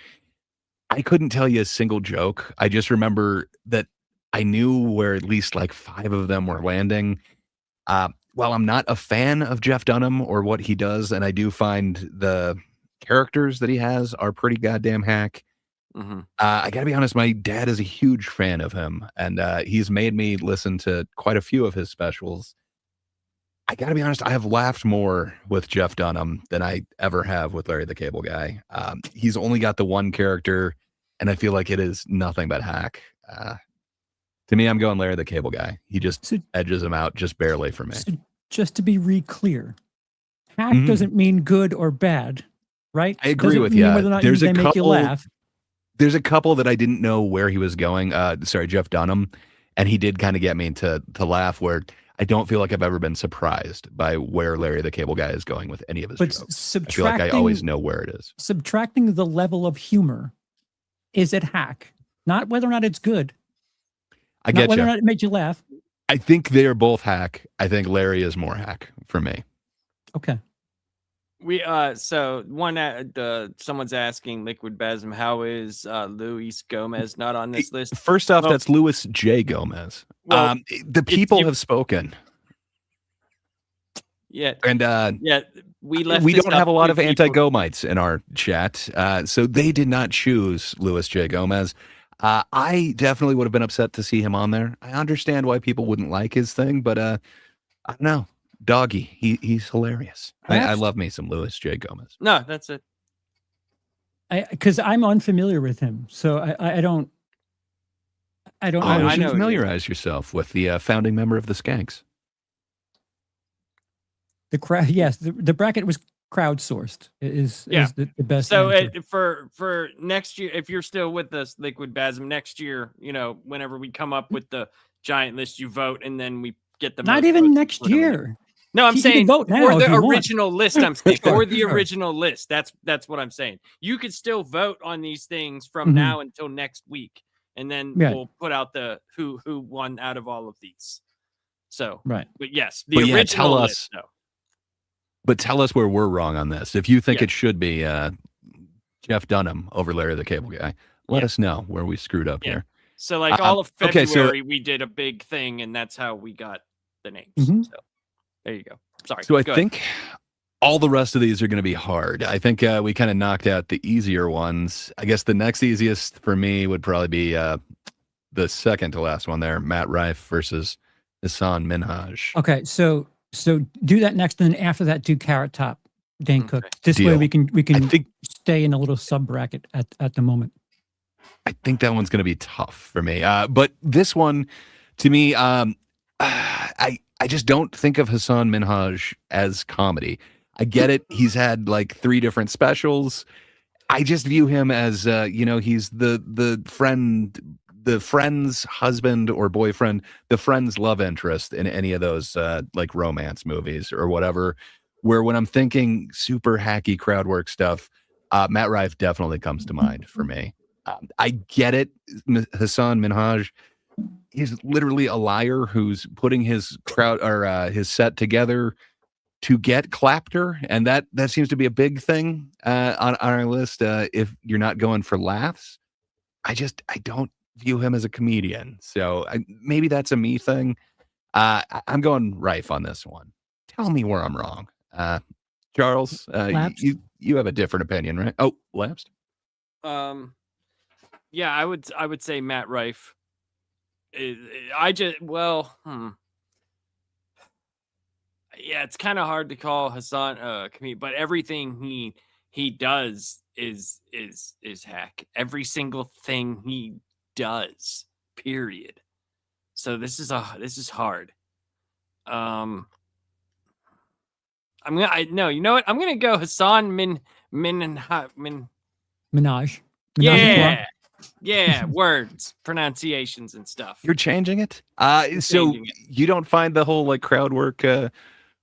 Speaker 2: I couldn't tell you a single joke. I just remember that I knew where at least like 5 of them were landing. While I'm not a fan of Jeff Dunham or what he does, and I do find the characters that he has are pretty goddamn hack. I gotta be honest, my dad is a huge fan of him, and he's made me listen to quite a few of his specials. I gotta be honest, I have laughed more with Jeff Dunham than I ever have with Larry the Cable Guy. He's only got the one character, and I feel like it is nothing but hack. To me, I'm going Larry the Cable Guy. He just edges him out just barely for me.
Speaker 3: So just to be clear, hack doesn't mean good or bad, right?
Speaker 2: I agree with you. There's a couple. Make you laugh. There's a couple that I didn't know where he was going. Jeff Dunham, and he did kind of get me to laugh. Where I don't feel like I've ever been surprised by where Larry the Cable Guy is going with any of his jokes. I feel like I always know where it is.
Speaker 3: Subtracting the level of humor, is it hack? Not whether or not it's good.
Speaker 2: I get you.
Speaker 3: Whether or not it made you laugh.
Speaker 2: I think they are both hack. I think Larry is more hack for me.
Speaker 3: Okay.
Speaker 4: We so someone's asking Liquid Basm, how is Luis Gomez not on this list?
Speaker 2: First off, that's Louis J. Gomez. Well, the people have spoken.
Speaker 4: Yeah,
Speaker 2: and we don't have a lot of anti-Gomites in our chat, so they did not choose Louis J. Gomez. I definitely would have been upset to see him on there. I understand why people wouldn't like his thing, but I don't know. Doggy, he's hilarious. I love me some Louis J. Gomez.
Speaker 4: No, that's it.
Speaker 3: Because I'm unfamiliar with him, so I don't.
Speaker 2: You should familiarize yourself with the founding member of the Skanks.
Speaker 3: The crowd, yes, the bracket was crowdsourced. Is the best.
Speaker 4: So for next year, if you're still with us, Liquid Basm, next year, whenever we come up with the giant list, you vote, and then we get the
Speaker 3: not even next year.
Speaker 4: No, I'm saying
Speaker 3: for
Speaker 4: the original list. I'm saying for the original list. That's what I'm saying. You could still vote on these things from now until next week, and then we'll put out the who won out of all of these. So
Speaker 3: right,
Speaker 4: but yes, the original list. No.
Speaker 2: But tell us where we're wrong on this. If you think it should be Jeff Dunham over Larry the Cable Guy, let us know where we screwed up here.
Speaker 4: So like all of February, we did a big thing, and that's how we got the names. So there you go. Sorry.
Speaker 2: So I think all the rest of these are going to be hard. I think we kind of knocked out the easier ones. I guess the next easiest for me would probably be the second to last one there, Matt Rife versus Hassan Minhaj.
Speaker 3: Okay, so do that next, and then after that, do Carrot Top, Dane Cook. This way we can stay in a little sub bracket at the moment.
Speaker 2: I think that one's going to be tough for me. But this one, to me, I just don't think of Hassan Minhaj as comedy. I get it. He's had like 3 different specials. I just view him as, he's the friend's husband or boyfriend, the friend's love interest in any of those like romance movies or whatever. Where when I'm thinking super hacky crowd work stuff, Matt Rife definitely comes to mind for me. I get it. Hassan Minhaj is literally a liar who's putting his crowd or his set together to get clapter, and that seems to be a big thing on our list. If you're not going for laughs, I don't view him as a comedian. So maybe that's a me thing. I'm going Rife on this one. Tell me where I'm wrong. Charles, you have a different opinion, right? Oh, lapsed.
Speaker 4: Yeah, I would say Matt Rife. Yeah, it's kind of hard to call Hassan a comedian, but everything he does is hack. Every single thing he does, period. So this is hard. You know what? I'm gonna go Hassan
Speaker 3: Minaj.
Speaker 4: Yeah, words, pronunciations, and stuff.
Speaker 2: You're changing it. So
Speaker 4: changing it.
Speaker 2: You don't find the whole like crowd work.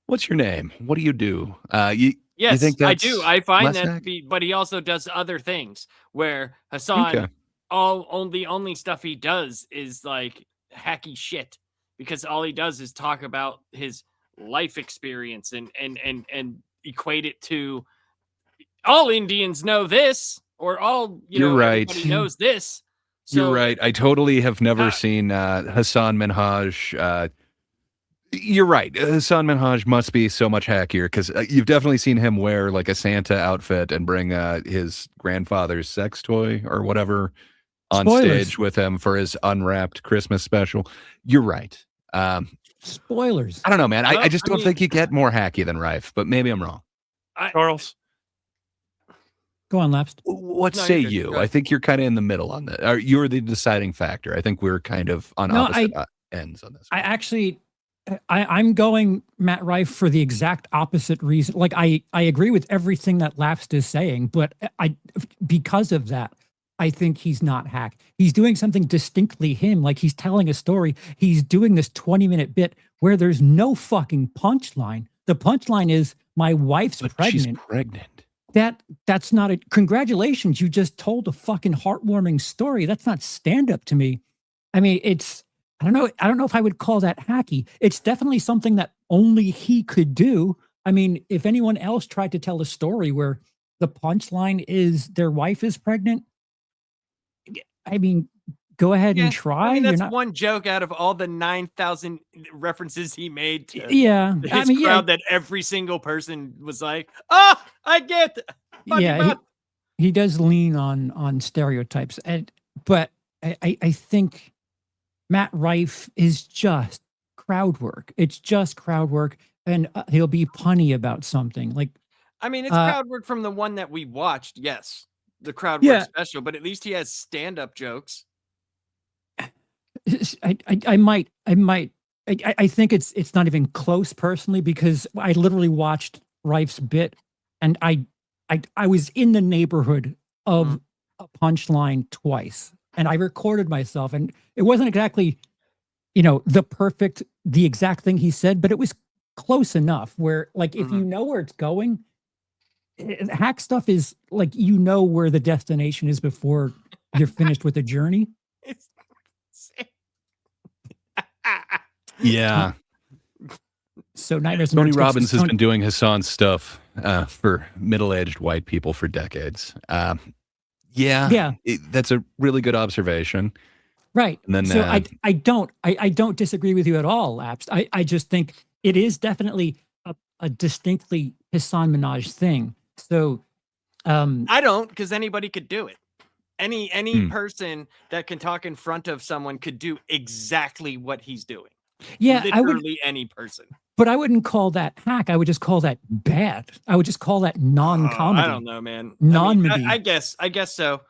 Speaker 2: What's your name? What do you do?
Speaker 4: Yes,
Speaker 2: you think
Speaker 4: I
Speaker 2: that's
Speaker 4: do. I find
Speaker 2: less
Speaker 4: that,
Speaker 2: hack?
Speaker 4: but he also does other things. Where Hassan,
Speaker 2: Okay.
Speaker 4: only stuff he does is like hacky shit, because all he does is talk about his life experience and equate it to all Indians know this, or all
Speaker 2: You're right.
Speaker 4: everybody knows this.
Speaker 2: You're
Speaker 4: So,
Speaker 2: right. I totally have never seen Hassan Minhaj. You're right. Hassan Minhaj must be so much hackier because you've definitely seen him wear like a Santa outfit and bring his grandfather's sex toy or whatever on
Speaker 3: Spoilers.
Speaker 2: stage with him for his unwrapped Christmas special. You're right.
Speaker 3: Spoilers.
Speaker 2: I don't know, man.
Speaker 4: Well,
Speaker 2: I just
Speaker 4: I
Speaker 2: don't
Speaker 4: mean-
Speaker 2: think you get more hacky than Rife, but maybe I'm wrong. Charles,
Speaker 3: Go on, Lapsed.
Speaker 2: what
Speaker 4: No,
Speaker 2: say
Speaker 4: you're good.
Speaker 2: you?
Speaker 4: Go
Speaker 2: I
Speaker 4: ahead.
Speaker 2: think you're kind of in the middle on that. You're the deciding factor. I think we're kind of on
Speaker 3: No,
Speaker 2: opposite ends on this.
Speaker 3: I actually, I'm going Matt Rife for the exact opposite reason. Like I agree with everything that Lapsed is saying, but because of that, I think he's not hack. He's doing something distinctly him. Like he's telling a story. He's doing this 20-minute bit where there's no fucking punchline. The punchline is my wife's
Speaker 2: But
Speaker 3: pregnant.
Speaker 2: she's pregnant.
Speaker 3: That's not a congratulations. You just told a fucking heartwarming story. That's not stand up to me. I mean, I don't know if I would call that hacky. It's definitely something that only he could do. I mean, if anyone else tried to tell a story where the punchline is their wife is pregnant, I mean, go ahead and try.
Speaker 4: I mean,
Speaker 3: You're
Speaker 4: that's
Speaker 3: not-
Speaker 4: one joke out of all the 9,000 references he made to
Speaker 3: Yeah,
Speaker 4: his
Speaker 3: I mean,
Speaker 4: crowd that every single person was like, "Oh, I get."
Speaker 3: Yeah, he does lean on stereotypes, but I think Matt Rife is just crowd work. It's just crowd work, and he'll be punny about something. Like
Speaker 4: I mean, it's crowd work from the one that we watched. Yes, the crowd
Speaker 3: Yeah.
Speaker 4: work special, but at least he has stand-up jokes.
Speaker 3: I think it's not even close personally because I literally watched Rife's bit, and I was in the neighborhood of a punchline twice, and I recorded myself, and it wasn't exactly, the exact thing he said, but it was close enough where, like, if you know where it's going, hack stuff is like, where the destination is before you're finished with the journey.
Speaker 4: It's
Speaker 2: Yeah.
Speaker 3: So Nightmares and
Speaker 2: Tony
Speaker 3: Nerds
Speaker 2: Robbins has
Speaker 3: Tony-
Speaker 2: been doing Hassan's stuff for middle-aged white people for decades.
Speaker 3: Yeah.
Speaker 2: That's a really good observation.
Speaker 3: Right.
Speaker 2: And then,
Speaker 3: so I don't disagree with you at all, Lapsed. I just think it is definitely a distinctly Hassan Minaj thing. So
Speaker 4: I don't, because anybody could do it. Any person that can talk in front of someone could do exactly what he's doing.
Speaker 3: yeah,
Speaker 4: Literally any person.
Speaker 3: but I wouldn't call that hack. I would just call that bad. I would just call that non-comedy.
Speaker 4: I don't know, man.
Speaker 3: Non-midi.
Speaker 4: I guess so.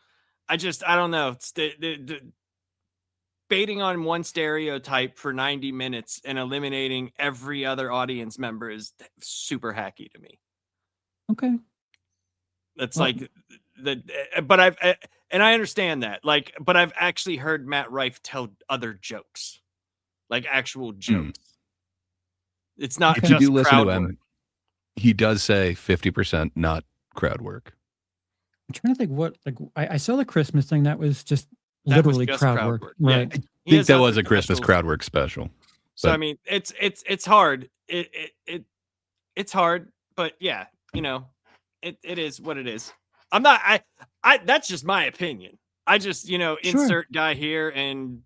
Speaker 4: I don't know. It's the baiting on one stereotype for 90 minutes and eliminating every other audience member is super hacky to me.
Speaker 3: Okay.
Speaker 4: That's
Speaker 3: Well-
Speaker 4: like but I understand that. Like, but I've actually heard Matt Rife tell other jokes, like actual jokes. It's not
Speaker 2: If you
Speaker 4: just
Speaker 2: do listen
Speaker 4: crowd
Speaker 2: to him,
Speaker 4: work.
Speaker 2: he does say 50% not crowd work.
Speaker 3: I'm trying to think what, like, I saw the Christmas thing that was just
Speaker 4: That was
Speaker 3: literally
Speaker 4: just
Speaker 3: crowd work.
Speaker 4: Yeah.
Speaker 3: Right.
Speaker 2: I
Speaker 4: He
Speaker 2: think
Speaker 4: has
Speaker 2: that
Speaker 4: other
Speaker 2: was a Christmas
Speaker 4: specials.
Speaker 2: crowd work special.
Speaker 4: So I
Speaker 2: but-
Speaker 4: mean, it's hard. It's hard, but yeah, you know, it is what it is. I'm not. I that's just my opinion. I just, you know,
Speaker 3: Sure.
Speaker 4: insert guy here and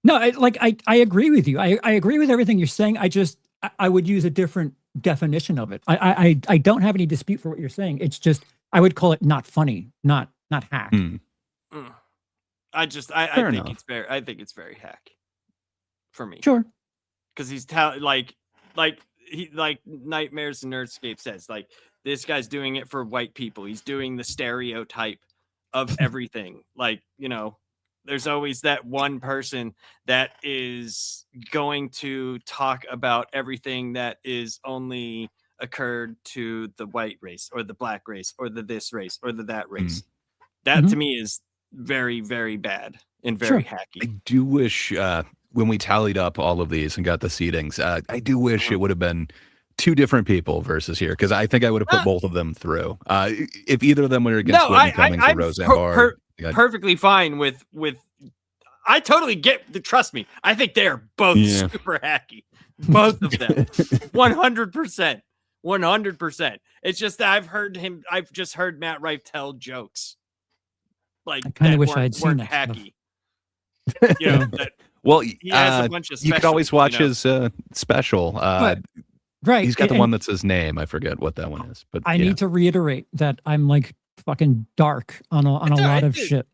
Speaker 3: No, I agree with you. I agree with everything you're saying. I would use a different definition of it. I don't have any dispute for what you're saying. It's just I would call it not funny, not hack.
Speaker 2: Hmm.
Speaker 4: I
Speaker 2: Fair
Speaker 4: think
Speaker 2: enough.
Speaker 4: I think it's very hack for me.
Speaker 3: Sure.
Speaker 4: Because he's like Nightmares and Nerdscape says, like, this guy's doing it for white people. He's doing the stereotype of everything. Like, you know, there's always that one person that is going to talk about everything that is only occurred to the white race or the black race or the this race or the that race. That to me is very, very bad and very hacky.
Speaker 2: I do wish when we tallied up all of these and got the seatings, I do wish it would have been two different people versus here, because I think I would have put both of them through. If either of them were against Whitney Cummings or Roseanne Barr.
Speaker 4: Perfectly fine with I totally get the, trust me, I think they are both super hacky, both of them. 100%. It's just that I've just heard Matt Rife tell jokes like
Speaker 3: I kind
Speaker 4: that
Speaker 3: of wish I
Speaker 4: weren't
Speaker 3: had seen that
Speaker 4: hacky.
Speaker 3: stuff.
Speaker 4: You know, that
Speaker 2: Well,
Speaker 4: he has a bunch of
Speaker 2: you could always watch
Speaker 4: specials, you know.
Speaker 2: his special.
Speaker 3: Right.
Speaker 2: He's got the
Speaker 3: and
Speaker 2: one that says name. I forget what that one is. But
Speaker 3: I
Speaker 2: yeah.
Speaker 3: need to reiterate that I'm like fucking dark on a lot of shit.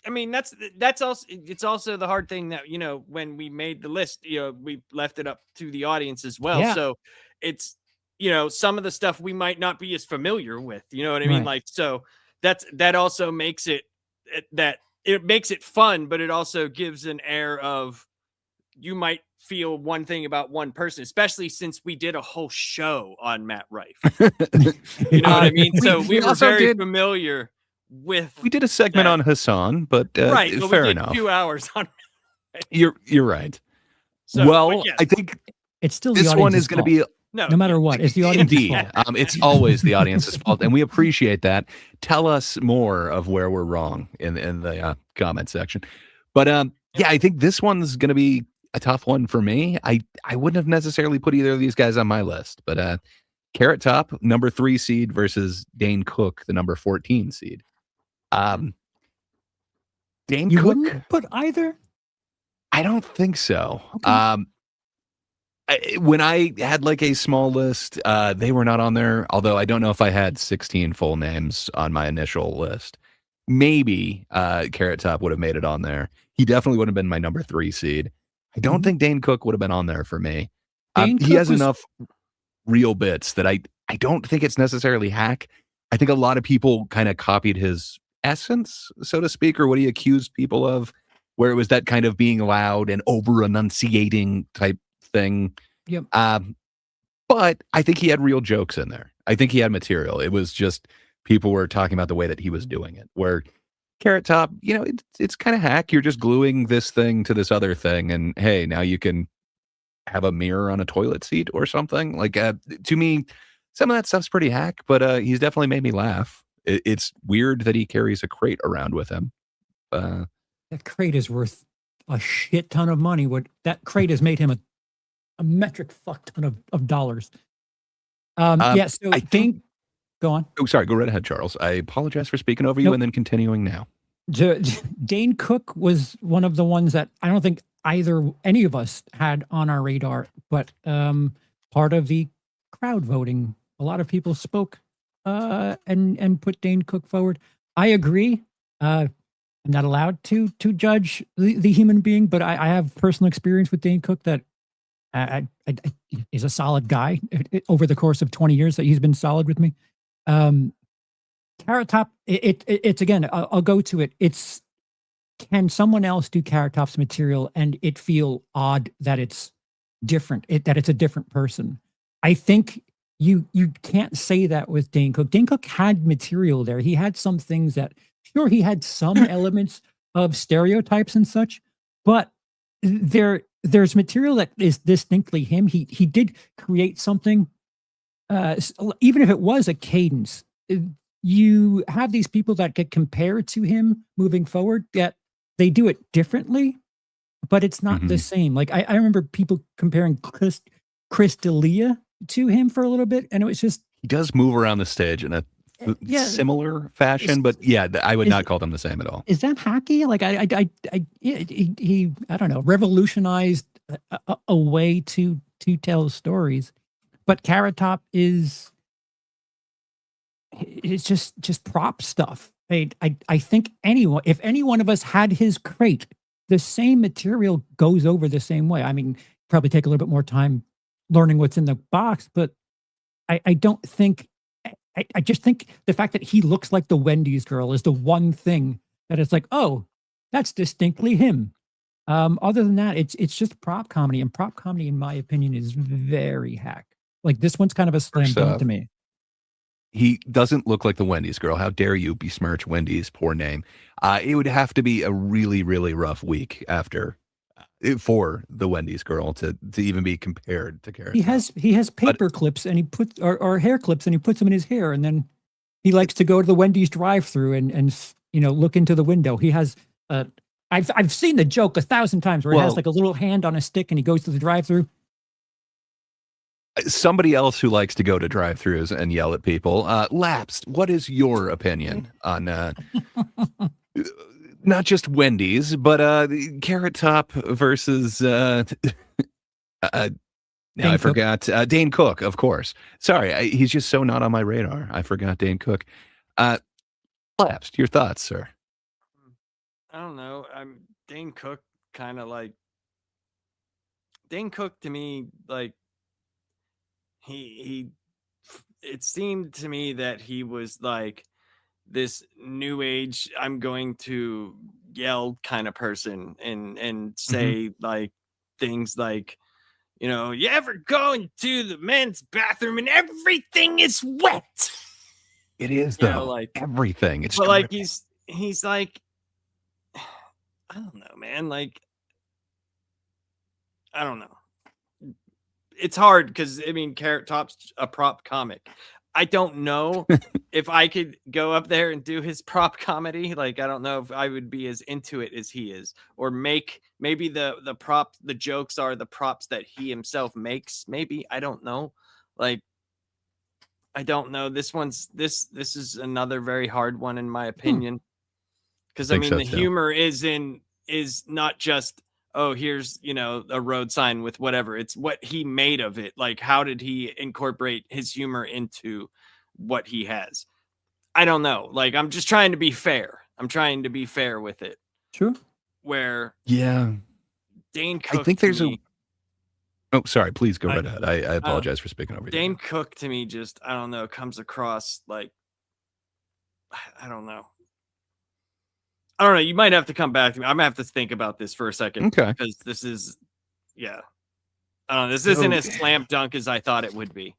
Speaker 4: I mean, that's also, it's also the hard thing that, you know, when we made the list, you know, we left it up to the audience as well.
Speaker 3: Yeah.
Speaker 4: So it's, you know, some of the stuff we might not be as familiar with, you know what I mean?
Speaker 3: Right.
Speaker 4: Like, so that also makes it makes it fun, but it also gives an air of, you might feel one thing about one person, especially since we did a whole show on Matt Rife. You know what I mean? So we were
Speaker 2: also
Speaker 4: very familiar with.
Speaker 2: We did a segment
Speaker 4: that.
Speaker 2: on Hassan, but
Speaker 4: Right, but
Speaker 2: fair
Speaker 4: we did
Speaker 2: enough.
Speaker 4: 2 hours on.
Speaker 2: You're right.
Speaker 4: So,
Speaker 2: well,
Speaker 4: but yes.
Speaker 2: I think
Speaker 3: It's still the
Speaker 2: this one
Speaker 3: audience's
Speaker 2: is going to
Speaker 3: fault.
Speaker 2: be
Speaker 3: no matter what. It's the audience's
Speaker 2: indeed.
Speaker 3: fault.
Speaker 2: It's always the audience's fault, and we appreciate that. Tell us more of where we're wrong in the comment section. But yeah, I think this one's going to be a tough one for me. I wouldn't have necessarily put either of these guys on my list, but Carrot Top, number 3 seed versus Dane Cook, the number 14 seed. Dane
Speaker 3: You
Speaker 2: Cook,
Speaker 3: wouldn't put either?
Speaker 2: I don't think so.
Speaker 3: Okay.
Speaker 2: When I had like a small list, they were not on there. Although I don't know if I had 16 full names on my initial list. Maybe Carrot Top would have made it on there. He definitely would have been my number 3 seed. I don't think Dane Cook would have been on there for me.
Speaker 3: Dane
Speaker 2: He
Speaker 3: Cook
Speaker 2: has
Speaker 3: was-
Speaker 2: enough real bits that I don't think it's necessarily hack. I think a lot of people kind of copied his essence, so to speak, or what he accused people of, where it was that kind of being loud and over enunciating type thing.
Speaker 3: Yep.
Speaker 2: But I think he had real jokes in there. I think he had material. It was just people were talking about the way that he was doing it. Where Carrot Top, you know, it's kind of hack. You're just gluing this thing to this other thing, and hey, now you can have a mirror on a toilet seat or something. Like to me, some of that stuff's pretty hack. But he's definitely made me laugh. It's weird that he carries a crate around with him.
Speaker 3: That crate is worth a shit ton of money. What that crate has made him a metric fuck ton of dollars. Yeah, so
Speaker 2: I think.
Speaker 3: Go on.
Speaker 2: Oh, sorry. Go right ahead, Charles. I apologize for speaking over you
Speaker 3: Nope.
Speaker 2: and then continuing now.
Speaker 3: Dane Cook was one of the ones that I don't think any of us had on our radar, but part of the crowd voting, a lot of people spoke and put Dane Cook forward. I agree. I'm not allowed to judge the human being, but I have personal experience with Dane Cook that is a solid guy over the course of 20 years that he's been solid with me. Carrot Top, it's again, I'll go to it. It's, can someone else do Carrot Top's material and it feel odd that it's different, that it's a different person? I think you can't say that with Dane Cook. Dane Cook had material there. He had some things that, sure, he had some elements of stereotypes and such, but there's material that is distinctly him. He did create something, even if it was a cadence. You have these people that get compared to him moving forward, that they do it differently, but it's not the same. Like I remember people comparing Chris D'Elia to him for a little bit, and it was just,
Speaker 2: he does move around the stage in a similar fashion, but yeah, I would not call them the same at all.
Speaker 3: Is that hacky? Like he I don't know, revolutionized a way to tell stories, but Carrot Top is, it's just prop stuff. I think if any one of us had his crate, the same material goes over the same way. I mean, probably take a little bit more time learning what's in the box, but I don't think, I just think the fact that he looks like the Wendy's girl is the one thing that it's like, oh, that's distinctly him. Other than that, it's just prop comedy, and prop comedy, in my opinion, is very hack. Like this one's kind of a slam dunk to me.
Speaker 2: He doesn't look like the Wendy's girl. How dare you besmirch Wendy's poor name? It would have to be a really, really rough week after for the Wendy's girl to even be compared to Carrot Top.
Speaker 3: He has paper clips, and he puts, or hair clips, and he puts them in his hair, and then he likes to go to the Wendy's drive-through and look into the window. He has I've seen the joke 1,000 times where he has like a little hand on a stick and he goes to the drive-through.
Speaker 2: Somebody else who likes to go to drive-thrus and yell at people. Lapsed, what is your opinion on not just Wendy's, but Carrot Top versus I forgot Dane Cook, of course. Sorry, he's just so not on my radar. I forgot Dane Cook. Lapsed, your thoughts, sir?
Speaker 4: I don't know. Dane Cook kind of like, Dane Cook to me, like, he it seemed to me that he was like this new age, I'm going to yell kind of person and say like things like, you ever go into the men's bathroom and everything is wet?
Speaker 2: It is, though. Like everything. It's
Speaker 4: but like he's like, I don't know, man. Like, I don't know. It's hard because I mean, Carrot Top's a prop comic. I don't know if I could go up there and do his prop comedy. Like, I don't know if I would be as into it as he is, or maybe the jokes are the props that he himself makes. Maybe, I don't know. Like, I don't know. This is another very hard one in my opinion. Because I mean, the humor is not just, oh, here's, a road sign with whatever. It's what he made of it. Like, how did he incorporate his humor into what he has? I don't know. Like, I'm just trying to be fair. I'm trying to be fair with it.
Speaker 3: Sure.
Speaker 4: Where,
Speaker 2: yeah,
Speaker 4: Dane Cook,
Speaker 2: I think there's oh, sorry, please go right ahead. I apologize for speaking over you.
Speaker 4: Dane Cook to me just, I don't know, comes across like, I don't know. You might have to come back to me. I'm gonna have to think about this for a second.
Speaker 2: Okay.
Speaker 4: Because this is, I don't know. This isn't as slam dunk as I thought it would be.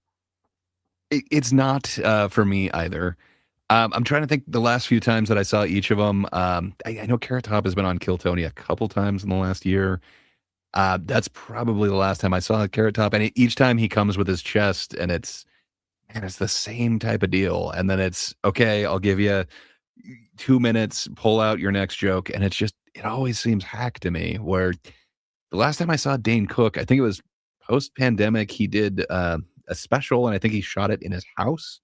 Speaker 2: It's not for me either. I'm trying to think the last few times that I saw each of them. I know Carrot Top has been on Kill Tony a couple times in the last year. That's probably the last time I saw Carrot Top. And each time he comes with his chest, and it's the same type of deal. And then it's, okay, I'll give you 2 minutes, pull out your next joke. And it always seems hack to me, where the last time I saw Dane Cook, I think it was post-pandemic, he did a special, and I think he shot it in his house,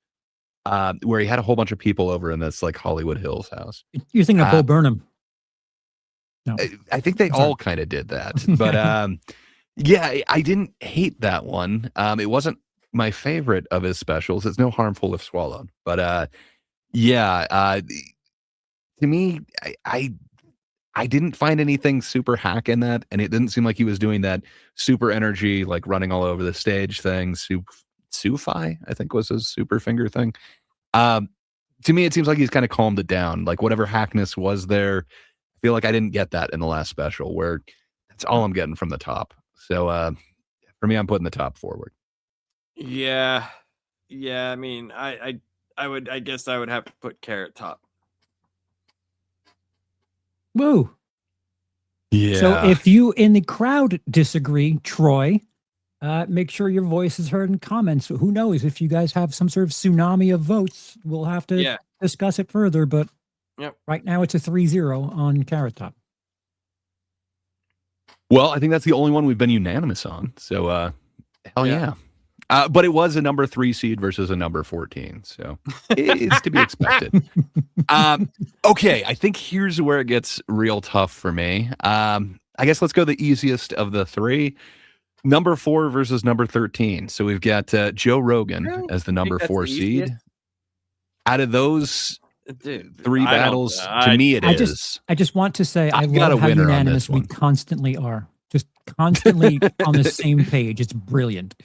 Speaker 2: where he had a whole bunch of people over in this like Hollywood Hills house.
Speaker 3: You're thinking of Bo Burnham. No.
Speaker 2: I think they all kind of did that. But yeah, I didn't hate that one. It wasn't my favorite of his specials. It's no harmful if swallowed. But yeah, to me, I didn't find anything super hack in that, and it didn't seem like he was doing that super energy, like running all over the stage thing. Sufi, I think, was his super finger thing. to me, it seems like he's kind of calmed it down. Like whatever hackness was there, I feel like I didn't get that in the last special where that's all I'm getting from the top. So for me, I'm putting the top forward.
Speaker 4: Yeah. Yeah. I mean, I guess I would have to put Carrot top.
Speaker 3: Woo.
Speaker 2: Yeah.
Speaker 3: So if you in the crowd disagree, Troy, make sure your voice is heard in comments. Who knows if you guys have some sort of tsunami of votes, we'll have to discuss it further. But right now it's a 3-0 on Carrot Top.
Speaker 2: Well, I think that's the only one we've been unanimous on. So hell yeah. But it was a number 3 seed versus a number 14. So it's to be expected. Okay, I think here's where it gets real tough for me. I guess let's go the easiest of the 3. Number 4 versus number 13. So we've got Joe Rogan as the number 4 seed. Out of those 3 battles, to me it is.
Speaker 3: I just want to say I love how unanimous we constantly are. Just constantly on the same page. It's brilliant.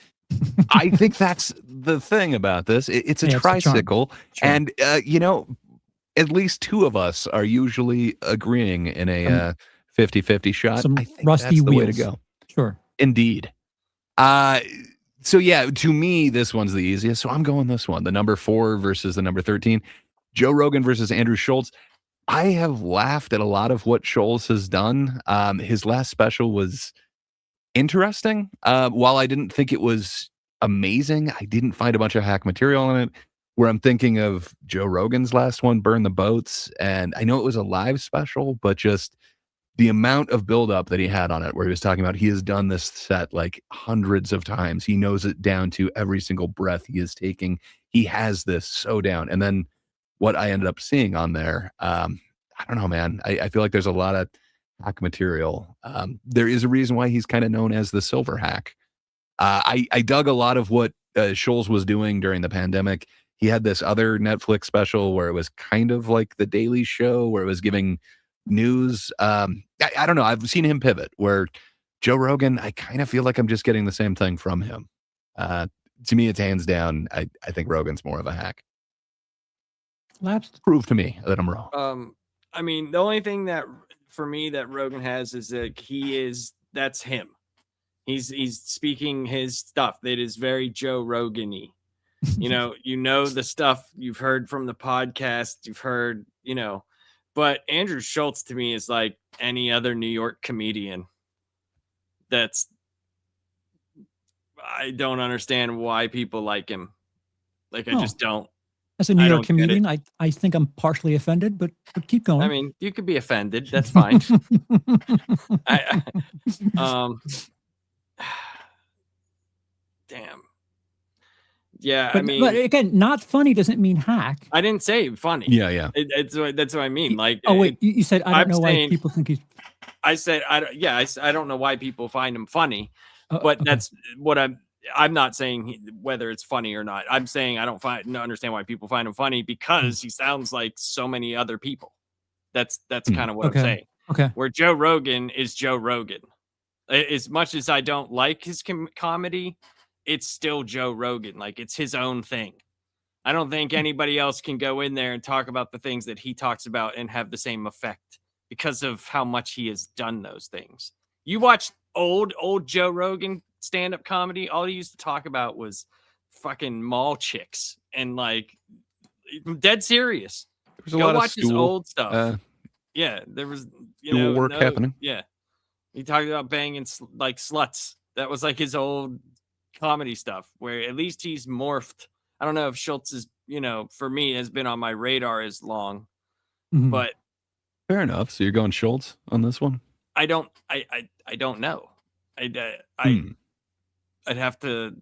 Speaker 2: I think that's the thing about this. It's a tricycle. And, at least 2 of us are usually agreeing in a 50-50 shot.
Speaker 3: Some
Speaker 2: I think
Speaker 3: rusty
Speaker 2: that's the way to
Speaker 3: wheels.
Speaker 2: go.
Speaker 3: Sure.
Speaker 2: Indeed. So yeah, to me, this one's the easiest. So I'm going this one, the number 4 versus the number 13. Joe Rogan versus Andrew Schultz. I have laughed at a lot of what Schultz has done. His last special was interesting. While I didn't think it was amazing, I didn't find a bunch of hack material in it. Where I'm thinking of Joe Rogan's last one, Burn the Boats. And I know it was a live special, but just the amount of buildup that he had on it, where he was talking about he has done this set like hundreds of times. He knows it down to every single breath he is taking. He has this so down. And then what I ended up seeing on there, I don't know, man. I feel like there's a lot of hack material. There is a reason why he's kind of known as the silver hack. I dug a lot of what Schultz was doing during the pandemic. He had this other Netflix special where it was kind of like The Daily Show, where it was giving news. I don't know. I've seen him pivot where Joe Rogan, I kind of feel like I'm just getting the same thing from him. To me, it's hands down. I think Rogan's more of a hack.
Speaker 3: Lapsed.
Speaker 2: Prove to me that I'm wrong.
Speaker 4: I mean, the only thing that for me that Rogan has is that that's him. He's speaking his stuff that is very Joe Rogan-y. You know the stuff you've heard from the podcast, you've heard, but Andrew Schultz to me is like any other New York comedian. I don't understand why people like him. Like, I just don't.
Speaker 3: As a New York comedian, I think I'm partially offended, but keep going.
Speaker 4: I mean, you could be offended. That's fine. Damn. Yeah,
Speaker 3: but again, not funny doesn't mean hack.
Speaker 4: I didn't say funny.
Speaker 2: Yeah.
Speaker 4: That's what I mean. Like,
Speaker 3: oh wait, you said I don't know why people think he's.
Speaker 4: I said I don't know why people find him funny, but that's what I'm not saying whether it's funny or not. I'm saying I don't understand why people find him funny because he sounds like so many other people. That's kind of what I'm saying.
Speaker 3: Okay.
Speaker 4: Where Joe Rogan is Joe Rogan. As much as I don't like his comedy, it's still Joe Rogan. Like, it's his own thing. I don't think anybody else can go in there and talk about the things that he talks about and have the same effect because of how much he has done those things. You watch old Joe Rogan stand-up comedy, all he used to talk about was fucking mall chicks and like dead serious.
Speaker 2: There's a lot
Speaker 4: watch
Speaker 2: of
Speaker 4: his old stuff. Yeah, there was
Speaker 2: work happening.
Speaker 4: Yeah, he talked about banging like sluts. That was like his old comedy stuff. Where at least he's morphed. I don't know if Schultz is, for me, has been on my radar as long, but
Speaker 2: fair enough. So you're going Schultz on this one?
Speaker 4: I don't know. I'd have to.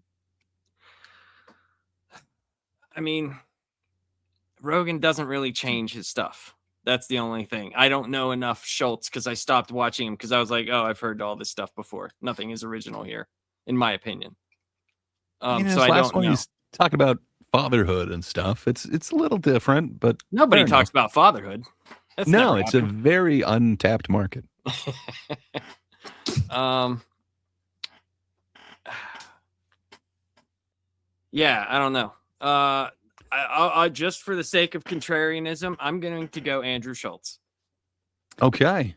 Speaker 4: I mean, Rogan doesn't really change his stuff. That's the only thing. I don't know enough Schultz because I stopped watching him because I was like, oh, I've heard all this stuff before. Nothing is original here, in my opinion. So I don't know.
Speaker 2: He's talking about fatherhood and stuff. It's a little different, but
Speaker 4: nobody talks about fatherhood.
Speaker 2: No, it's a very untapped market.
Speaker 4: Yeah, I don't know. Just for the sake of contrarianism, I'm going to go Andrew Schultz.
Speaker 2: Okay.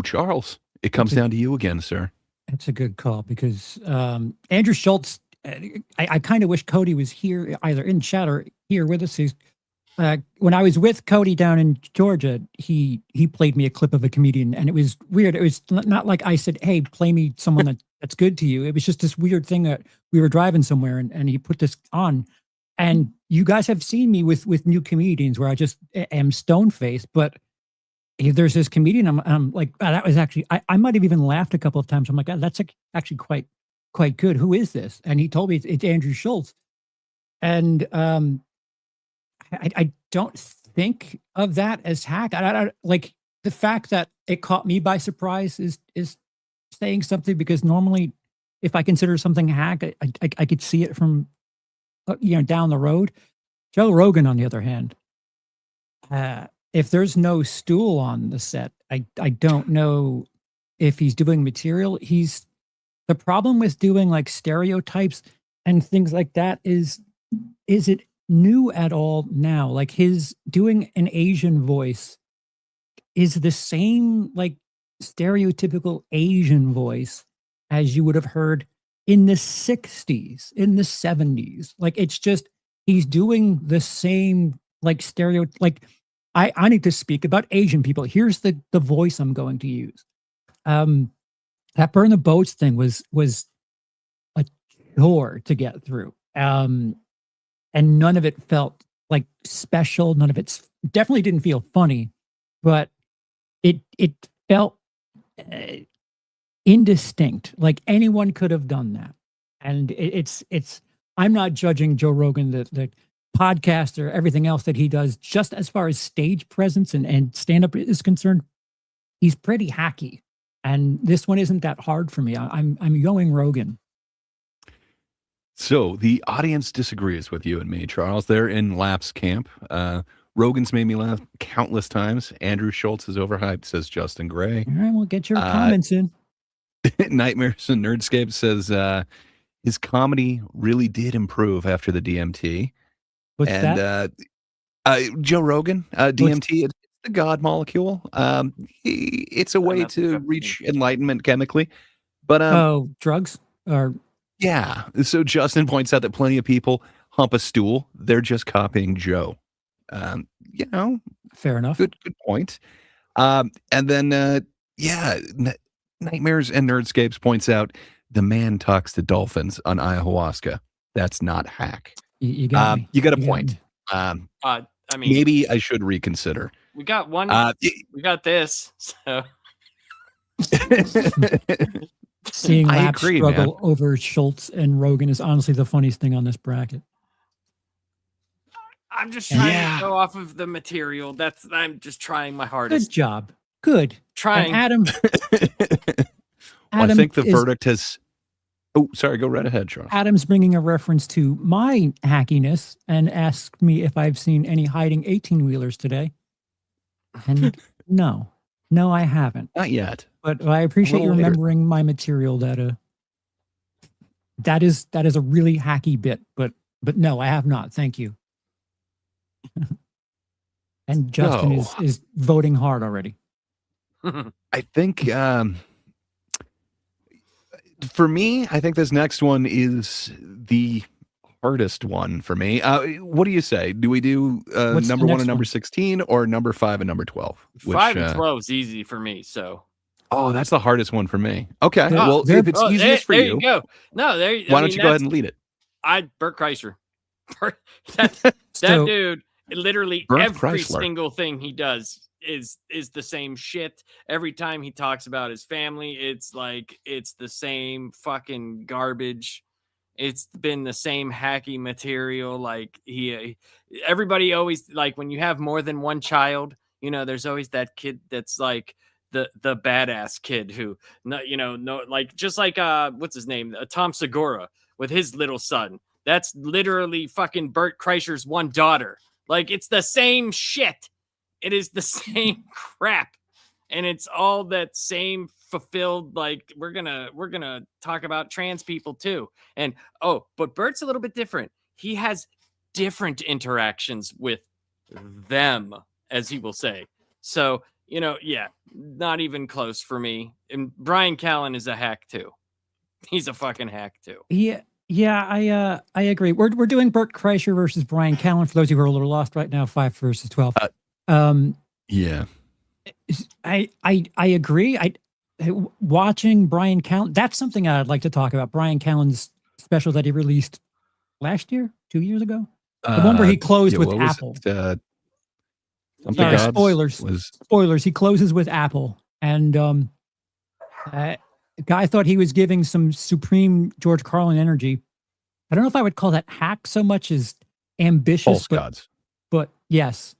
Speaker 2: Charles, it comes down to you again, sir.
Speaker 3: That's a good call because Andrew Schultz, I kind of wish Cody was here, either in chat or here with us. When I was with Cody down in Georgia, he played me a clip of a comedian, and it was weird. It was not like I said, "Hey, play me someone that's good to you." It was just this weird thing that we were driving somewhere, and he put this on. And you guys have seen me with new comedians where I just am stone faced, but if there's this comedian, I'm like, oh, that was actually, I might have even laughed a couple of times. I'm like, oh, that's actually quite good. Who is this? And he told me it's Andrew Schultz. And I don't think of that as hack. I like the fact that it caught me by surprise is saying something, because normally if I consider something hack, I could see it from, down the road. Joe Rogan, on the other hand, if there's no stool on the set, I don't know if he's doing material. The problem with doing like stereotypes and things like that is it new at all now? Like his doing an Asian voice is the same like stereotypical Asian voice as you would have heard in the 60s, in the 70s. Like it's just, he's doing the same like like I need to speak about Asian people. Here's the voice I'm going to use. That burn the boats thing was a chore to get through. And none of it felt like special. None of it definitely didn't feel funny, but it felt indistinct. Like anyone could have done that. And it's I'm not judging Joe Rogan, the podcast or everything else that he does, just as far as stage presence and stand-up is concerned. He's pretty hacky. And this one isn't that hard for me. I'm going Rogan.
Speaker 2: So the audience disagrees with you and me, Charles. They're in Lap's camp. Rogan's made me laugh countless times. Andrew Schultz is overhyped, says Justin Gray.
Speaker 3: All right, we'll get your comments in.
Speaker 2: Nightmares and Nerdscape says his comedy really did improve after the DMT.
Speaker 3: What's that?
Speaker 2: Joe Rogan, DMT, it's the God molecule. It's a way to reach enlightenment chemically. But
Speaker 3: drugs? Or
Speaker 2: yeah. So Justin points out that plenty of people hump a stool. They're just copying Joe.
Speaker 3: Fair enough.
Speaker 2: Good point. And then Nightmares and Nerdscapes points out the man talks to dolphins on ayahuasca. That's not hack.
Speaker 3: You got me.
Speaker 2: You got a point.
Speaker 4: I mean,
Speaker 2: maybe I should reconsider.
Speaker 4: We got one. We got this. So
Speaker 3: seeing Lap struggle
Speaker 2: man.
Speaker 3: over Schultz and Rogan is honestly the funniest thing on this bracket.
Speaker 4: I'm just trying to go off of the material. I'm just trying my hardest.
Speaker 3: Good job. Good.
Speaker 4: Trying.
Speaker 3: And Adam,
Speaker 2: I think the verdict has. Oh, sorry. Go right ahead, Charles.
Speaker 3: Adam's bringing a reference to my hackiness and asked me if I've seen any hiding 18-wheelers today. And no, I haven't.
Speaker 2: Not yet.
Speaker 3: But I appreciate you remembering my material. That is a really hacky bit. But no, I have not. Thank you. And Justin is voting hard already.
Speaker 2: I think for me, I think this next one is the hardest one for me. What do you say? Do we do number 1 and number 16 or number 5 and number 12?
Speaker 4: 5 and 12 is easy for me. So.
Speaker 2: Oh, that's the hardest one for me. Okay. Well, if it's easiest for
Speaker 4: you.
Speaker 2: There
Speaker 4: you go. No, there.
Speaker 2: Why don't you go ahead and lead it?
Speaker 4: Bert Kreischer. that dude, literally every single thing he does is the same shit. Every time he talks about his family, it's like it's the same fucking garbage. It's been the same hacky material. Like everybody always, like, when you have more than one child, there's always that kid that's like the badass kid who like, just like what's his name, Tom Segura with his little son. That's literally fucking Bert Kreischer's one daughter. Like, it's the same shit. It is the same crap. And it's all that same fulfilled, like, we're gonna talk about trans people too. And but Bert's a little bit different. He has different interactions with them, as he will say. So, yeah, not even close for me. And Brian Callen is a hack too. He's a fucking hack too.
Speaker 3: Yeah, I agree. We're doing Bert Kreischer versus Brian Callen. For those of you who are a little lost right now, 5 versus 12.
Speaker 2: Yeah.
Speaker 3: I agree. Watching Brian Callen, that's something I'd like to talk about. Brian Callen's special that he released last year, 2 years ago. The one where he closed with Apple.
Speaker 2: Something
Speaker 3: spoilers. Spoilers. He closes with Apple, and guy thought he was giving some supreme George Carlin energy. I don't know if I would call that hack so much as ambitious, but yes,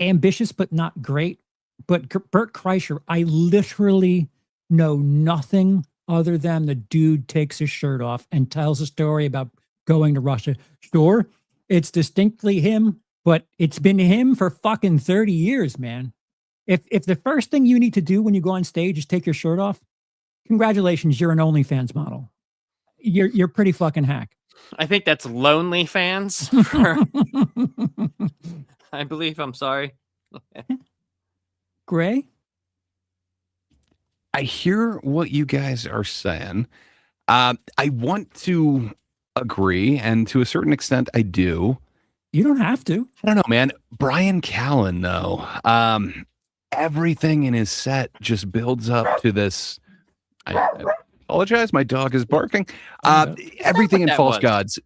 Speaker 3: ambitious but not great. But Bert Kreischer, I literally know nothing other than the dude takes his shirt off and tells a story about going to Russia. Sure, it's distinctly him, but it's been him for fucking 30 years, man. If the first thing you need to do when you go on stage is take your shirt off, congratulations, you're an OnlyFans model. You're pretty fucking hack.
Speaker 4: I think that's Lonely Fans. I believe. I'm sorry.
Speaker 3: Gray?
Speaker 2: I hear what you guys are saying. I want to agree, and to a certain extent, I do.
Speaker 3: You don't have to.
Speaker 2: I don't know, man. Brian Callen, though, everything in his set just builds up to this. I apologize. My dog is barking. Everything in False Gods.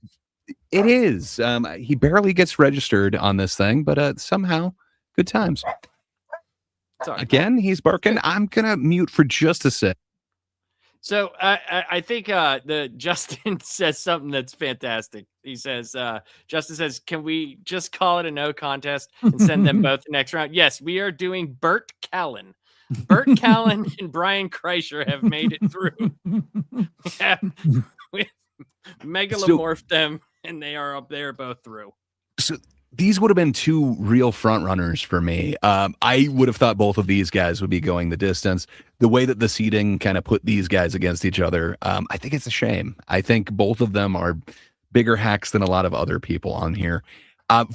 Speaker 2: It is. He barely gets registered on this thing, but somehow, good times.
Speaker 4: Sorry.
Speaker 2: Again, he's barking. I'm going to mute for just a sec.
Speaker 4: So I think the Justin says something that's fantastic. He says, Justin says, can we just call it a no contest and send them both the next round? Yes, we are doing Bert Callen. Bert Callen and Brian Kreischer have made it through. We megalomorphed them, and they are up there both through.
Speaker 2: So these would have been two real front runners for me. I would have thought both of these guys would be going the distance. The way that the seeding kind of put these guys against each other, I think it's a shame. I think both of them are bigger hacks than a lot of other people on here.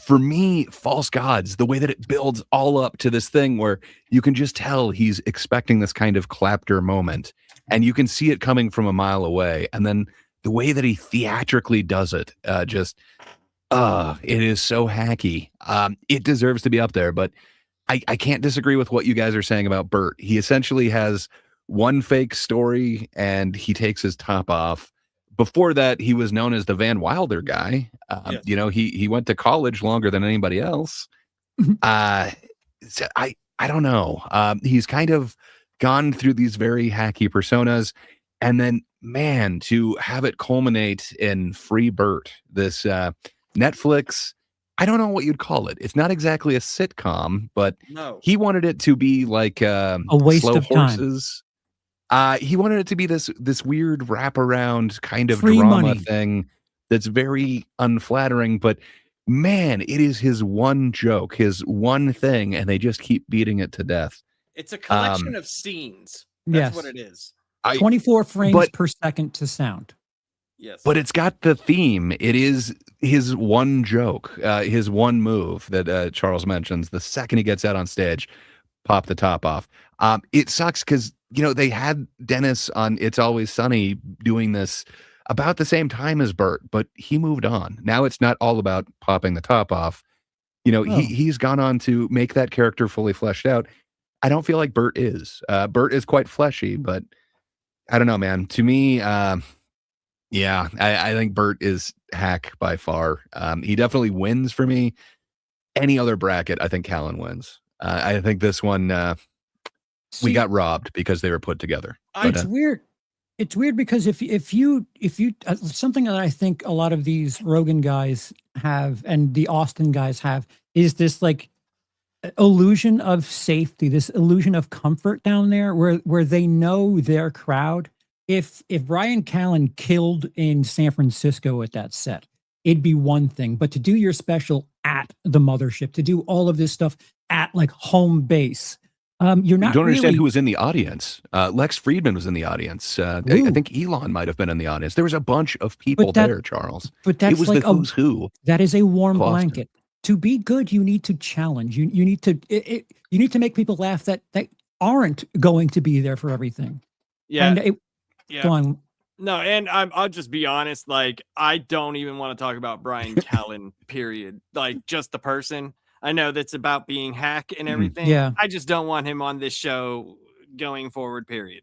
Speaker 2: For me, False Gods, the way that it builds all up to this thing where you can just tell he's expecting this kind of clapter moment, and you can see it coming from a mile away. And then the way that he theatrically does it, it is so hacky. It deserves to be up there, but I can't disagree with what you guys are saying about Bert. He essentially has one fake story and he takes his top off. Before that, he was known as the Van Wilder guy.
Speaker 4: Yes.
Speaker 2: You know, he went to college longer than anybody else. So I don't know. He's kind of gone through these very hacky personas, and then, man, to have it culminate in Free Bert, this Netflix, I don't know what you'd call it. It's not exactly a sitcom, but
Speaker 4: No.
Speaker 2: he wanted it to be like
Speaker 3: a waste
Speaker 2: Slow
Speaker 3: of
Speaker 2: Horses. He wanted it to be this weird wraparound kind of
Speaker 3: Free
Speaker 2: drama
Speaker 3: money.
Speaker 2: thing that's very unflattering, but man, it is his one joke, his one thing, and they just keep beating it to death.
Speaker 4: It's a collection of scenes. That's
Speaker 3: Yes.
Speaker 4: what it is.
Speaker 3: 24 frames per second to sound.
Speaker 4: Yes.
Speaker 2: But it's got the theme. It is his one joke, his one move that Charles mentions. The second he gets out on stage, pop the top off. It sucks because, you know, they had Dennis on It's Always Sunny doing this about the same time as Bert, but he moved on. Now it's not all about popping the top off. You know, he's gone on to make that character fully fleshed out. I don't feel like Bert is. Bert is quite fleshy, but I don't know, man. To me, yeah, I think Bert is hack by far. He definitely wins for me. Any other bracket, I think Callen wins. I think this one, we got robbed because they were put together.
Speaker 3: It's weird. It's weird because if you something that I think a lot of these Rogan guys have and the Austin guys have is this like illusion of safety, this illusion of comfort down there where they know their crowd. If Brian Callen killed in San Francisco at that set, it'd be one thing, but to do your special at the mothership, to do all of this stuff at like home base, You're
Speaker 2: You
Speaker 3: not
Speaker 2: don't understand
Speaker 3: really,
Speaker 2: who was in the audience. Lex Friedman was in the audience. I
Speaker 3: Ooh.
Speaker 2: think Elon might have been in the audience. There was a bunch of people
Speaker 3: that-
Speaker 2: there, Charles.
Speaker 3: but
Speaker 2: It
Speaker 3: that's
Speaker 2: was
Speaker 3: like
Speaker 2: the who's who.
Speaker 3: that is a warm
Speaker 2: of Austin.
Speaker 3: blanket. To be good, you need to challenge. You need to you need to make people laugh that aren't going to be there for everything.
Speaker 4: Yeah.
Speaker 3: And go
Speaker 4: Yeah.
Speaker 3: on.
Speaker 4: No, and I'll just be honest. Like, I don't even want to talk about Brian Callen, period. Like, just the person. I know that's about being hack and everything.
Speaker 3: Yeah.
Speaker 4: I just don't want him on this show going forward, period.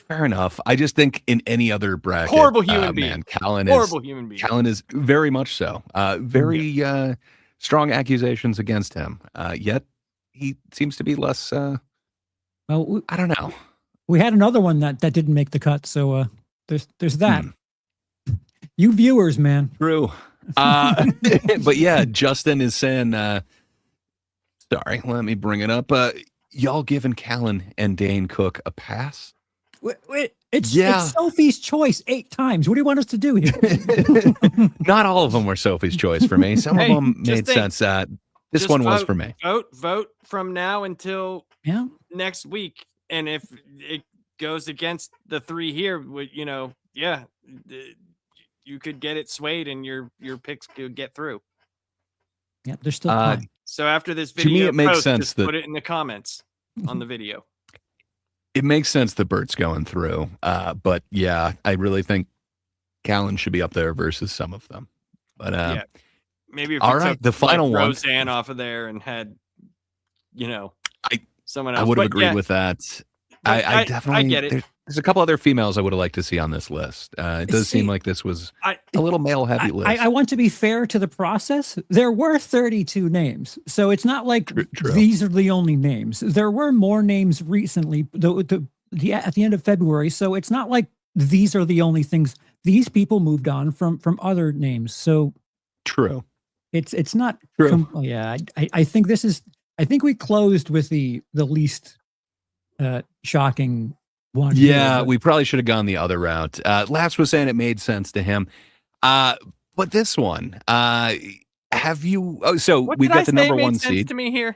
Speaker 2: Fair enough. I just think in any other bracket,
Speaker 4: Horrible human being.
Speaker 2: man, Callen
Speaker 4: Horrible human being.
Speaker 2: Callen is very much so. Very strong accusations against him. Yet he seems to be less.
Speaker 3: Well,
Speaker 2: I don't know.
Speaker 3: we had another one that didn't make the cut. So there's that. You viewers, man.
Speaker 2: True. But yeah, Justin is saying. Sorry, let me bring it up. Y'all giving Callen and Dane Cook a pass?
Speaker 3: It's
Speaker 2: Yeah.
Speaker 3: Sophie's choice 8 times. What do you want us to do here?
Speaker 2: Not all of them were Sophie's choice for me. Some
Speaker 4: Hey,
Speaker 2: of them
Speaker 4: just
Speaker 2: made
Speaker 4: think.
Speaker 2: sense. This
Speaker 4: Just
Speaker 2: one was
Speaker 4: vote.
Speaker 2: for me.
Speaker 4: Vote from now until
Speaker 3: Yeah.
Speaker 4: next week. And if it goes against the 3 here, you could get it swayed and your picks could get through.
Speaker 3: Yeah, there's still time.
Speaker 4: So after this
Speaker 2: To me,
Speaker 4: video,
Speaker 2: it makes
Speaker 4: post,
Speaker 2: sense
Speaker 4: just
Speaker 2: that-
Speaker 4: put it in the comments on the video.
Speaker 2: It makes sense that Bert's going through. But yeah, I really think Callen should be up there versus some of them. But
Speaker 4: Yeah. Maybe if
Speaker 2: all
Speaker 4: we
Speaker 2: right,
Speaker 4: took,
Speaker 2: the final one.
Speaker 4: Roseanne off of there and had, someone else.
Speaker 2: I would have
Speaker 4: But
Speaker 2: agreed
Speaker 4: yeah,
Speaker 2: with that.
Speaker 4: but
Speaker 2: I definitely
Speaker 4: get it.
Speaker 2: There's a couple other females I would have liked to see on this list. It does seem like this was a little male heavy list.
Speaker 3: I want to be fair to the process. There were 32 names, so it's not like
Speaker 2: True.
Speaker 3: these are the only names. There were more names recently, at the end of February. So it's not like these are the only things. These people moved on from other names. So
Speaker 2: True.
Speaker 3: it's not
Speaker 2: True.
Speaker 3: yeah. I think this is. I think we closed with the least shocking one.
Speaker 2: Yeah,
Speaker 3: here,
Speaker 2: we probably should have gone the other route. Laps was saying it made sense to him. But this one, have you? Oh, so
Speaker 4: What
Speaker 2: we've
Speaker 4: did I
Speaker 2: got the
Speaker 4: say
Speaker 2: number
Speaker 4: made
Speaker 2: 1
Speaker 4: sense
Speaker 2: seed.
Speaker 4: to me here?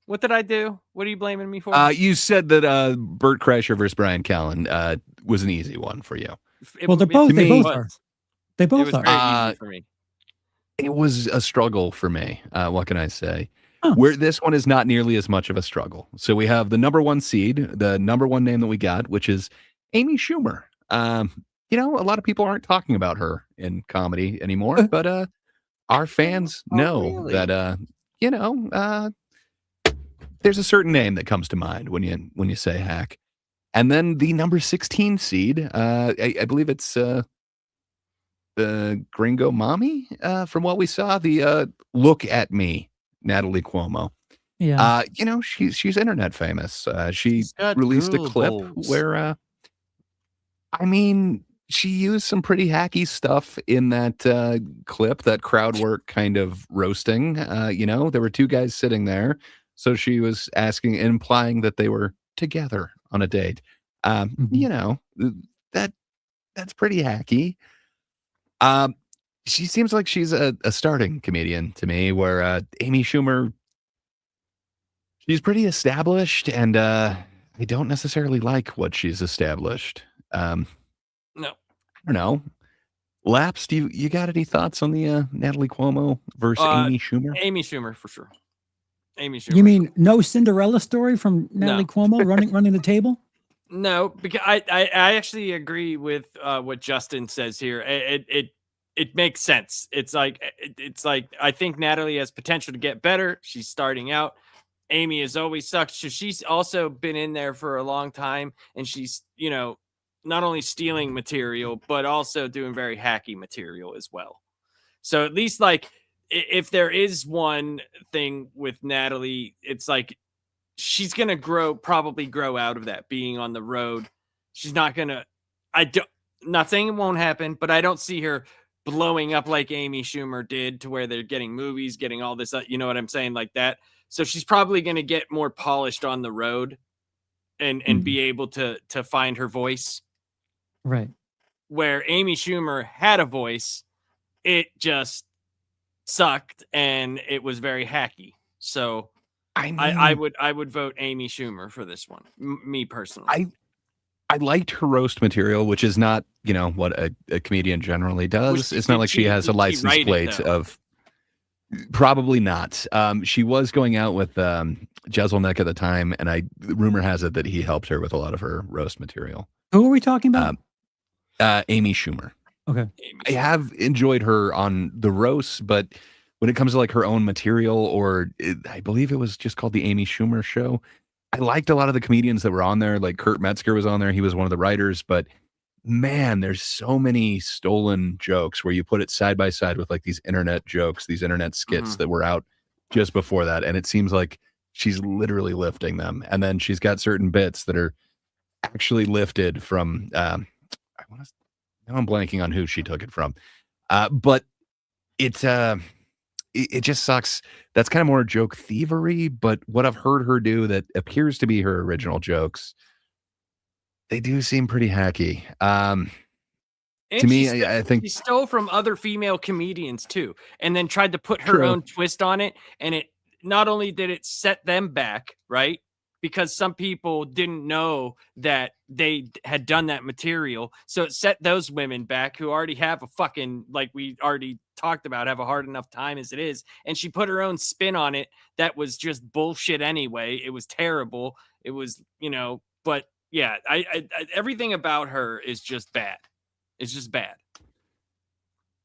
Speaker 4: What did I do? What are you blaming me for?
Speaker 2: You said that Bert Kreischer versus Brian Callen was an easy one for you.
Speaker 3: Well, they're both.
Speaker 2: To
Speaker 3: They
Speaker 2: me-
Speaker 3: both are. They
Speaker 4: It
Speaker 3: both
Speaker 4: was
Speaker 3: are.
Speaker 4: very easy for me.
Speaker 2: It was a struggle for me. What can I say?
Speaker 3: Huh.
Speaker 2: Where this one is not nearly as much of a struggle. So we have the number 1 seed, the number 1 name that we got, which is Amy Schumer. A lot of people aren't talking about her in comedy anymore, but our fans know
Speaker 4: really?
Speaker 2: that there's a certain name that comes to mind when you say hack. And then the number 16 seed, I believe it's the Gringo Mommy, from what we saw, the Look at Me, Natalie Cuomo.
Speaker 3: Yeah.
Speaker 2: She's internet famous. She
Speaker 4: She's got
Speaker 2: released a
Speaker 4: girl
Speaker 2: clip
Speaker 4: goals.
Speaker 2: where, she used some pretty hacky stuff in that clip, that crowd work kind of roasting. There were 2 guys sitting there, so she was asking, implying that they were together on a date. That's pretty hacky. She seems like she's a starting comedian to me, where Amy Schumer, she's pretty established, and I don't necessarily like what she's established.
Speaker 4: No.
Speaker 2: I don't know. Laps, do you got any thoughts on the Natalie Cuomo versus Amy Schumer?
Speaker 4: Amy Schumer for sure. Amy Schumer.
Speaker 3: You mean no Cinderella story from Natalie Cuomo running the table?
Speaker 4: No, because I actually agree with what Justin says here. It makes sense. It's like I think Natalie has potential to get better. She's starting out. Amy has always sucked. So she's also been in there for a long time, and she's not only stealing material but also doing very hacky material as well. So at least like if there is one thing with Natalie, it's like she's gonna probably grow out of that being on the road. She's not gonna. Not saying it won't happen, but I don't see her blowing up like Amy Schumer did, to where they're getting movies, getting all this. You know what I'm saying, like that. So she's probably gonna get more polished on the road, and be able to find her voice.
Speaker 3: Right.
Speaker 4: Where Amy Schumer had a voice, it just sucked and it was very hacky. So I would vote Amy Schumer for this one. Me personally.
Speaker 2: I liked her roast material, which is not, what a comedian generally does. It's not like she has a license plate of. Probably not. She was going out with Jeselnik at the time, and rumor has it that he helped her with a lot of her roast material.
Speaker 3: Who are we talking about?
Speaker 2: Amy Schumer.
Speaker 3: Okay.
Speaker 2: I have enjoyed her on the roast, but when it comes to like her own material, I believe it was just called the Amy Schumer Show. I liked a lot of the comedians that were on there. Like Kurt Metzger was on there. He was one of the writers, but man, there's so many stolen jokes where you put it side by side with like these internet jokes, these internet skits that were out just before that. And it seems like she's literally lifting them. And then she's got certain bits that are actually lifted from, now I'm blanking on who she took it from. But it just sucks. That's kind of more joke thievery, but what I've heard her do that appears to be her original jokes, they do seem pretty hacky. To me, I think
Speaker 4: she stole from other female comedians too, and then tried to put her own twist on it. And it not only did it set them back, right? Because some people didn't know that they had done that material. So it set those women back who already have a fucking, like we already talked about, have a hard enough time as it is. And she put her own spin on it that was just bullshit anyway. It was terrible. It was, but yeah, I everything about her is just bad. It's just bad.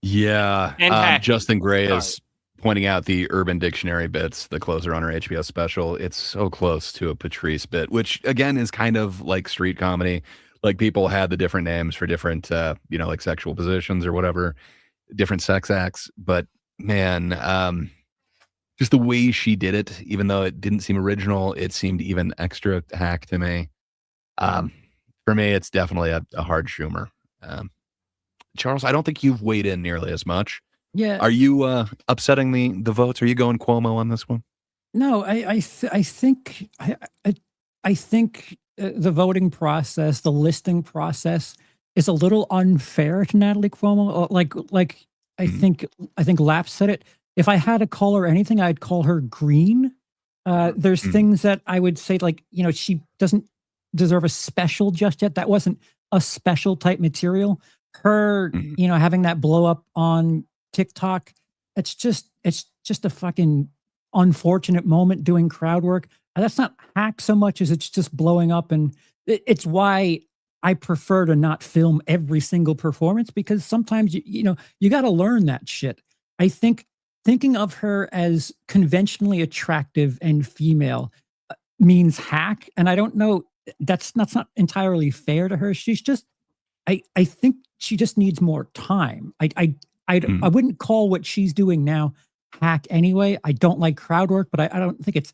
Speaker 2: Yeah.
Speaker 4: And
Speaker 2: Justin Gray is pointing out the Urban Dictionary bits, the closer on her HBO special. It's so close to a Patrice bit, which again is kind of like street comedy. Like people had the different names for different, like sexual positions or whatever, different sex acts. But man, just the way she did it, even though it didn't seem original, it seemed even extra hack to me. For me, it's definitely a hard Schumer. Charles, I don't think you've weighed in nearly as much.
Speaker 3: Yeah.
Speaker 2: Are you upsetting the votes? Are you going Cuomo on this one?
Speaker 3: No, I think the voting process, the listing process, is a little unfair to Natalie Cuomo. I think Lap said it. If I had to call her anything, I'd call her green. There's things that I would say, like, she doesn't deserve a special just yet. That wasn't a special type material. Her, having that blow up on TikTok, it's just a fucking unfortunate moment doing crowd work. That's not hack so much as it's just blowing up. And it's why I prefer to not film every single performance, because sometimes, you got to learn that shit. I think thinking of her as conventionally attractive and female means hack. And I don't know, that's not entirely fair to her. She's just, I think she just needs more time. I wouldn't call what she's doing now hack anyway. I don't like crowd work, but I don't think it's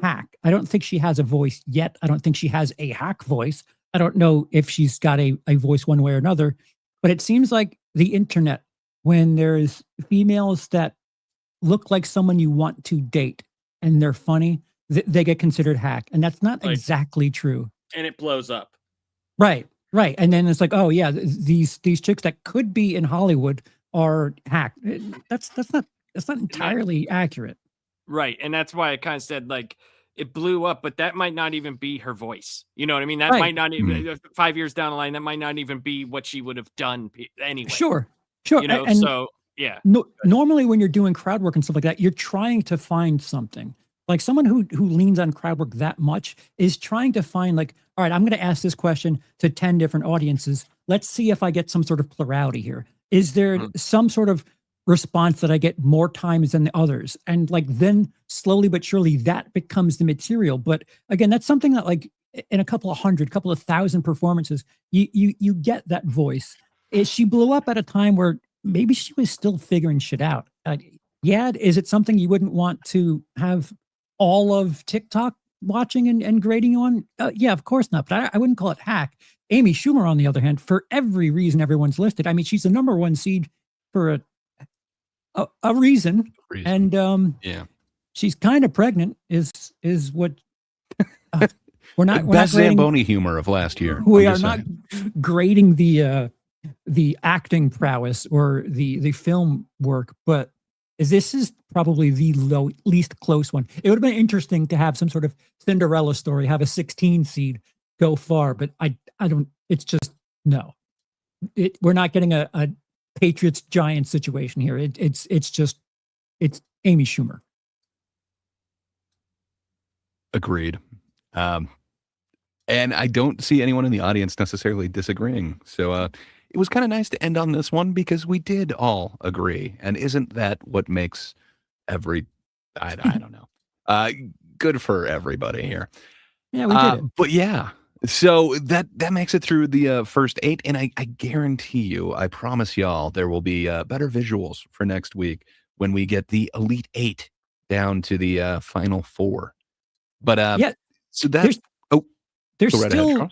Speaker 3: hack. I don't think she has a voice yet. I don't think she has a hack voice. I don't know if she's got a voice one way or another, but it seems like the internet, when there's females that look like someone you want to date and they're funny, they get considered hack. And that's not exactly true.
Speaker 4: And it blows up.
Speaker 3: Right. And then it's like, oh yeah, these chicks that could be in Hollywood are hacked. That's not entirely accurate.
Speaker 4: Right. And that's why I kind of said, like, it blew up, but that might not even be her voice. You know what I mean? That might not even 5 years down the line, that might not even be what she would have done anyway.
Speaker 3: Sure.
Speaker 4: And so yeah.
Speaker 3: Normally when you're doing crowd work and stuff like that, you're trying to find something. Like someone who leans on crowd work that much is trying to find, like, all right, I'm going to ask this question to 10 different audiences. Let's see if I get some sort of plurality here. Is there some sort of response that I get more times than the others? And like, then slowly but surely that becomes the material. But again, that's something that, like, in a couple of thousand performances, you get that voice. She blew up at a time where maybe she was still figuring shit out. Is it something you wouldn't want to have all of TikTok watching and grading you on? Yeah, of course not. But I wouldn't call it hack. Amy Schumer, on the other hand, for every reason everyone's listed, I mean, she's the number one seed for a reason. And she's kind of pregnant. Is what we're not.
Speaker 2: Best Zamboni humor of last year.
Speaker 3: We are not grading the acting prowess or the film work, but this is probably the least close one. It would have been interesting to have some sort of Cinderella story, have a 16 seed go far, but I don't. It's just no. We're not getting a Patriots Giants situation here. It's Amy Schumer.
Speaker 2: Agreed. And I don't see anyone in the audience necessarily disagreeing. So it was kind of nice to end on this one because we did all agree. And isn't that what makes I don't know. Good for everybody here.
Speaker 3: Yeah, we did it.
Speaker 2: But yeah, so that makes it through the first 8. And I guarantee you, I promise y'all, there will be better visuals for next week when we get the Elite 8 down to the Final 4. But
Speaker 3: yeah,
Speaker 2: so that's
Speaker 3: there's
Speaker 2: go right ahead,
Speaker 3: still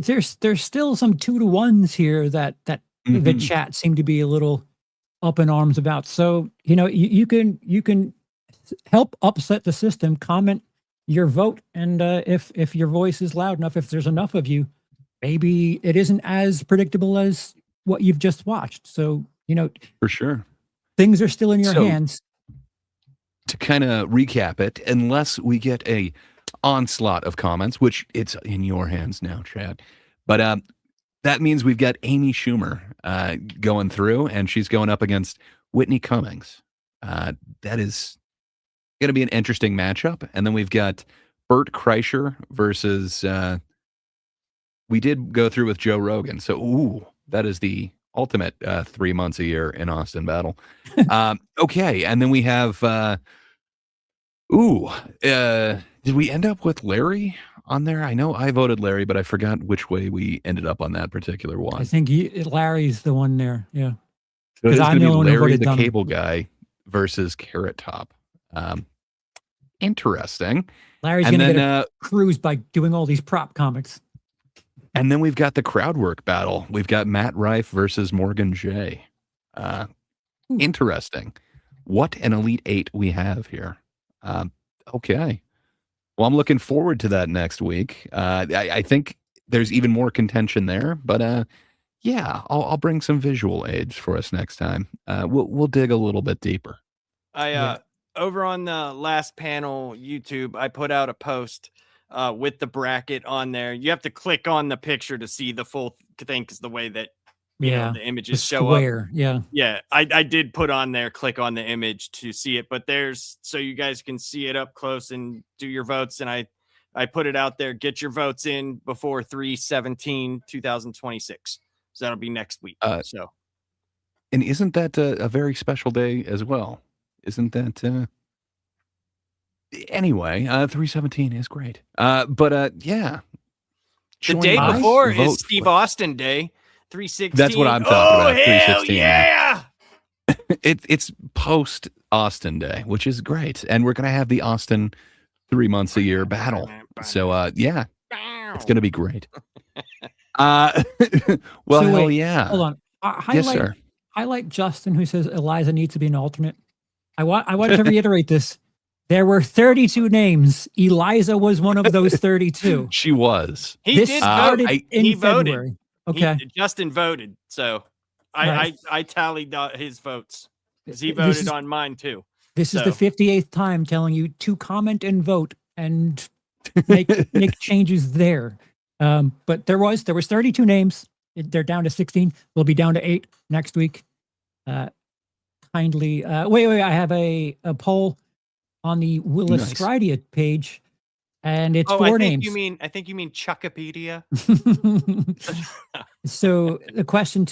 Speaker 2: Charles.
Speaker 3: there's still some 2-to-1s here that the
Speaker 2: Mhm.
Speaker 3: chat seemed to be a little up in arms about. So you can help upset the system. Comment your vote, and if your voice is loud enough, if there's enough of you, maybe it isn't as predictable as what you've just watched. So
Speaker 2: For sure.
Speaker 3: things are still in your
Speaker 2: So-
Speaker 3: hands.
Speaker 2: To kind of recap it, unless we get a onslaught of comments, which it's in your hands now, Chad. But that means we've got Amy Schumer going through, and she's going up against Whitney Cummings. That is going to be an interesting matchup. And then we've got Bert Kreischer versus, we did go through with Joe Rogan. So, that is the ultimate 3 months a year in Austin battle. Okay. And then we have, did we end up with Larry on there? I know I voted Larry, but I forgot which way we ended up on that particular one.
Speaker 3: I think Larry's the one there. Yeah.
Speaker 2: So it is
Speaker 3: 'Cause
Speaker 2: going
Speaker 3: I'm
Speaker 2: to
Speaker 3: the
Speaker 2: be
Speaker 3: only one who
Speaker 2: Larry
Speaker 3: voted
Speaker 2: the
Speaker 3: Dunham.
Speaker 2: Cable Guy versus Carrot Top. Interesting.
Speaker 3: Larry's
Speaker 2: And
Speaker 3: going to
Speaker 2: then,
Speaker 3: get a cruise by doing all these prop comics.
Speaker 2: And then we've got the crowd work battle. We've got Matt Rife versus Morgan J. Interesting. What an Elite 8 we have here. Okay. Well, I'm looking forward to that next week. I think there's even more contention there, but yeah, I'll bring some visual aids for us next time. We'll dig a little bit deeper.
Speaker 4: Over on the last panel YouTube, I put out a post with the bracket on there. You have to click on the picture to see the full thing because the way that the images
Speaker 3: the
Speaker 4: show
Speaker 3: square,
Speaker 4: up. Yeah, I did put on there, click on the image to see it, but there's so you guys can see it up close and do your votes. And I put it out there. Get your votes in before 3/17/2026. So that'll be next week.
Speaker 2: And isn't that a very special day as well? Isn't that anyway, 3/17 is great. But yeah.
Speaker 4: The day before is Steve Austin Day, 3/16.
Speaker 2: That's what I'm talking about.
Speaker 4: Hell
Speaker 2: 3/16.
Speaker 4: yeah.
Speaker 2: It's post Austin Day, which is great. And we're gonna have the Austin 3 months a year battle. So yeah, it's gonna be great. Well,
Speaker 3: So
Speaker 2: hell
Speaker 3: wait,
Speaker 2: yeah.
Speaker 3: Hold on.
Speaker 2: Yes, sir.
Speaker 3: Highlight Justin, who says Eliza needs to be an alternate. I wanted to reiterate this. There were 32 names. Eliza was one of those 32.
Speaker 2: She was.
Speaker 4: He
Speaker 3: This
Speaker 4: did
Speaker 3: started
Speaker 4: vote.
Speaker 3: in
Speaker 4: He voted.
Speaker 3: February. Okay.
Speaker 4: Justin voted. So
Speaker 3: Right.
Speaker 4: I tallied his votes because he
Speaker 3: This
Speaker 4: voted
Speaker 3: is-
Speaker 4: on mine too.
Speaker 3: This is
Speaker 4: So-
Speaker 3: the 58th time telling you to comment and vote and make changes there. But there was 32 names. They're down to 16. We'll be down to 8 next week. Kindly wait. I have a poll on the WILIscredia page, and it's 4 names.
Speaker 4: I think you mean Chuckopedia.
Speaker 3: So the question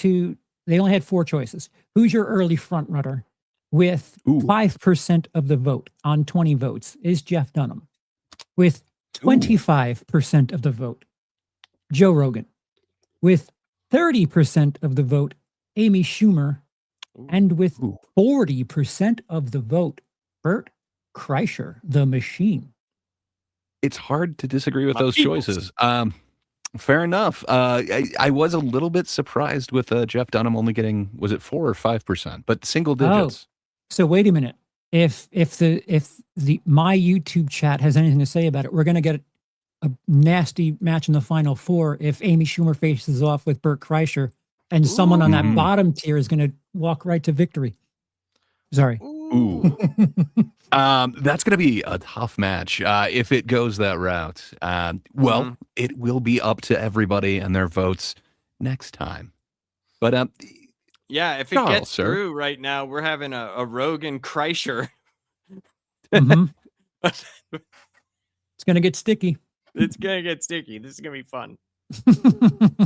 Speaker 3: they only had 4 choices. Who's your early front runner with 5% of the vote on 20 votes is Jeff Dunham. With 25% of the vote, Joe Rogan. With 30% of the vote, Amy Schumer. And with 40% of the vote, Bert Kreischer, the machine.
Speaker 2: It's hard to disagree with
Speaker 4: My
Speaker 2: those
Speaker 4: peoples.
Speaker 2: choices. Fair enough. I was a little bit surprised with Jeff Dunham only getting, was it 4 or 5%, but single digits.
Speaker 3: So wait a minute. If my YouTube chat has anything to say about it, we're going to get a nasty match in the final 4 if Amy Schumer faces off with Bert Kreischer, and someone on that bottom tier is going to walk right to victory. Sorry.
Speaker 2: Ooh. That's going to be a tough match if it goes that route. Well, it will be up to everybody and their votes next time. But
Speaker 4: Yeah, if it
Speaker 2: Charles,
Speaker 4: gets
Speaker 2: sir.
Speaker 4: through right now, we're having a Rogan Kreischer.
Speaker 3: Mhm. It's gonna get sticky.
Speaker 4: It's gonna get sticky. This is gonna be fun.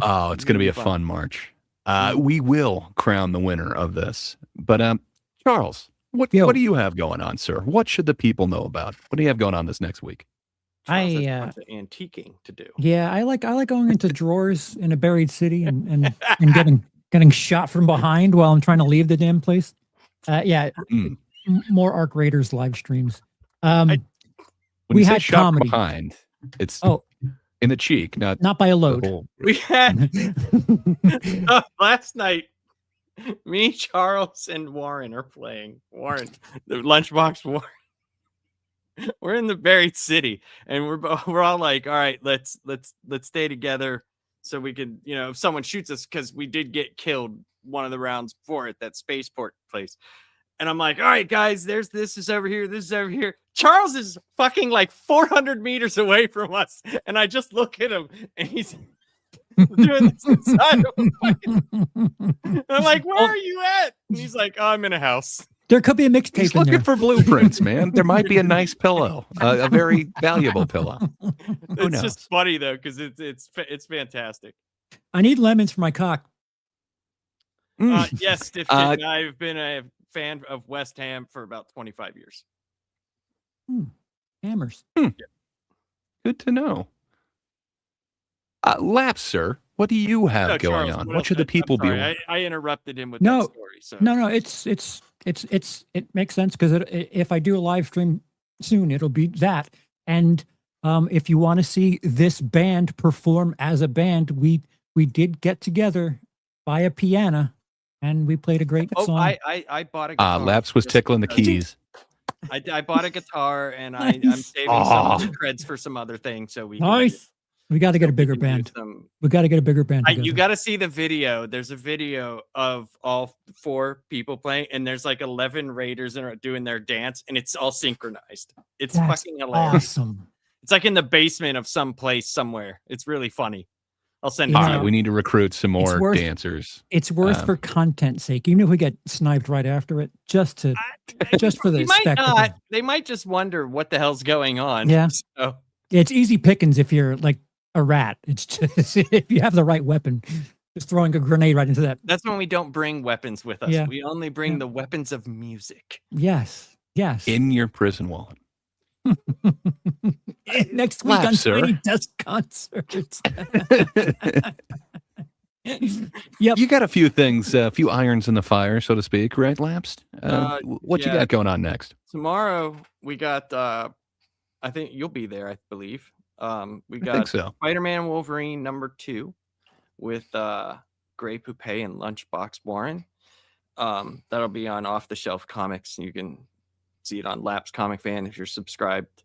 Speaker 2: Oh, it's going to be a fun March. We will crown the winner of this. But Charles, what do you have going on, sir? What should the people know about? What do you have going on this next week?
Speaker 4: Charles has a bunch of antiquing to do.
Speaker 3: Yeah, I like going into drawers in a buried city and getting shot from behind while I'm trying to leave the damn place. More Arc Raiders live streams.
Speaker 2: When
Speaker 3: we
Speaker 2: you say
Speaker 3: had
Speaker 2: shot
Speaker 3: comedy.
Speaker 2: behind, it's
Speaker 3: Oh,
Speaker 2: in the cheek, not
Speaker 3: by a
Speaker 2: the
Speaker 3: load.
Speaker 2: whole-
Speaker 4: We had last night. Me, Charles, and Warren are playing. Warren, the lunchbox Warren. We're in the buried city, and we're all like, all right, let's stay together so we can, if someone shoots us, because we did get killed one of the rounds before at that spaceport place. And I'm like, all right, guys, this is over here, this is over here. Charles is fucking like 400 meters away from us, and I just look at him, and he's doing this inside of a fucking. I'm like, where are you at? And he's like, oh, I'm in a house.
Speaker 3: There could be a mixtape.
Speaker 2: He's
Speaker 3: in
Speaker 2: looking
Speaker 3: there.
Speaker 2: for blueprints, man. There might be a nice pillow, a very valuable pillow.
Speaker 4: It's
Speaker 2: knows?
Speaker 4: just funny though, because it's fantastic.
Speaker 3: I need lemons for my cock.
Speaker 4: Yes, Stiff Kid, I've been a fan of West Ham for about 25 years.
Speaker 3: Hammers.
Speaker 2: Good to know. Laps, sir. What do you have
Speaker 4: No,
Speaker 2: going
Speaker 4: Charles,
Speaker 2: on?
Speaker 4: what
Speaker 2: What should the
Speaker 4: else?
Speaker 2: people be?
Speaker 4: I interrupted him with
Speaker 3: No,
Speaker 4: that story. So
Speaker 3: no, it makes sense because if I do a live stream soon, it'll be that. And if you want to see this band perform as a band, we did get together, buy a piano, and we played a great song.
Speaker 4: I bought a guitar.
Speaker 2: Laps was tickling the keys.
Speaker 4: I bought a guitar, and I'm saving some of the creds for some other things. So we
Speaker 3: Nice. We got to get a bigger band. We got to get a bigger band.
Speaker 4: You got to see the video. There's a video of all 4 people playing, and there's like 11 raiders that are doing their dance, and it's all synchronized. It's
Speaker 3: That's
Speaker 4: fucking hilarious.
Speaker 3: awesome.
Speaker 4: It's like in the basement of some place somewhere. It's really funny. I'll send it
Speaker 2: All
Speaker 4: to
Speaker 2: right,
Speaker 4: you.
Speaker 2: we need to recruit some more
Speaker 3: worth-
Speaker 2: dancers.
Speaker 3: It's worth for content's sake, even if we get sniped right after it, just for the
Speaker 4: You might
Speaker 3: spectacle.
Speaker 4: not. They might just wonder what the hell's going on.
Speaker 3: Yeah.
Speaker 4: So,
Speaker 3: It's easy pickings if you're like a rat. It's just if you have the right weapon, just throwing a grenade right into that.
Speaker 4: that's when we don't bring weapons with us.
Speaker 3: Yeah.
Speaker 4: We only bring the weapons of music.
Speaker 3: Yes.
Speaker 2: In your prison wallet.
Speaker 3: Next week on
Speaker 2: sir.
Speaker 3: Tiny Desk Concerts.
Speaker 2: Yep. You got a few things, a few irons in the fire, so to speak, right, Lapsed? What you
Speaker 4: yeah.
Speaker 2: got going on next?
Speaker 4: Tomorrow we got I think you'll be there, I believe. We
Speaker 2: I
Speaker 4: got
Speaker 2: think so.
Speaker 4: Spider-Man Wolverine #2 with Gray Poupée and Lunchbox Warren. That'll be on Off the Shelf Comics. You can see it on Laps Comic Fan if you're subscribed.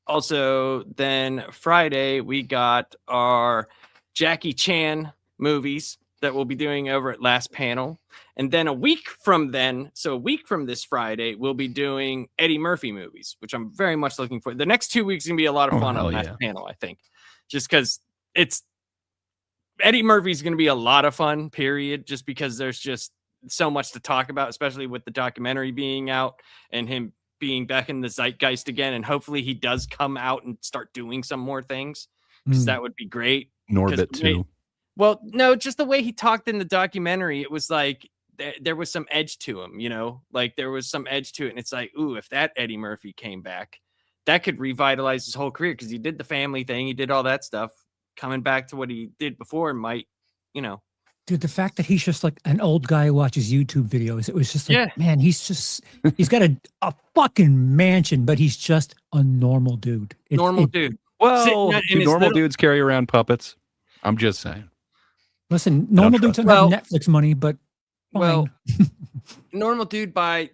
Speaker 4: Also, then Friday we got our Jackie Chan movies that we'll be doing over at Last Panel. And then a week from this Friday, we'll be doing Eddie Murphy movies, which I'm very much looking for. The next 2 weeks is going to be a lot of fun on Last Panel, I think. Just because Eddie Murphy's going to be a lot of fun, period. Just because there's just so much to talk about, especially with the documentary being out and him being back in the zeitgeist again. And hopefully he does come out and start doing some more things, because that would be great.
Speaker 2: Norbit too.
Speaker 4: Well, no, just the way he talked in the documentary, it was like there was some edge to him, like there was some edge to it. And it's like, ooh, if that Eddie Murphy came back, that could revitalize his whole career, because he did the family thing. He did all that stuff. Coming back to what he did before might,
Speaker 3: Dude, the fact that he's just like an old guy who watches YouTube videos, it was just like, man, he's got a fucking mansion, but he's just a normal dude.
Speaker 4: Dude.
Speaker 2: Well, do normal dudes carry around puppets? I'm just saying.
Speaker 3: Listen, normal dudes don't have Netflix money, but fine.
Speaker 4: Well, normal dude by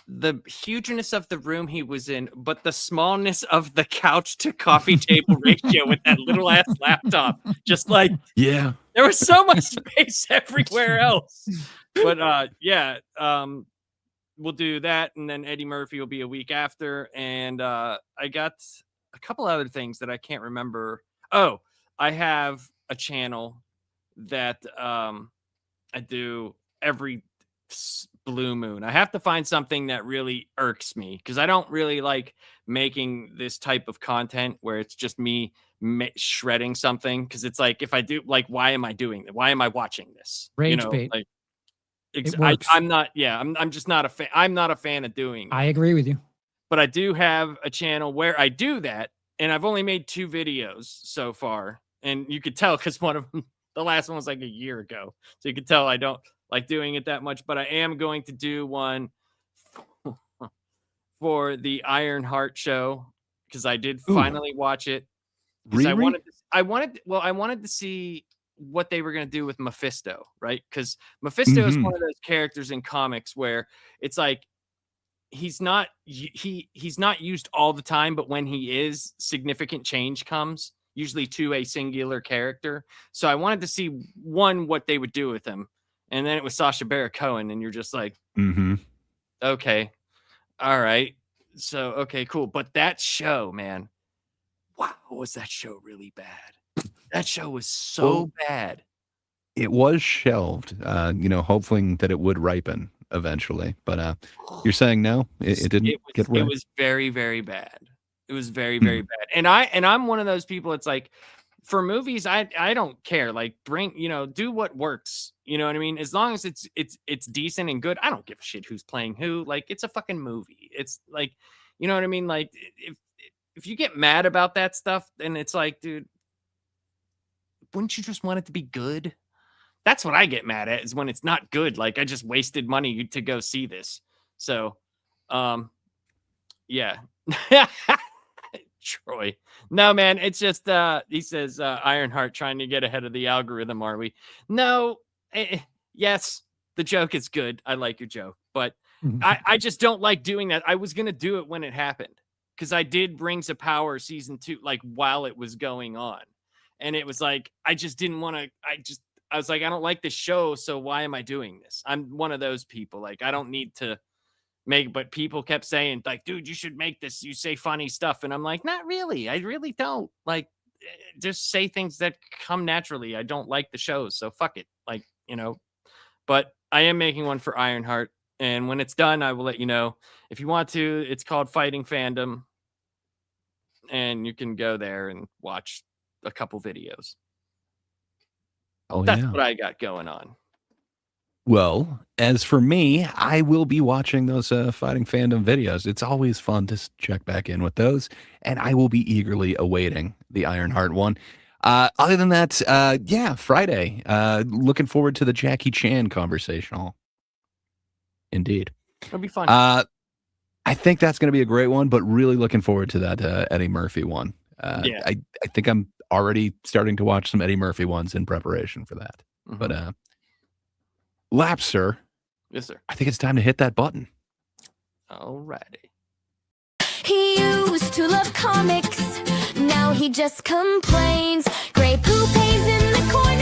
Speaker 4: the hugeness of the room he was in, but the smallness of the couch to coffee table ratio with that little ass laptop. Just like,
Speaker 2: yeah,
Speaker 4: there was so much space everywhere else. But we'll do that, and then Eddie Murphy will be a week after. And I got a couple other things that I can't remember. Oh, I have a channel that I do every blue moon. I have to find something that really irks me because I don't really like making this type of content where it's just me shredding something, because it's like, if I do, like, why am I doing that? Why am I watching this?
Speaker 3: Rage bait.
Speaker 4: Like,
Speaker 3: It works.
Speaker 4: I'm not. Yeah, I'm just not a fan. I'm not a fan of doing it.
Speaker 3: I agree with you.
Speaker 4: But I do have a channel where I do that, and I've only made 2 videos so far, and you could tell because one of them, the last one was like a year ago, so you could tell I don't like doing it that much. But I am going to do one for the Iron Heart show, because I did finally watch it. Because I wanted to see what they were going to do with Mephisto, right? Because Mephisto is one of those characters in comics where it's like he's not used all the time, but when he is, significant change comes, usually to a singular character. So I wanted to see what they would do with him, and then it was Sacha Baron Cohen, and you're just like, okay, all right, so okay, cool. But that show, man, wow, was that show really bad? That show was so bad.
Speaker 2: It was shelved, hoping that it would ripen eventually. But you're saying no, it didn't get right.
Speaker 4: It was very, very bad. It was very, very bad. And I'm one of those people. It's like, for movies, I don't care. Like, do what works. You know what I mean? As long as it's decent and good, I don't give a shit who's playing who. Like, it's a fucking movie. It's like, you know what I mean? Like, if you get mad about that stuff, then it's like, dude, wouldn't you just want it to be good? That's what I get mad at, is when it's not good. Like, I just wasted money to go see this. So, yeah. Troy. No, man, it's just, he says, Ironheart trying to get ahead of the algorithm, are we? No. Yes, the joke is good. I like your joke, but I just don't like doing that. I was going to do it when it happened, because I did Rings of Power season 2, like, while it was going on. And it was like, I just didn't want to, I was like, I don't like this show, so why am I doing this? I'm one of those people. Like, I don't need to make, but people kept saying, like, dude, you should make this. You say funny stuff. And I'm like, not really. I really don't. Like, just say things that come naturally. I don't like the shows, so fuck it. Like, but I am making one for Ironheart. And when it's done, I will let you know. If you want to, it's called Fighting Fandom. And you can go there and watch a couple videos. That's what I got going on.
Speaker 2: Well, as for me, I will be watching those Fighting Fandom videos. It's always fun to check back in with those, and I will be eagerly awaiting the Ironheart one. Other than that, Friday. Looking forward to the Jackie Chan conversational. Indeed.
Speaker 4: It'll be fun.
Speaker 2: I think that's going to be a great one, but really looking forward to that Eddie Murphy one. I think I'm already starting to watch some Eddie Murphy ones in preparation for that. But Lap, sir.
Speaker 4: Yes, sir.
Speaker 2: I think it's time to hit that button.
Speaker 4: Alrighty.
Speaker 1: He used to love comics, now he just complains. Gray poop haze in the corner.